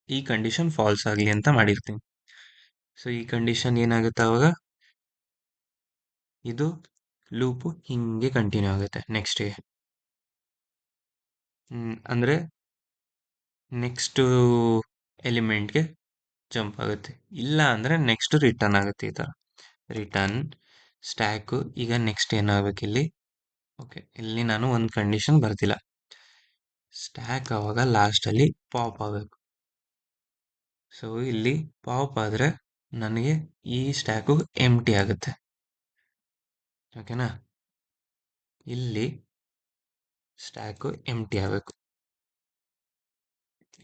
ಈ ಕಂಡೀಷನ್ ಫಾಲ್ಸ್ ಆಗಲಿ ಅಂತ ಮಾಡಿರ್ತೀನಿ. ಸೊ ಈ ಕಂಡೀಷನ್ ಏನಾಗುತ್ತೆ ಆವಾಗ, ಇದು ಲೂಪು ಹಿಂಗೆ ಕಂಟಿನ್ಯೂ ಆಗುತ್ತೆ ನೆಕ್ಸ್ಟ್ಗೆ. ಅಂದರೆ ನೆಕ್ಸ್ಟು ಎಲಿಮೆಂಟ್ಗೆ ಜಂಪ್ ಆಗುತ್ತೆ. ಇಲ್ಲ ಅಂದರೆ ನೆಕ್ಸ್ಟ್ ರಿಟರ್ನ್ ಆಗುತ್ತೆ. ಈ ಥರ ರಿಟರ್ನ್ ಸ್ಟ್ಯಾಕು. ಈಗ ನೆಕ್ಸ್ಟ್ ಏನಾಗಬೇಕು ಇಲ್ಲಿ, ಓಕೆ, ಇಲ್ಲಿ ನಾನು ಒಂದು ಕಂಡೀಷನ್ ಬರ್ತಿಲ್ಲ. ಸ್ಟ್ಯಾಕ್ ಆವಾಗ ಲಾಸ್ಟಲ್ಲಿ ಪಾಪ್ ಆಗಬೇಕು. ಸೊ ಇಲ್ಲಿ ಪಾಪ್ ಆದರೆ ನನಗೆ ಈ ಸ್ಟ್ಯಾಕು ಎಂಟಿ ಆಗುತ್ತೆ. ಓಕೆನಾ, ಇಲ್ಲಿ ಸ್ಟ್ಯಾಕು ಎಂಟಿ ಆಗಬೇಕು.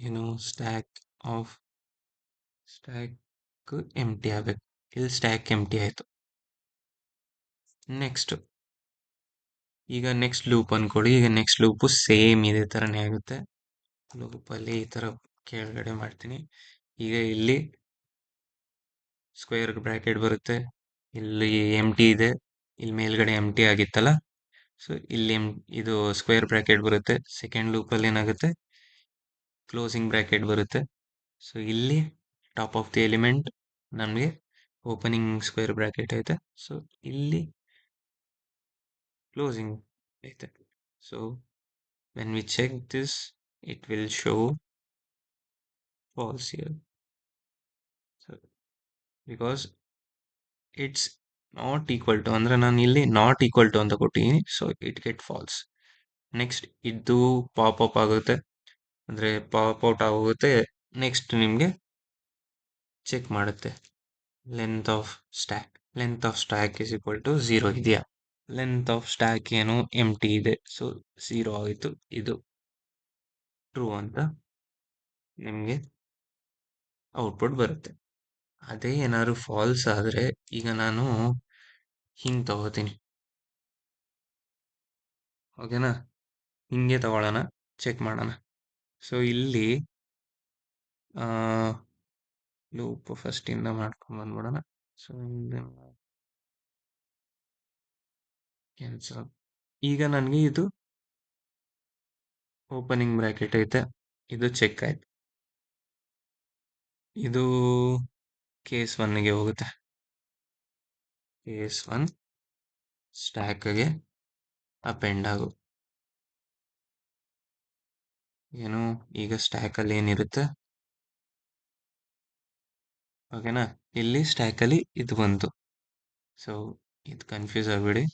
ಏನು, ಸ್ಟ್ಯಾಕ್ ಎಂಟಿ ಆಗಬೇಕು. ಇಲ್ಲಿ ಸ್ಟ್ಯಾಕ್ ಎಂಟಿ ಆಯಿತು. ನೆಕ್ಸ್ಟ್ ಈಗ ನೆಕ್ಸ್ಟ್ ಲೂಪ್ ಅಂದ್ಕೊಡಿ. ಈಗ ನೆಕ್ಸ್ಟ್ ಲೂಪು ಸೇಮ್ ಇದೇ ಥರನೇ ಆಗುತ್ತೆ. ಲೂಪಲ್ಲಿ ಈ ಥರ ಕೆಳಗಡೆ ಮಾಡ್ತೀನಿ. ಈಗ ಇಲ್ಲಿ ಸ್ಕ್ವೇರ್ ಬ್ರ್ಯಾಕೆಟ್ ಬರುತ್ತೆ, ಇಲ್ಲಿ ಎಂಟಿ ಇದೆ, ಇಲ್ಲಿ ಮೇಲ್ಗಡೆ ಎಂಟಿ ಆಗಿತ್ತಲ್ಲ. ಸೊ ಇಲ್ಲಿ ಇದು ಸ್ಕ್ವೇರ್ ಬ್ರ್ಯಾಕೆಟ್ ಬರುತ್ತೆ. ಸೆಕೆಂಡ್ ಲೂಪಲ್ಲಿ ಏನಾಗುತ್ತೆ, ಕ್ಲೋಸಿಂಗ್ ಬ್ರ್ಯಾಕೆಟ್ ಬರುತ್ತೆ. ಸೊ ಇಲ್ಲಿ ಟಾಪ್ ಆಫ್ ದಿ ಎಲಿಮೆಂಟ್ ನಮಗೆ ಓಪನಿಂಗ್ ಸ್ಕ್ವೇರ್ ಬ್ರ್ಯಾಕೆಟ್ ಐತೆ. ಸೊ ಇಲ್ಲಿ ಕ್ಲೋಸಿಂಗ್ ಐತೆ. So when we check this, it will show false here. So because it's not equal to ಅಂದರೆ ನಾನು ಇಲ್ಲಿ ನಾಟ್ ಈಕ್ವಲ್ ಟು ಅಂತ ಕೊಟ್ಟಿದ್ದೀನಿ. So it get false. Next ಇದು ಪಾಪಪ್ ಆಗುತ್ತೆ, ಅಂದರೆ ಪಾಪ್ಔಟ್ ಆಗೋಗುತ್ತೆ. ನೆಕ್ಸ್ಟ್ ನಿಮಗೆ ಚೆಕ್ ಮಾಡುತ್ತೆ length of stack is equal to 0 ಇದೆಯಾ. ಲೆಂತ್ ಆಫ್ ಸ್ಟ್ಯಾಕ್ ಏನು, ಎಂಟಿ ಇದೆ. ಸೊ 0 ಆಯಿತು. ಇದು ಟ್ರೂ ಅಂತ ನಿಮಗೆ ಔಟ್ಪುಟ್ ಬರುತ್ತೆ. ಅದೇ ಏನಾದ್ರು ಫಾಲ್ಸ್ ಆದರೆ ಈಗ ನಾನು ಹಿಂಗೆ ತಗೋತೀನಿ. ಓಕೆನಾ, ಹಿಂಗೆ ತಗೊಳ್ಳೋಣ, ಚೆಕ್ ಮಾಡೋಣ. ಸೊ ಇಲ್ಲಿ ಲೂಪ್ ಫಸ್ಟಿಂದ ಮಾಡ್ಕೊಂಡು ಬಂದ್ಬಿಡೋಣ. So cancel. ಈಗ ನನಗೆ ಇದು ಓಪನಿಂಗ್ ಬ್ರ್ಯಾಕೆಟ್ ಐತೆ, ಇದು ಚೆಕ್ ಆಯ್ತು. ಇದು ಕೇಸ್ 1ಗೆ ಹೋಗುತ್ತೆ. ಕೇಸ್ 1 ಸ್ಟ್ಯಾಕ್ಗೆ ಅಪೆಂಡ್ ಆಗು. ಏನು, ಈಗ ಸ್ಟ್ಯಾಕಲ್ಲಿ ಏನಿರುತ್ತೆ, ಓಕೆನಾ, ಇಲ್ಲಿ ಸ್ಟ್ಯಾಕಲ್ಲಿ ಇದು ಬಂತು. ಸೊ ಇದು ಕನ್ಫ್ಯೂಸ್ ಆಗಬೇಡಿ,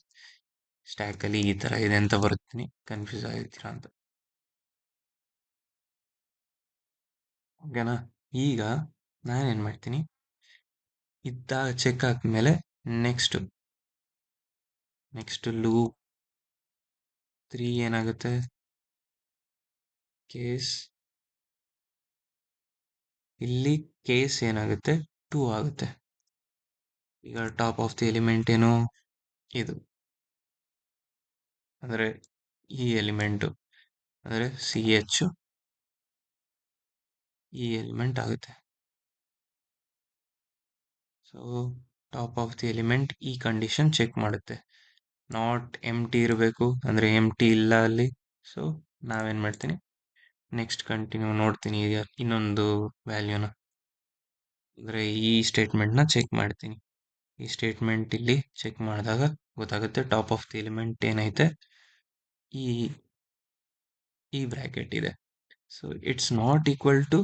ಸ್ಟ್ಯಾಕಲ್ಲಿ ಈ ಥರ ಇದೆ ಅಂತ ಬರ್ತೀನಿ, ಕನ್ಫ್ಯೂಸ್ ಆಗಿರ್ತೀರ ಅಂತ. ಓಕೆನಾ, ಈಗ ನಾನೇನು ಮಾಡ್ತೀನಿ, ಇದ್ದ ಚೆಕ್ ಹಾಕಿದ್ಮೇಲೆ ನೆಕ್ಸ್ಟ್ ಲೂಪ್ 3 ಏನಾಗುತ್ತೆ, ಕೇಸ್ ಇಲ್ಲಿ ಕೇಸ್ ಏನಾಗುತ್ತೆ 2 ಆಗುತ್ತೆ. ಈಗ ಟಾಪ್ ಆಫ್ ದಿ ಎಲಿಮೆಂಟ್ ಏನು, ಇದು ಅಂದರೆ ಈ ಎಲಿಮೆಂಟು ಅಂದರೆ CH ಈ ಎಲಿಮೆಂಟ್ ಆಗುತ್ತೆ. So top of the element ಈ ಕಂಡೀಷನ್ ಚೆಕ್ ಮಾಡುತ್ತೆ. ನಾಟ್ ಎಮ್ ಟಿ ಇರಬೇಕು, ಅಂದರೆ ಎಮ್ ಟಿ ಇಲ್ಲ ಅಲ್ಲಿ. ಸೊ ನಾವೇನು ಮಾಡ್ತೀನಿ, ನೆಕ್ಸ್ಟ್ ಕಂಟಿನ್ಯೂ ನೋಡ್ತೀನಿ ಈಗ ಇನ್ನೊಂದು ವ್ಯಾಲ್ಯೂನ, ಅಂದರೆ ಈ ಸ್ಟೇಟ್ಮೆಂಟ್ನ ಚೆಕ್ ಮಾಡ್ತೀನಿ. ಈ ಸ್ಟೇಟ್ಮೆಂಟ್ ಇಲ್ಲಿ ಚೆಕ್ ಮಾಡಿದಾಗ ಗೊತ್ತಾಗುತ್ತೆ ಟಾಪ್ ಆಫ್ ದಿ ಎಲಿಮೆಂಟ್ ಏನೈತೆ, ಈ ಈ ಬ್ರ್ಯಾಕೆಟ್ ಇದೆ. So it's not equal to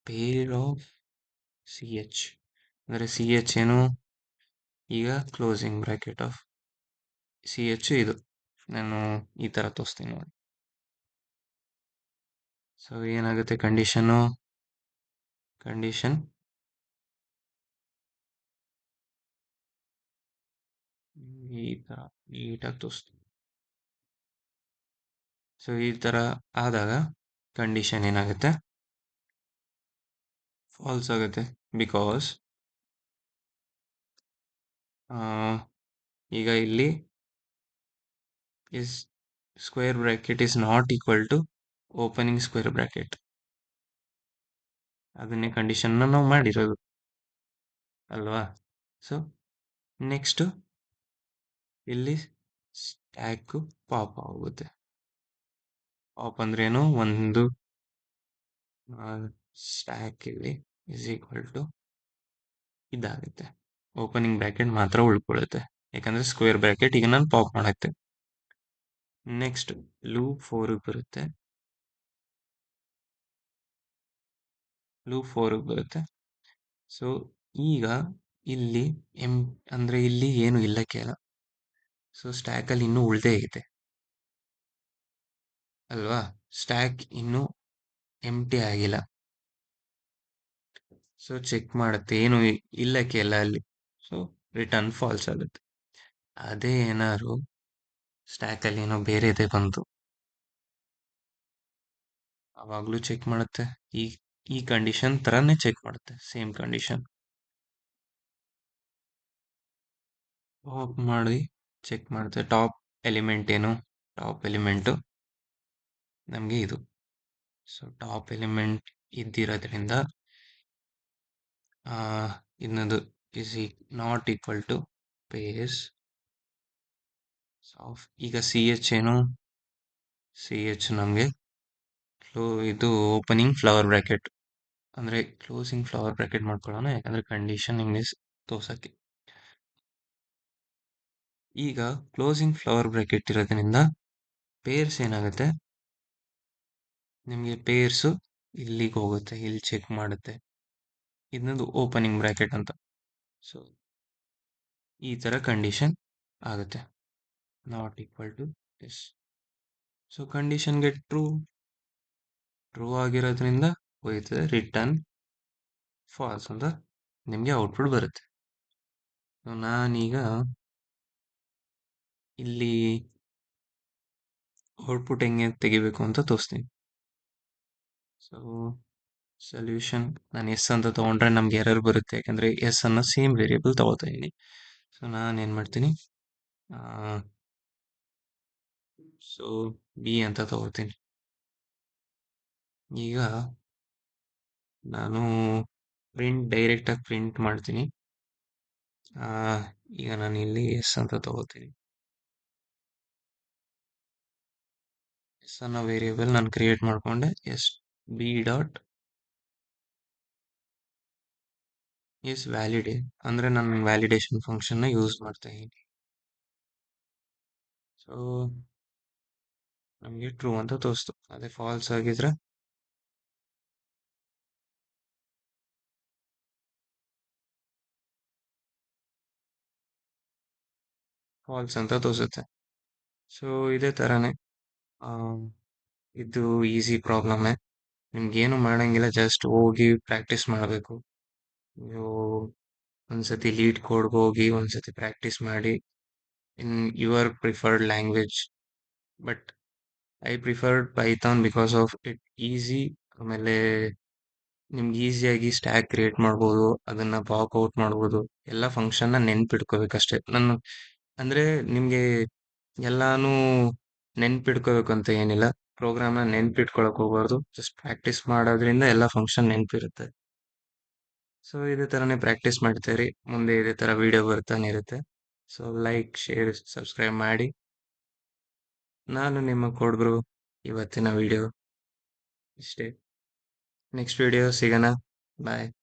pair of C H, ಅಂದರೆ ಸಿ ಎಚ್ ಏನು, ಈಗ closing bracket of C H ಇದು. ನಾನು ಈ ಥರ ತೋರಿಸ್ತೀನಿ ನೋಡಿ. ಸೊ ಏನಾಗುತ್ತೆ ಕಂಡೀಷನ್ ಈ ಥರ ನೀಟಾಗಿ ತೋರಿಸ್ತೀನಿ. ಸೊ ಈ ಥರ ಆದಾಗ ಕಂಡೀಷನ್ ಏನಾಗುತ್ತೆ, ಫಾಲ್ಸ್ ಆಗುತ್ತೆ. ಬಿಕಾಸ್ ಈಗ ಇಲ್ಲಿ is square bracket is not equal to opening square bracket. ಅದನ್ನೇ ಕಂಡೀಷನ್ನ ನಾವು ಮಾಡಿರೋದು ಅಲ್ವಾ. ಸೊ ನೆಕ್ಸ್ಟ್ ಇಲ್ಲಿ ಸ್ಟ್ಯಾಕ್ ಪಾಪ್ ಆಗುತ್ತೆ. ಪಾಪ್ ಅಂದ್ರೇನು, ಒಂದು ಸ್ಟ್ಯಾಕ್ ಇಲ್ಲಿ ಇಸ್ ಈಕ್ವಲ್ ಟು ಇದಾಗುತ್ತೆ, ಓಪನಿಂಗ್ ಬ್ರ್ಯಾಕೆಟ್ ಮಾತ್ರ ಉಳ್ಕೊಳ್ಳುತ್ತೆ, ಯಾಕಂದ್ರೆ ಸ್ಕ್ವೇರ್ ಬ್ರ್ಯಾಕೆಟ್ ಈಗ ನಾನು ಪಾಪ್ ಮಾಡುತ್ತೆ. ನೆಕ್ಸ್ಟ್ ಲೂಪ್ 4 ಬರುತ್ತೆ, ಲೂಪ್ 4 ಬರುತ್ತೆ. ಸೊ ಈಗ ಇಲ್ಲಿ ಅಂದ್ರೆ ಇಲ್ಲಿ ಏನು ಇಲ್ಲ ಕೇಳ. ಸೊ ಸ್ಟ್ಯಾಕಲ್ಲಿ ಇನ್ನೂ ಉಳ್ದೇ ಐತೆ ಅಲ್ವಾ, ಸ್ಟ್ಯಾಕ್ ಇನ್ನೂ ಎಂಟಿ ಆಗಿಲ್ಲ. ಸೊ ಚೆಕ್ ಮಾಡುತ್ತೆ, ಏನು ಇಲ್ಲ ಕೇಳ ಅಲ್ಲಿ. ಸೊ ರಿಟರ್ನ್ ಫಾಲ್ಸ್ ಆಗುತ್ತೆ. ಅದೇ ಏನಾದ್ರು ಸ್ಟ್ಯಾಕಲ್ಲಿ ಏನೋ ಬೇರೆ ಇದೆ ಬಂತು, ಆವಾಗಲೂ ಚೆಕ್ ಮಾಡುತ್ತೆ. ಈ ಕಂಡೀಷನ್ ಥರನೇ ಚೆಕ್ ಮಾಡುತ್ತೆ, ಸೇಮ್ ಕಂಡೀಷನ್ ಮಾಡಿ ಚೆಕ್ ಮಾಡುತ್ತೆ. ಟಾಪ್ ಎಲಿಮೆಂಟ್ ಏನು, ಟಾಪ್ ಎಲಿಮೆಂಟು ನಮಗೆ ಇದು. ಸೊ ಟಾಪ್ ಎಲಿಮೆಂಟ್ ಇದ್ದಿರೋದ್ರಿಂದ ಇನ್ನೊಂದು is not equal to pairs of, ಈಗ ಸಿ ಎಚ್ ಏನು, ಸಿ ಎಚ್ ನಮಗೆ ಇದು ಓಪನಿಂಗ್ ಫ್ಲವರ್ ಬ್ರ್ಯಾಕೆಟ್, ಅಂದರೆ ಕ್ಲೋಸಿಂಗ್ ಫ್ಲವರ್ ಬ್ರ್ಯಾಕೆಟ್ ಮಾಡ್ಕೊಳ್ಳೋಣ, ಯಾಕಂದರೆ ಕಂಡೀಷನ್ ನಿಮಗೆ ತೋರ್ಸೋಕ್ಕೆ. ಈಗ ಕ್ಲೋಸಿಂಗ್ ಫ್ಲವರ್ ಬ್ರ್ಯಾಕೆಟ್ ಇರೋದ್ರಿಂದ ಪೇರ್ಸ್ ಏನಾಗುತ್ತೆ, ನಿಮಗೆ ಪೇರ್ಸು ಇಲ್ಲಿಗೆ ಹೋಗುತ್ತೆ, ಇಲ್ಲಿ ಚೆಕ್ ಮಾಡುತ್ತೆ, ಇದನ್ನೊಂದು ಓಪನಿಂಗ್ ಬ್ರ್ಯಾಕೆಟ್ ಅಂತ. ಸೊ ಈ ಥರ ಕಂಡೀಷನ್ ಆಗುತ್ತೆ, not equal to this. So ಕಂಡೀಷನ್ಗೆ ಟ್ರೂ ಆಗಿರೋದ್ರಿಂದ ಹೋಯ್ತದೆ, ರಿಟರ್ನ್ ಫಾಲ್ಸ್ ಅಂತ ನಿಮಗೆ ಔಟ್ಪುಟ್ ಬರುತ್ತೆ. ನಾನೀಗ ಇಲ್ಲಿ ಔಟ್ಪುಟ್ ಹೆಂಗೆ ತೆಗಿಬೇಕು ಅಂತ ತೋರಿಸ್ತೀನಿ. ಸೊ ಸೊಲ್ಯೂಷನ್ ನಾನು ಎಸ್ ಅಂತ ತೊಗೊಂಡ್ರೆ ನಮ್ಗೆ ಎರರ್ ಬರುತ್ತೆ, ಯಾಕಂದರೆ ಎಸ್ ಅನ್ನೋ ಸೇಮ್ ವೇರಿಯೇಬಲ್ ತೊಗೋತಾ ಇದ್ದೀನಿ. ಸೊ ನಾನೇನು ಮಾಡ್ತೀನಿ, ಸೊ ಬಿ ಅಂತ ತಗೋತೀನಿ. ಈಗ ನಾನು ಡೈರೆಕ್ಟಾಗಿ ಪ್ರಿಂಟ್ ಮಾಡ್ತೀನಿ. ಈಗ ನಾನು ಇಲ್ಲಿ ಎಸ್ ಅಂತ ತಗೋತೀನಿ. ಎಸ್ ಅನ್ನೋ ವೇರಿಯೇಬಲ್ ನಾನು ಕ್ರಿಯೇಟ್ ಮಾಡಿಕೊಂಡೆ, S B dot S validate, ಅಂದರೆ ನಾನು ವ್ಯಾಲಿಡೇಷನ್ ಫಂಕ್ಷನ್ನ ಯೂಸ್ ಮಾಡ್ತಾ ಇದ್ದೀನಿ. ಸೊ ನಮಗೆ ಟ್ರೂ ಅಂತ ತೋರಿಸ್ತು. ಅದೇ ಫಾಲ್ಸ್ ಆಗಿದ್ರೆ ಫಾಲ್ಸ್ ಅಂತ ತೋರಿಸುತ್ತೆ. ಸೊ ಇದೇ ಥರನೇ ಇದು ಈಸಿ ಪ್ರಾಬ್ಲಮ್ಮೇ, ನಿಮ್ಗೇನು ಮಾಡೋಂಗಿಲ್ಲ, ಜಸ್ಟ್ ಹೋಗಿ ಪ್ರಾಕ್ಟೀಸ್ ಮಾಡಬೇಕು. ನೀವು ಒಂದ್ಸತಿ ಲೀಡ್ ಕೋಡ್ಗೆ ಹೋಗಿ ಒಂದ್ಸತಿ ಪ್ರಾಕ್ಟೀಸ್ ಮಾಡಿ in your preferred language. But I preferred Python because of it easy. ಆಮೇಲೆ ನಿಮ್ಗೆ ಈಸಿಯಾಗಿ ಸ್ಟ್ಯಾಕ್ ಕ್ರಿಯೇಟ್ ಮಾಡ್ಬೋದು, ಅದನ್ನು ಪಾಪ್ ಔಟ್ ಮಾಡ್ಬೋದು, ಎಲ್ಲ ಫಂಕ್ಷನ್ನ ನೆನ್ಪಿಟ್ಕೋಬೇಕಷ್ಟೇ. ನಾನು ಅಂದರೆ ನಿಮಗೆ ಎಲ್ಲಾನು ನೆನ್ಪಿಟ್ಕೋಬೇಕು ಅಂತ ಏನಿಲ್ಲ, ಪ್ರೋಗ್ರಾಮ್ನ ನೆನ್ಪಿಟ್ಕೊಳಕ್ ಹೋಗ್ಬಾರ್ದು, ಜಸ್ಟ್ ಪ್ರಾಕ್ಟೀಸ್ ಮಾಡೋದ್ರಿಂದ ಎಲ್ಲ ಫಂಕ್ಷನ್ ನೆನ್ಪಿರುತ್ತೆ. ಸೊ ಇದೇ ಥರನೇ ಪ್ರಾಕ್ಟೀಸ್ ಮಾಡ್ತಾ ಇರಿ, ಮುಂದೆ ಇದೇ ಥರ ವಿಡಿಯೋ ಬರ್ತಾನೆ ಇರುತ್ತೆ. ಸೊ ಲೈಕ್, ಶೇರ್, ಸಬ್ಸ್ಕ್ರೈಬ್ ಮಾಡಿ. ನಾನು ನಿಮ್ಮ ಕೊಡ್ಬ್ರು. ಇವತ್ತಿನ ವಿಡಿಯೋ ಇಷ್ಟೇ. ನೆಕ್ಸ್ಟ್ ವಿಡಿಯೋ ಸಿಗೋಣ. ಬಾಯ್.